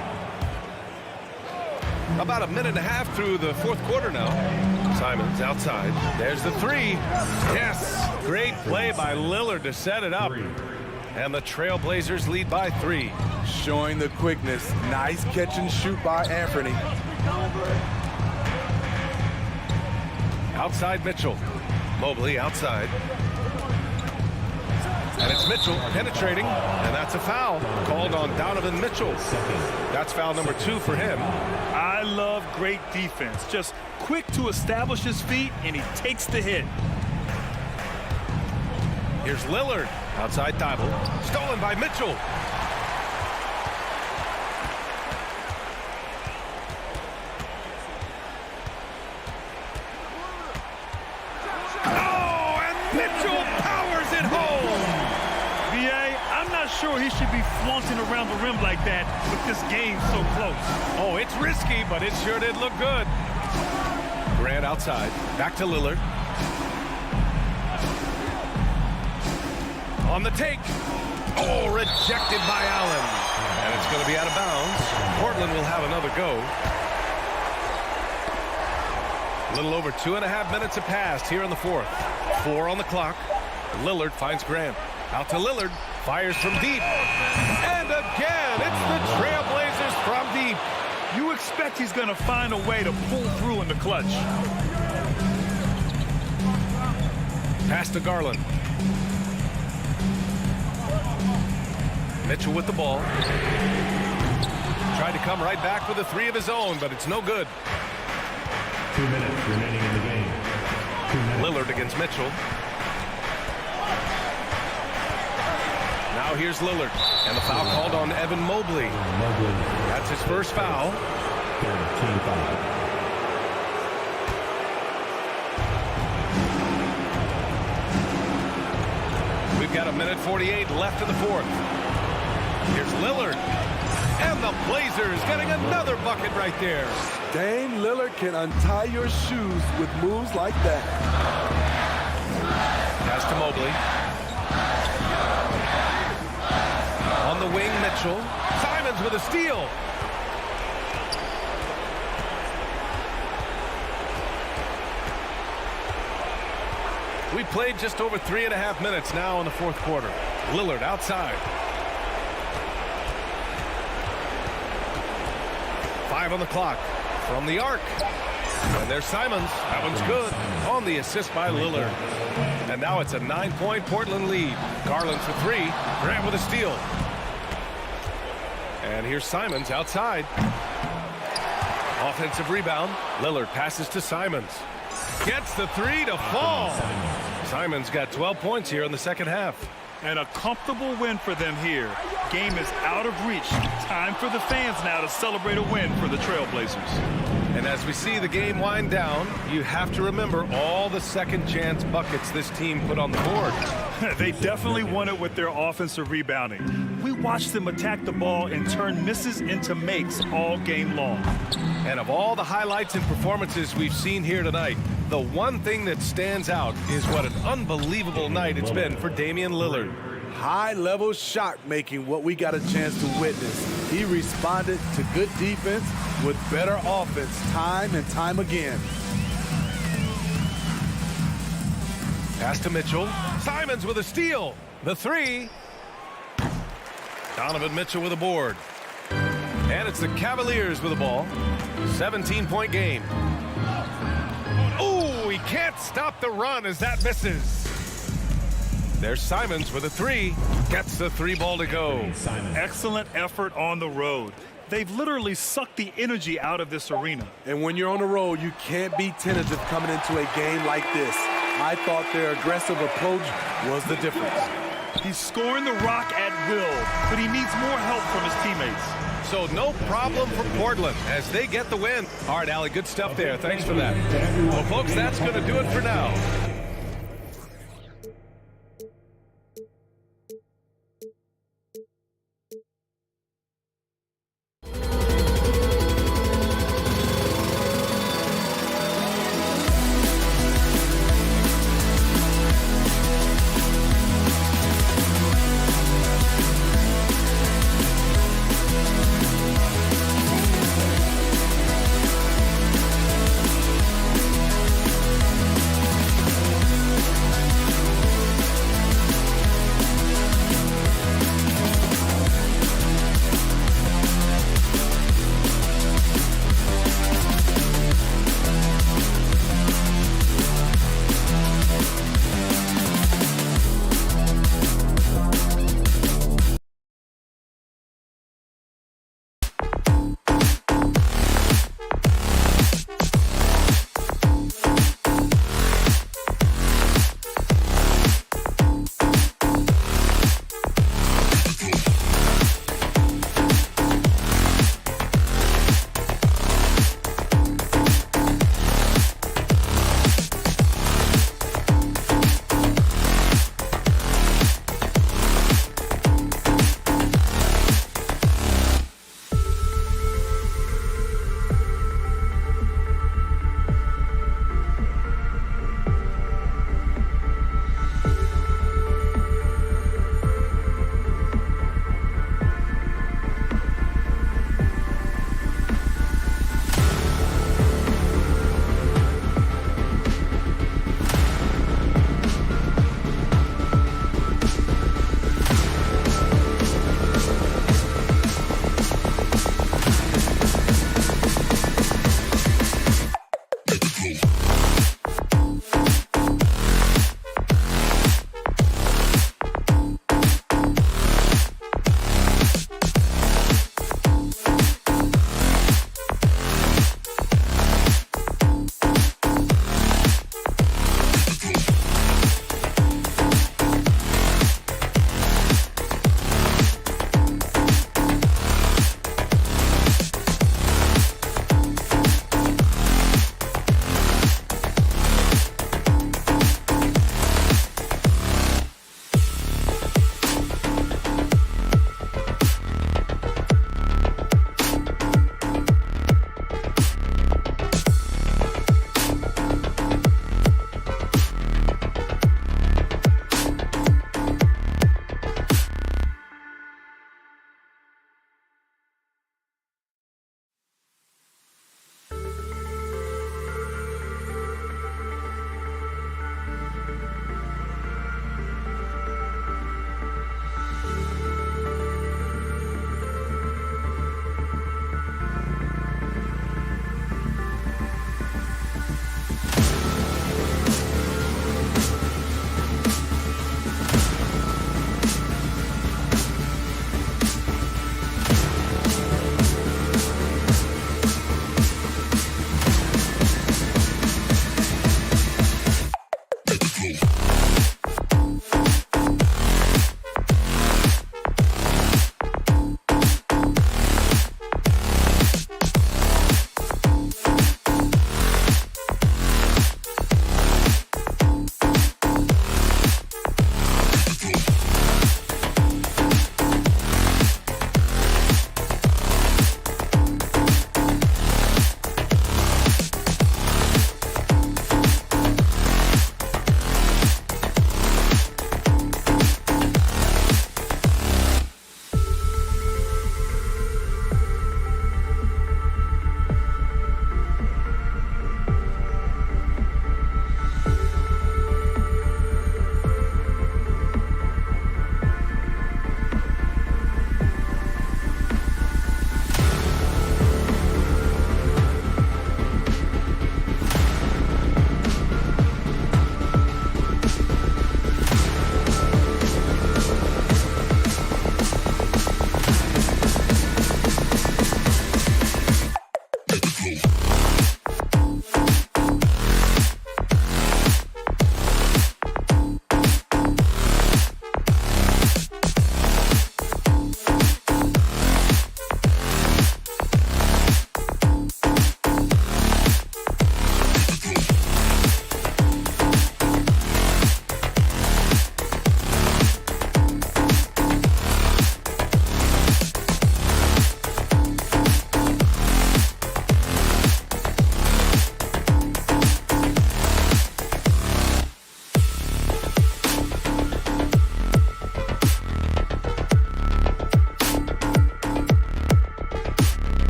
About a minute and a half through the fourth quarter now. Simons outside. There's the 3. Yes. Great play by Lillard to set it up. And the Trailblazers lead by 3. Showing the quickness. Nice catch and shoot by Anthony. Outside Mitchell. Mobley outside. And it's Mitchell penetrating, and that's a foul called on Donovan Mitchell. That's foul number 2 for him. I love great defense. Just quick to establish his feet, and he takes the hit. Here's Lillard. Outside Thibault. Stolen by Mitchell. Oh, and Mitchell powers it home. I'm not sure he should be flaunting around the rim like that with this game so close. Oh, it's risky, but it sure did look good. Grant outside. Back to Lillard. On the take. Oh, rejected by Allen. And it's going to be out of bounds. Portland will have another go. little over 2.5 minutes have passed here in the fourth. 4 on the clock. Lillard finds Grant. Out to Lillard. Fires from deep. And again, it's the Trailblazers from deep. You expect he's going to find a way to pull through in the clutch. Pass to Garland. Mitchell with the ball. Tried to come right back with a 3 of his own, but it's no good. 2 minutes remaining in the game. 2 minutes. Lillard against Mitchell. Now here's Lillard. And the foul called on Evan Mobley. That's his first foul. Team foul. We've got 1:48 left in the fourth. Here's Lillard. And the Blazers getting another bucket right there. Dame Lillard can untie your shoes with moves like that. Pass to Mobley. On the wing, Mitchell. Simons with a steal. We played just over 3.5 minutes now in the fourth quarter. Lillard outside. 5 on the clock. From the arc. And there's Simons. That one's good. On the assist by Lillard. And now it's a 9-point Portland lead. Garland for 3. Grant with a steal. And here's Simons outside. Offensive rebound. Lillard passes to Simons. Gets the 3 to fall. Simons got 12 points here in the second half. And a comfortable win for them here. Game is out of reach. Time for the fans now to celebrate a win for the Trailblazers. And as we see the game wind down, you have to remember all the second chance buckets this team put on the board. They definitely won it with their offensive rebounding. We watched them attack the ball and turn misses into makes all game long. And of all the highlights and performances we've seen here tonight, the one thing that stands out is what an unbelievable night it's been for Damian Lillard. High-level shot making, what we got a chance to witness. He responded to good defense with better offense time and time again. Pass to Mitchell. Simons with a steal. The 3. Donovan Mitchell with a board. And it's the Cavaliers with the ball. 17-point game. Ooh, he can't stop the run as that misses. There's Simons with a 3. Gets the 3 ball to go. Excellent effort on the road. They've literally sucked the energy out of this arena. And when you're on the road, you can't be tentative coming into a game like this. I thought their aggressive approach was the difference. He's scoring the rock at will, but he needs more help from his teammates. So no problem for Portland as they get the win. All right, Allie, good stuff there. Thanks for that. Well, folks, that's going to do it for now.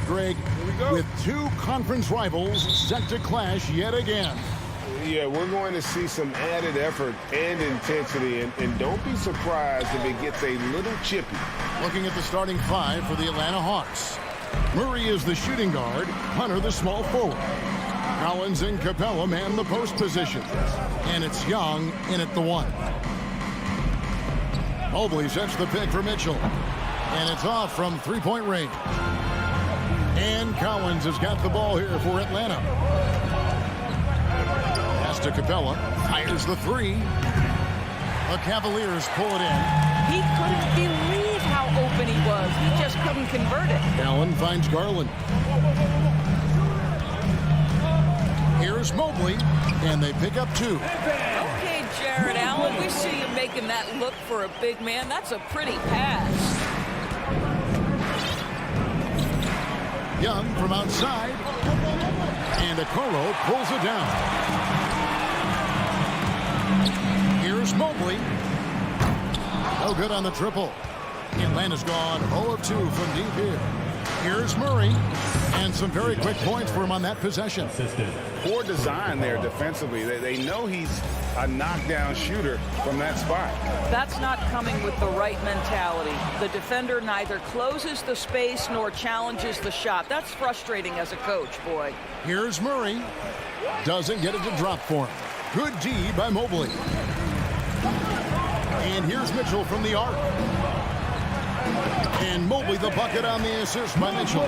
Greg, with two conference rivals set to clash yet again. Yeah, we're going to see some added effort and intensity, and don't be surprised if it gets a little chippy. Looking at the starting five for the Atlanta Hawks. Murray is the shooting guard, Hunter the small forward. Collins and Capella man the post position. And it's Young in at the one. Mobley sets the pick for Mitchell. And it's off from three-point range. And Collins has got the ball here for Atlanta. Pass to Capella. Fires the three. The Cavaliers pull it in. He couldn't believe how open he was. He just couldn't convert it. Allen finds Garland. Here's Mobley, and they pick up two. Okay, Jared Allen, we see you making that look for a big man. That's a pretty pass. Young from outside, and Okoro pulls it down. Here's Mobley. No good on the triple. Atlanta's gone 0 of 2 from deep here. Here's Murray, and some very quick points for him on that possession. Poor design there defensively. They know he's a knockdown shooter from that spot. That's not coming with the right mentality. The defender neither closes the space nor challenges the shot. That's frustrating as a coach, boy. Here's Murray. Doesn't get it to drop for him. Good D by Mobley. And here's Mitchell from the arc. And Mobley the bucket on the assist by Mitchell.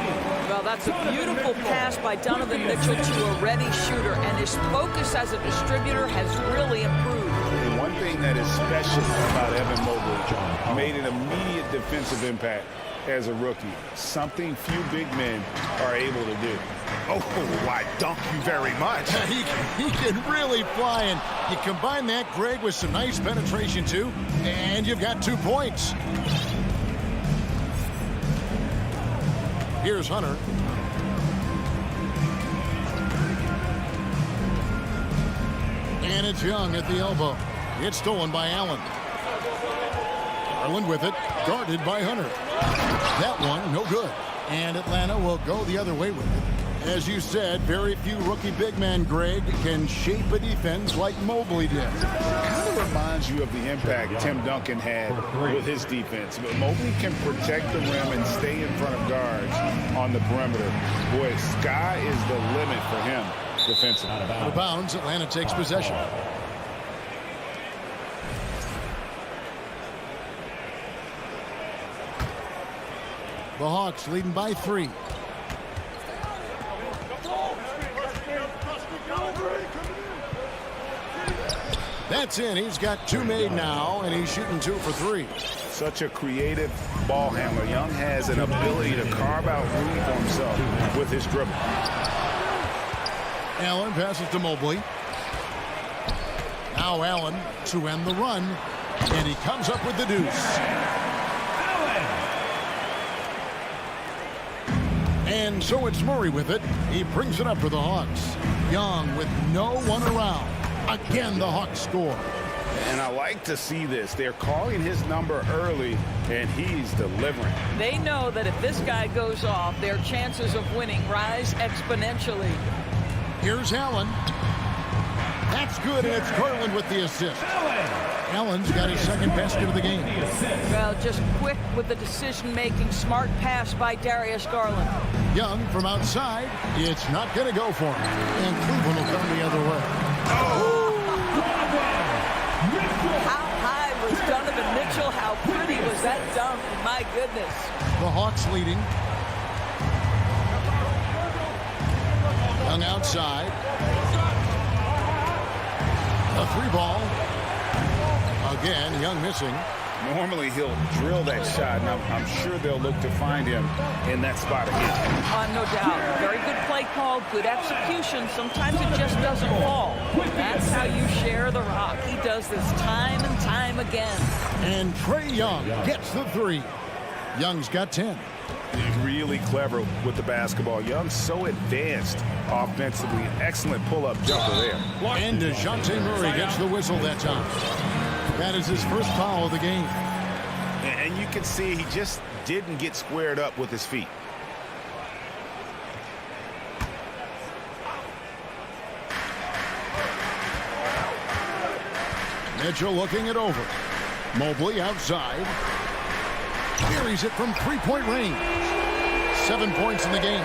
Well, that's a beautiful pass by Donovan Mitchell to a ready shooter, and his focus as a distributor has really improved. And one thing that is special about Evan Mobley, made an immediate defensive impact as a rookie, something few big men are able to do. Oh, why, thank you very much. He can really fly, and you combine that, Greg, with some nice penetration, too, and you've got 2 points. Here's Hunter. And it's Young at the elbow. It's stolen by Allen. Garland with it, guarded by Hunter. That one, no good. And Atlanta will go the other way with it. As you said, very few rookie big men, Greg, can shape a defense like Mobley did. Kind of reminds you of the impact Tim Duncan had with his defense. But Mobley can protect the rim and stay in front of guards on the perimeter. Boy, sky is the limit for him defensively. Out of bounds, Atlanta takes possession. The Hawks leading by 3. That's in. He's got 2 made now, and he's shooting 2 for 3. Such a creative ball handler. Young has an ability to carve out room for himself with his dribble. Allen passes to Mobley. Now Allen to end the run, and he comes up with the deuce. And so it's Murray with it. He brings it up for the Hawks. Young with no one around. Again, the Hawks score. And I like to see this. They're calling his number early, and he's delivering. They know that if this guy goes off, their chances of winning rise exponentially. Here's Allen. That's good, and it's Garland with the assist. Allen's got his second basket of the game. Well, just quick with the decision-making, smart pass by Darius Garland. Young from outside. It's not going to go for him. And Cleveland will come the other way. How high was Donovan Mitchell? How pretty was that dunk? My goodness. The Hawks leading. Young outside. A 3-ball. Again, Young missing. Normally he'll drill that shot, and I'm sure they'll look to find him in that spot again. No doubt. Very good play call, good execution. Sometimes it just doesn't fall. That's how you share the rock. He does this time and time again. And Trae Young gets the 3. Young's got 10. He's really clever with the basketball. Young's so advanced offensively. Excellent pull-up jumper there. And DeJounte Murray gets the whistle that time. That is his first foul of the game. And you can see he just didn't get squared up with his feet. Mitchell looking it over. Mobley outside. Carries it from 3-point range. 7 points in the game.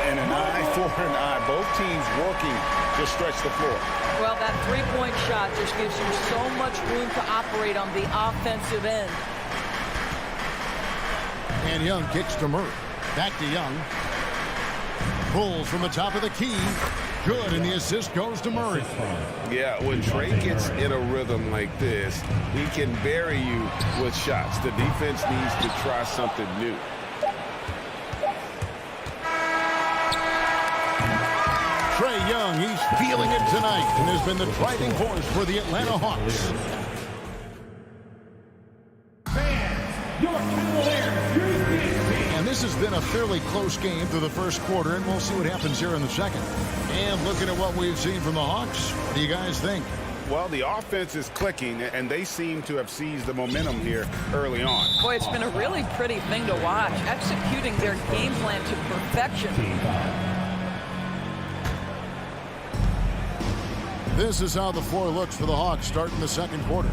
And an eye for an eye. Both teams working to stretch the floor. Well, that 3-point shot just gives you so much room to operate on the offensive end. And Young kicks to Murray. Back to Young. Pulls from the top of the key. Good, and the assist goes to Murray. Yeah, when Trae gets in a rhythm like this, he can bury you with shots. The defense needs to try something new. Trae Young, he's feeling it tonight and has been the driving force for the Atlanta Hawks. And this has been a fairly close game through the first quarter, and we'll see what happens here in the second. And looking at what we've seen from the Hawks, what do you guys think? Well, the offense is clicking, and they seem to have seized the momentum here early on. Boy, it's been a really pretty thing to watch, executing their game plan to perfection. This is how the floor looks for the Hawks starting the second quarter.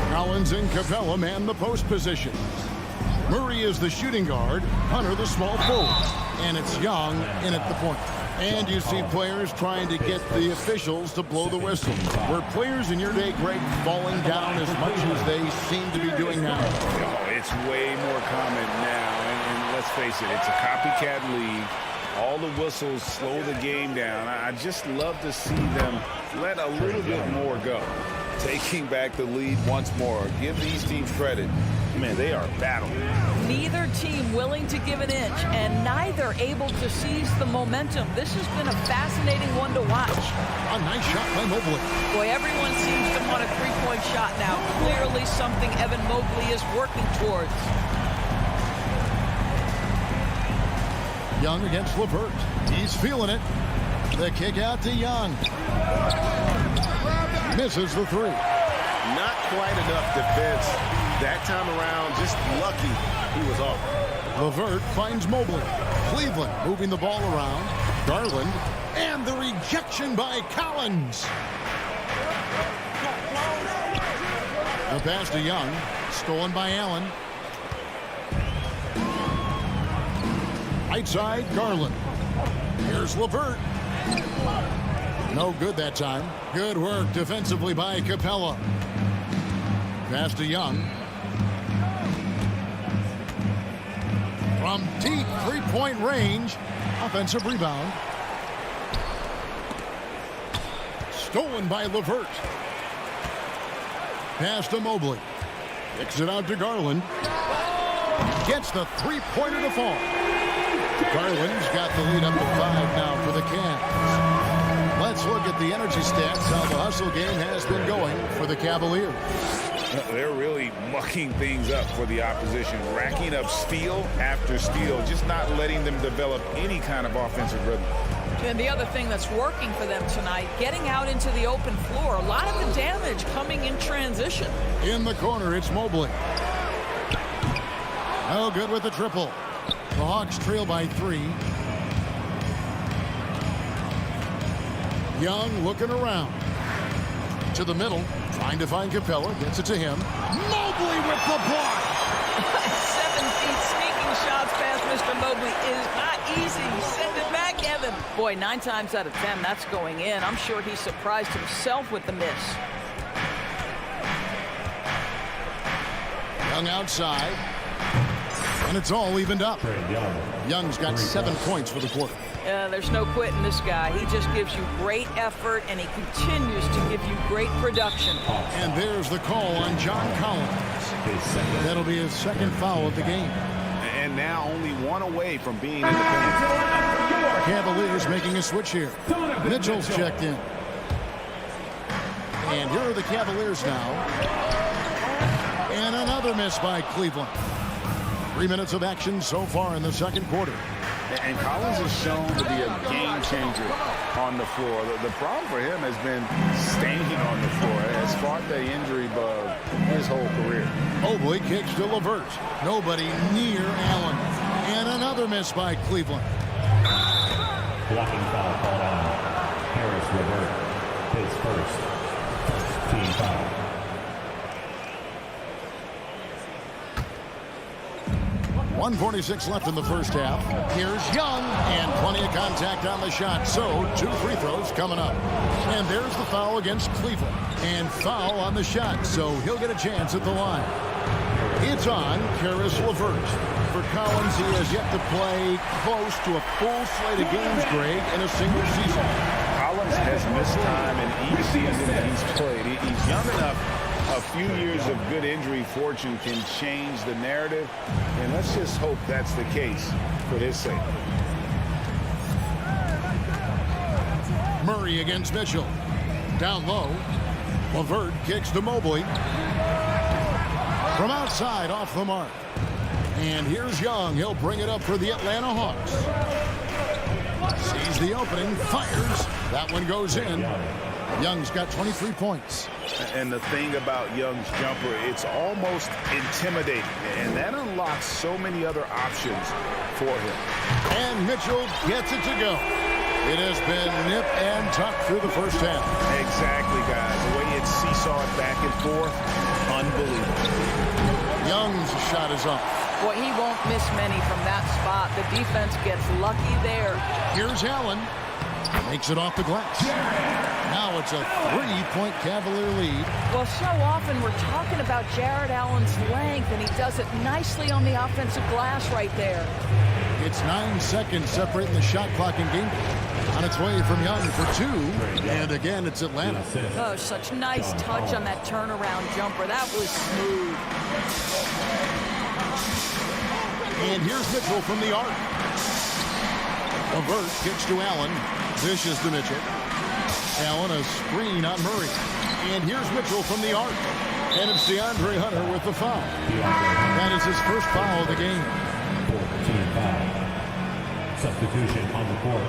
Collins and Capella man the post position. Murray is the shooting guard, Hunter the small forward, and it's Young in at the point. And you see players trying to get the officials to blow the whistle. Were players in your day, Greg, falling down as much as they seem to be doing now? Oh, it's way more common now, and let's face it, it's a copycat league. All the whistles slow the game down. I just love to see them let a little bit more go. Taking back the lead once more. Give these teams credit. Man, they are battling. Neither team willing to give an inch, and neither able to seize the momentum. This has been a fascinating one to watch. A nice shot by Mobley. Boy, everyone seems to want a three-point shot now. Clearly something Evan Mobley is working towards. Young against LeVert. He's feeling it. The kick out to Young. Misses the 3. Not quite enough defense. That time around, just lucky he was off. LeVert finds Mobley. Cleveland moving the ball around. Garland, and the rejection by Collins. The pass to Young, stolen by Allen. Right side, Garland. Here's LeVert. No good that time. Good work defensively by Capella. Pass to Young. From deep three-point range. Offensive rebound. Stolen by LeVert. Pass to Mobley. Kicks it out to Garland. Gets the three-pointer to fall. Garland's got the lead up to 5 now for the Cavs. Let's look at the energy stats, how the hustle game has been going for the Cavaliers. They're really mucking things up for the opposition, racking up steal after steal, just not letting them develop any kind of offensive rhythm. And the other thing that's working for them tonight, getting out into the open floor. A lot of the damage coming in transition. In the corner, it's Mobley. No good with the triple. The Hawks trail by 3. Young looking around. To the middle, trying to find Capella. Gets it to him. Mobley with the block. 7 feet sneaking shots past Mr. Mobley is not easy. Send it back, Evan. Boy, 9 times out of 10, that's going in. I'm sure he surprised himself with the miss. Young outside. And it's all evened up. Young's got 7 points for the quarter. There's no quitting this guy. He just gives you great effort, and he continues to give you great production. And there's the call on John Collins. That'll be his 2nd foul of the game. And now only 1 away from being in the penalty. Cavaliers making a switch here. Mitchell's checked in. And here are the Cavaliers now. And another miss by Cleveland. 3 minutes of action so far in the 2nd quarter. And Collins has shown to be a game changer on the floor. The problem for him has been staying on the floor. Has fought the injury bug his whole career. Mobley kicks to LeVert. Nobody near Allen. And another miss by Cleveland. Blocking foul called on Harris LeVert. His first team foul. 1:46 left in the first half. Here's Young, and plenty of contact on the shot. So 2 free throws coming up. And there's the foul against Cleveland. And foul on the shot, so he'll get a chance at the line. It's on Caris LeVert. For Collins, he has yet to play close to a full slate of games, Greg, in a single season. Collins has missed time in each season that he's played. He's young enough. A few years of good injury fortune can change the narrative, and let's just hope that's the case for his sake. Murray against Mitchell. Down low. LeVert kicks to Mobley. From outside, off the mark. And here's Young. He'll bring it up for the Atlanta Hawks. Sees the opening, fires. That one goes in. Young's got 23 points. And the thing about Young's jumper, it's almost intimidating. And that unlocks so many other options for him. And Mitchell gets it to go. It has been nip and tuck through the first half. Exactly, guys. The way it's seesawed back and forth, unbelievable. Young's shot is off. Boy, he won't miss many from that spot. The defense gets lucky there. Here's Allen. Makes it off the glass. Now it's a 3-point Cavalier lead. Well, so often we're talking about Jared Allen's length, and he does it nicely on the offensive glass right there. It's 9 seconds separating the shot clock and game. On its way from Young for 2. And again, it's Atlanta. Oh, such nice touch on that turnaround jumper. That was smooth. And here's Mitchell from the arc. LeVert kicks to Allen. Dishes to Mitchell. Allen a screen on Murray. And here's Mitchell from the arc. And it's DeAndre Hunter with the foul. That is his first foul of the game. Team foul. Substitution on the court.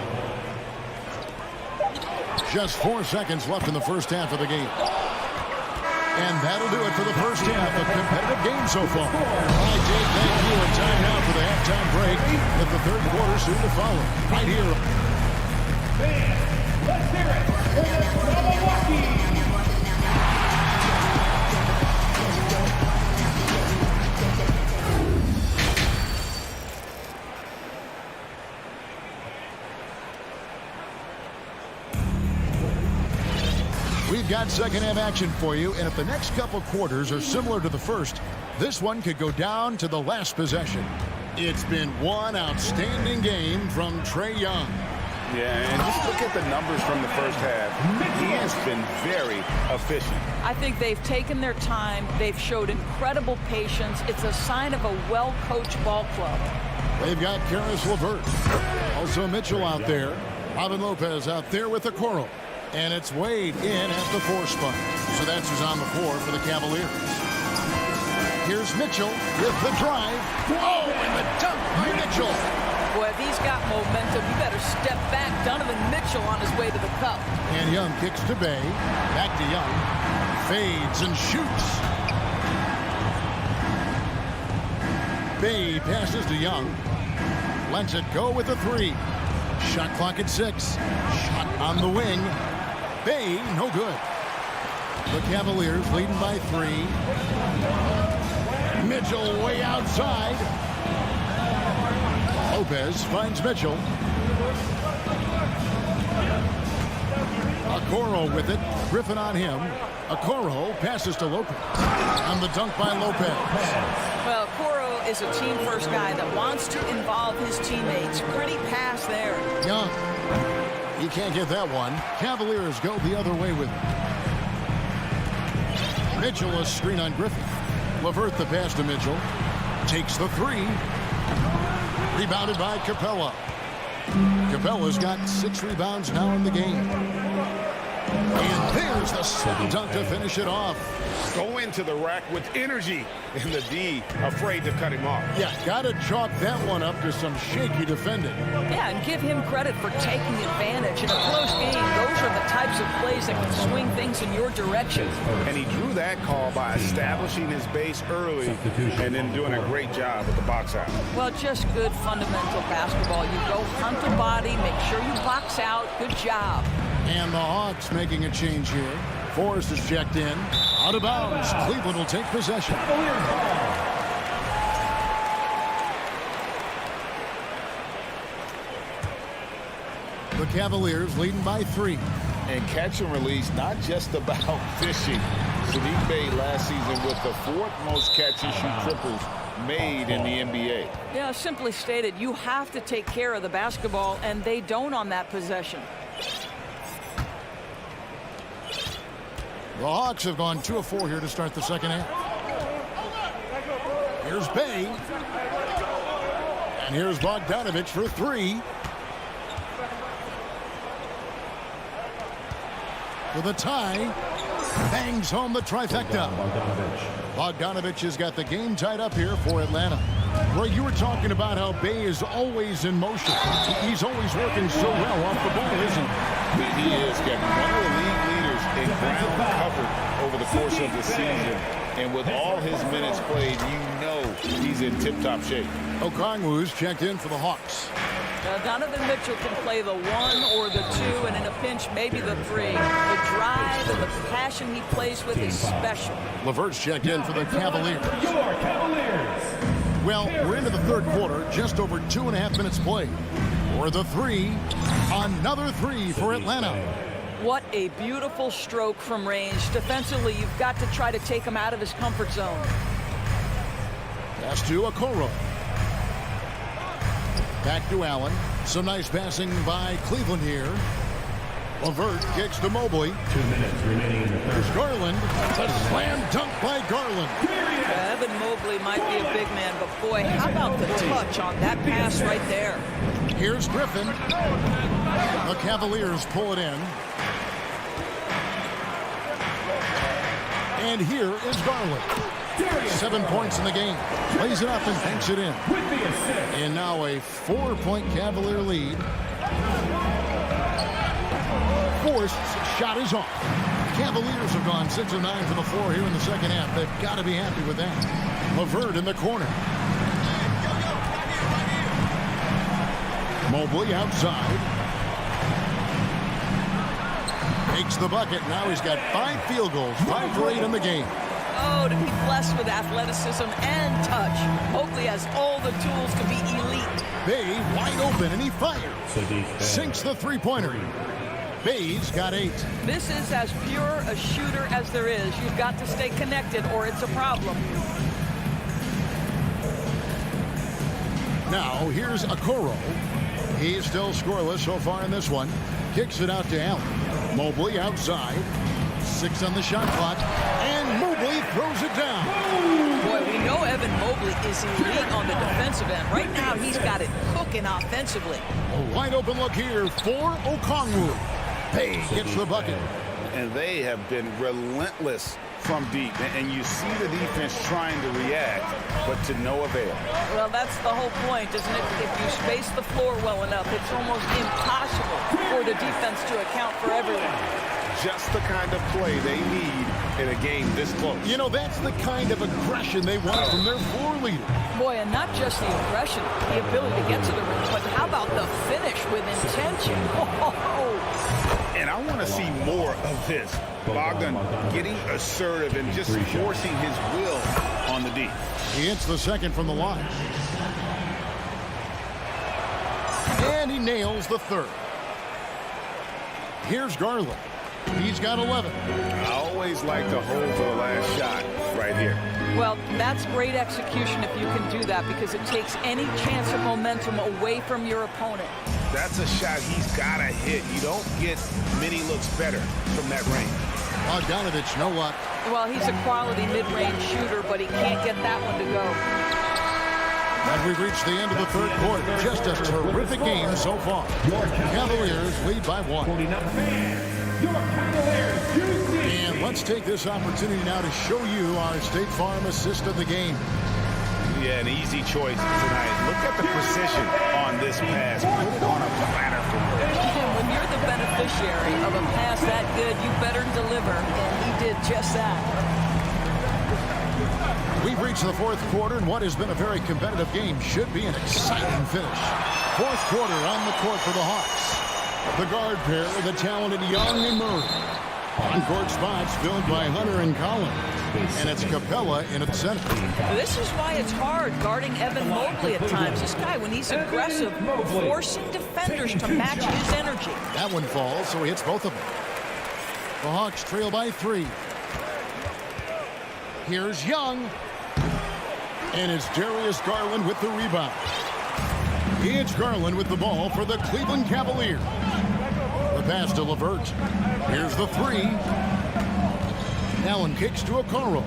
Just 4 seconds left in the first half of the game. And that'll do it for the first half. A competitive game so far. All right, Jake, thank you. And time now for the halftime break with the third quarter soon to follow. Right here. Fans, let's hear it for the Milwaukee. We've got second half action for you, and if the next couple quarters are similar to the first, this one could go down to the last possession. It's been one outstanding game from Trae Young. Yeah, and just look at the numbers from the first half. He has been very efficient. I think they've taken their time. They've showed incredible patience. It's a sign of a well-coached ball club. They've got Karis LeVert. Also Mitchell out there. Robin Lopez out there with the Coral. And it's Wade in at the 4 spot. So that's who's on the floor for the Cavaliers. Here's Mitchell with the drive. Oh, and the dunk by Mitchell. Boy, if he's got momentum, you better step back. Donovan Mitchell on his way to the cup. And Young kicks to Bay. Back to Young. Fades and shoots. Bay passes to Young. Lets it go with a 3. Shot clock at 6. Shot on the wing. Bay, no good. The Cavaliers leading by 3. Mitchell way outside. Lopez finds Mitchell. Okoro with it. Griffin on him. Okoro passes to Lopez. On the dunk by Lopez. Well, Okoro is a team-first guy that wants to involve his teammates. Pretty pass there. Young. He can't get that one. Cavaliers go the other way with it. Mitchell a screen on Griffin. LeVert the pass to Mitchell. Takes the 3. Rebounded by Capella. Capella's got 6 rebounds now in the game. And there's the slam dunk to finish it off. Go into the rack with energy, and the D afraid to cut him off. Yeah, got to chalk that one up to some shaky defending. Yeah, and give him credit for taking advantage. In a close game, those are the types of plays that can swing things in your direction. And he drew that call by establishing his base early and then doing a great job with the box out. Well, just good fundamental basketball. You go hunt the body, make sure you box out. Good job. And the Hawks making a change here. Forrest is checked in. Out of bounds. Cleveland will take possession. The Cavaliers leading by 3. And catch and release, not just about fishing. Sadiq Bey last season with the 4th most catch-and-shoot triples made in the NBA. Yeah, simply stated, you have to take care of the basketball, and they don't on that possession. The Hawks have gone 2 of 4 here to start the second half. Here's Bay. And here's Bogdanovich for 3. With a tie. Bangs home the trifecta. Bogdanovich has got the game tied up here for Atlanta. Roy, you were talking about how Bay is always in motion. He's always working so well off the ball, isn't he? He is, Kevin. One of the league leaders in ground covered over the course of the season. And with all his minutes played, you know he's in tip-top shape. Okongwu's checked in for the Hawks. Donovan Mitchell can play the 1 or the 2, and in a pinch, maybe the 3. The drive and the passion he plays with is special. LeVert's checked in for the Cavaliers. Your Cavaliers. Well, we're into the third quarter, just over 2.5 minutes played. For the 3, another 3 for Atlanta. What a beautiful stroke from range. Defensively, you've got to try to take him out of his comfort zone. Pass to Okoro. Back to Allen. Some nice passing by Cleveland here. LeVert kicks to Mobley. 2 minutes remaining in the third. There's Garland. A slam dunk by Garland. Evan Mobley might be a big man, but boy, how about the touch on that pass right there? Here's Griffin. The Cavaliers pull it in. And here is Garland. 7 points in the game. Plays it up and banks it in. And now a 4-point Cavalier lead. Forrest's shot is off. Cavaliers have gone 6 of 9 from the floor here in the second half. They've got to be happy with that. LeVert in the corner. Mobley outside. Makes the bucket. Now he's got 5 field goals, 5 for 8 in the game. Oh, to be blessed with athleticism and touch. Mobley has all the tools to be elite. Bay wide open, and he fires. Sinks the three-pointer. Bay's got 8. This is as pure a shooter as there is. You've got to stay connected or it's a problem. Now, here's Okoro. He's still scoreless so far in this one. Kicks it out to Allen. Mobley outside. 6 on the shot clock. And Mobley throws it down. Boy, we know Evan Mobley is elite on the defensive end. Right now, he's got it cooking offensively. A wide open look here for Okongwu. Bay gets the bucket. And they have been relentless from deep. And you see the defense trying to react, but to no avail. Well, that's the whole point, isn't it? If you space the floor well enough, it's almost impossible for the defense to account for everyone. Just the kind of play they need in a game this close. You know, that's the kind of aggression they want from their floor leader. Boy, and not just the aggression, the ability to get to the rim, but how about the finish with intention? And I want to see more of this. Bogdan getting assertive and just forcing his will on the D. He hits the second from the line. And he nails the third. Here's Garland. He's got 11. I always like to hold for the last shot right here. Well, that's great execution if you can do that, because it takes any chance of momentum away from your opponent. That's a shot he's got to hit. You don't get many looks better from that range. Bogdanovich, no luck. Well, he's a quality mid-range shooter, but he can't get that one to go. And we've reached the end of the third quarter. Just a terrific game so far. Cavaliers lead by 1. And let's take this opportunity now to show you our State Farm assist of the game. Yeah, an easy choice tonight. Look at the precision on this pass. Put it on a platter for him. When you're the beneficiary of a pass that good, you better deliver, and he did just that. We've reached the fourth quarter, and what has been a very competitive game should be an exciting finish. Fourth quarter on the court for the Hawks. The guard pair, the talented Young and Murray. On-court spots filled by Hunter and Collins. And it's Capella in its center. This is why it's hard guarding Evan Mobley at times. This guy, when he's aggressive, forcing defenders to match his energy. That one falls, so he hits both of them. The Hawks trail by 3. Here's Young. And it's Darius Garland with the rebound. It's Garland with the ball for the Cleveland Cavaliers. The pass to LeVert. Here's the 3. Allen kicks to Okoro.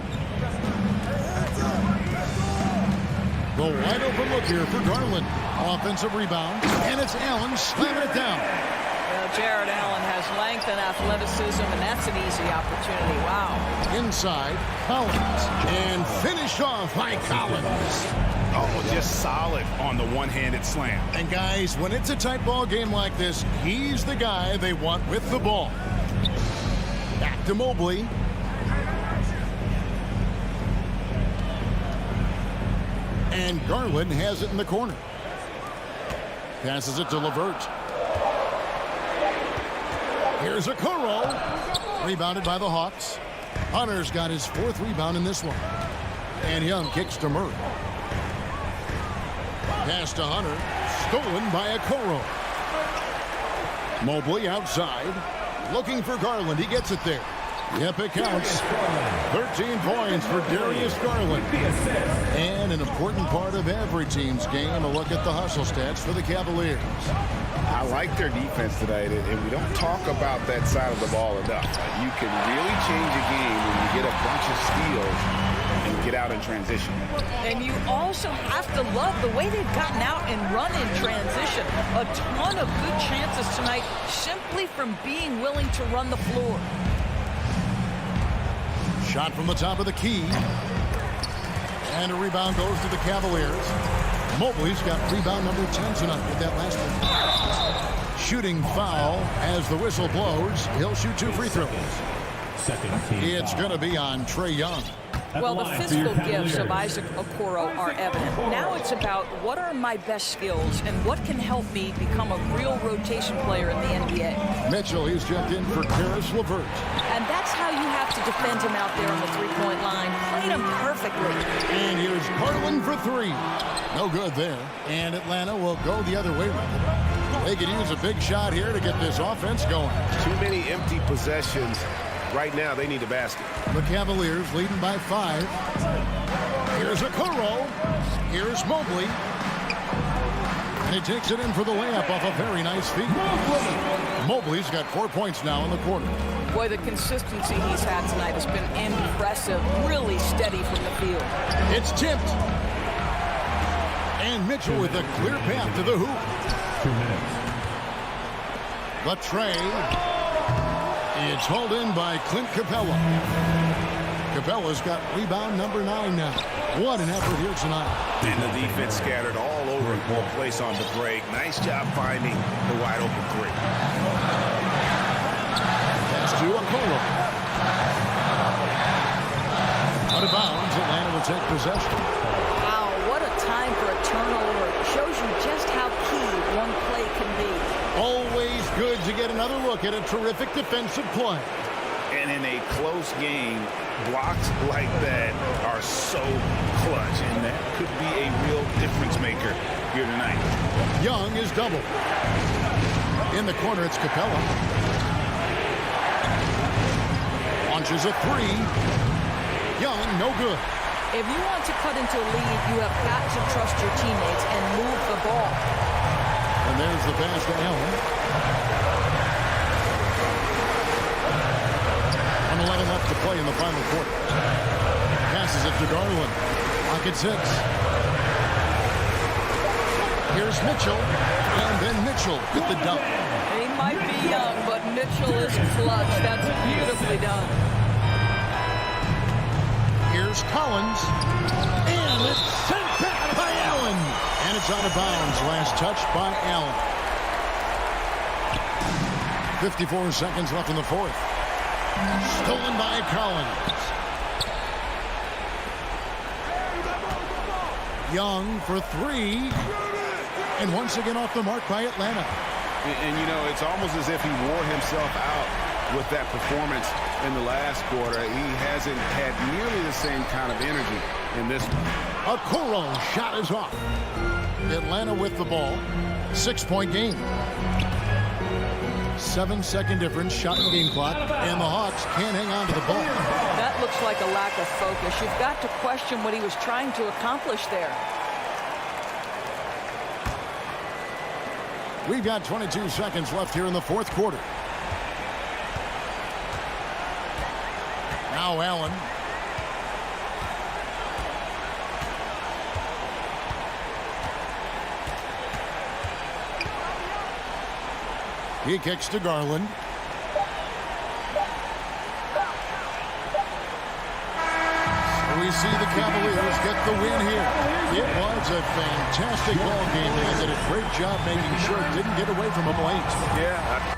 The wide open look here for Garland. Offensive rebound. And it's Allen slamming it down. Well, Jared Allen has length and athleticism, and that's an easy opportunity. Wow. Inside, Collins. And finished off by Collins. Oh, just solid on the one-handed slam. And guys, when it's a tight ball game like this, he's the guy they want with the ball. Back to Mobley. And Garland has it in the corner. Passes it to LeVert. Here's Okoro. Rebounded by the Hawks. Hunter's got his 4th rebound in this one. And Young kicks to Murray. Pass to Hunter. Stolen by Okoro. Mobley outside. Looking for Garland. He gets it there. Yep, it counts. 13 points for Darius Garland. And an important part of every team's game, a look at the hustle stats for the Cavaliers. I like their defense tonight, and we don't talk about that side of the ball enough. You can really change a game when you get a bunch of steals and get out in transition. And you also have to love the way they've gotten out and run in transition. A ton of good chances tonight simply from being willing to run the floor. Shot from the top of the key. And a rebound goes to the Cavaliers. Mobley's got rebound number 10 tonight with that last one. Shooting foul as the whistle blows. He'll shoot 2 free throws. It's going to be on Trae Young. Well, the physical gifts of Isaac Okoro are evident. Now it's about what are my best skills and what can help me become a real rotation player in the NBA. Mitchell, he's jumped in for Karis LeVert. And that's how you have to defend him out there on the three-point line. Played him perfectly. And here's Garland for three. No good there. And Atlanta will go the other way with it. They could use a big shot here to get this offense going. Too many empty possessions. Right now, they need a basket. The Cavaliers leading by 5. Here's Okoro. Here's Mobley. And he takes it in for the layup off a very nice feed. Mobley's got 4 points now in the quarter. Boy, the consistency he's had tonight has been impressive. Really steady from the field. It's tipped. And Mitchell with a clear path to the hoop. 2 minutes. Latre. It's hauled in by Clint Capella. Capella's got rebound number 9 now. What an effort here tonight. And the defense scattered all over the place on the break. Nice job finding the wide open three. Pass to Okoro. Out of bounds, Atlanta will take possession. Wow, what a time for a turnover. Shows you just how key one play can be. Always good to get another look at a terrific defensive play. And in a close game, blocks like that are so clutch, and that could be a real difference maker here tonight. Young is double. In the corner, it's Capella. Launches a three. Young, no good. If you want to cut into a lead, you have got to trust your teammates and move the ball. And there's the pass to Allen. 1:11 left to play in the final quarter. Passes it to Garland. Clock at 6. Here's Mitchell. And then Mitchell with the dunk. He might be young, but Mitchell is clutch. That's beautifully done. Here's Collins. And it's sent back by Allen. And it's out of bounds. Last touch by Allen. 54 seconds left in the fourth. Stolen by Collins. Young for three. And once again off the mark by Atlanta. And you know, it's almost as if he wore himself out with that performance in the last quarter. He hasn't had nearly the same kind of energy in this one. Okoro shot is off. Atlanta with the ball. 6-point game. 7-second difference, shot in game clock, and the Hawks can't hang on to the ball. That looks like a lack of focus. You've got to question what he was trying to accomplish there. We've got 22 seconds left here in the fourth quarter. Now Allen. He kicks to Garland. So we see the Cavaliers get the win here. It was a fantastic ball game. They did a great job making sure it didn't get away from them late. Yeah.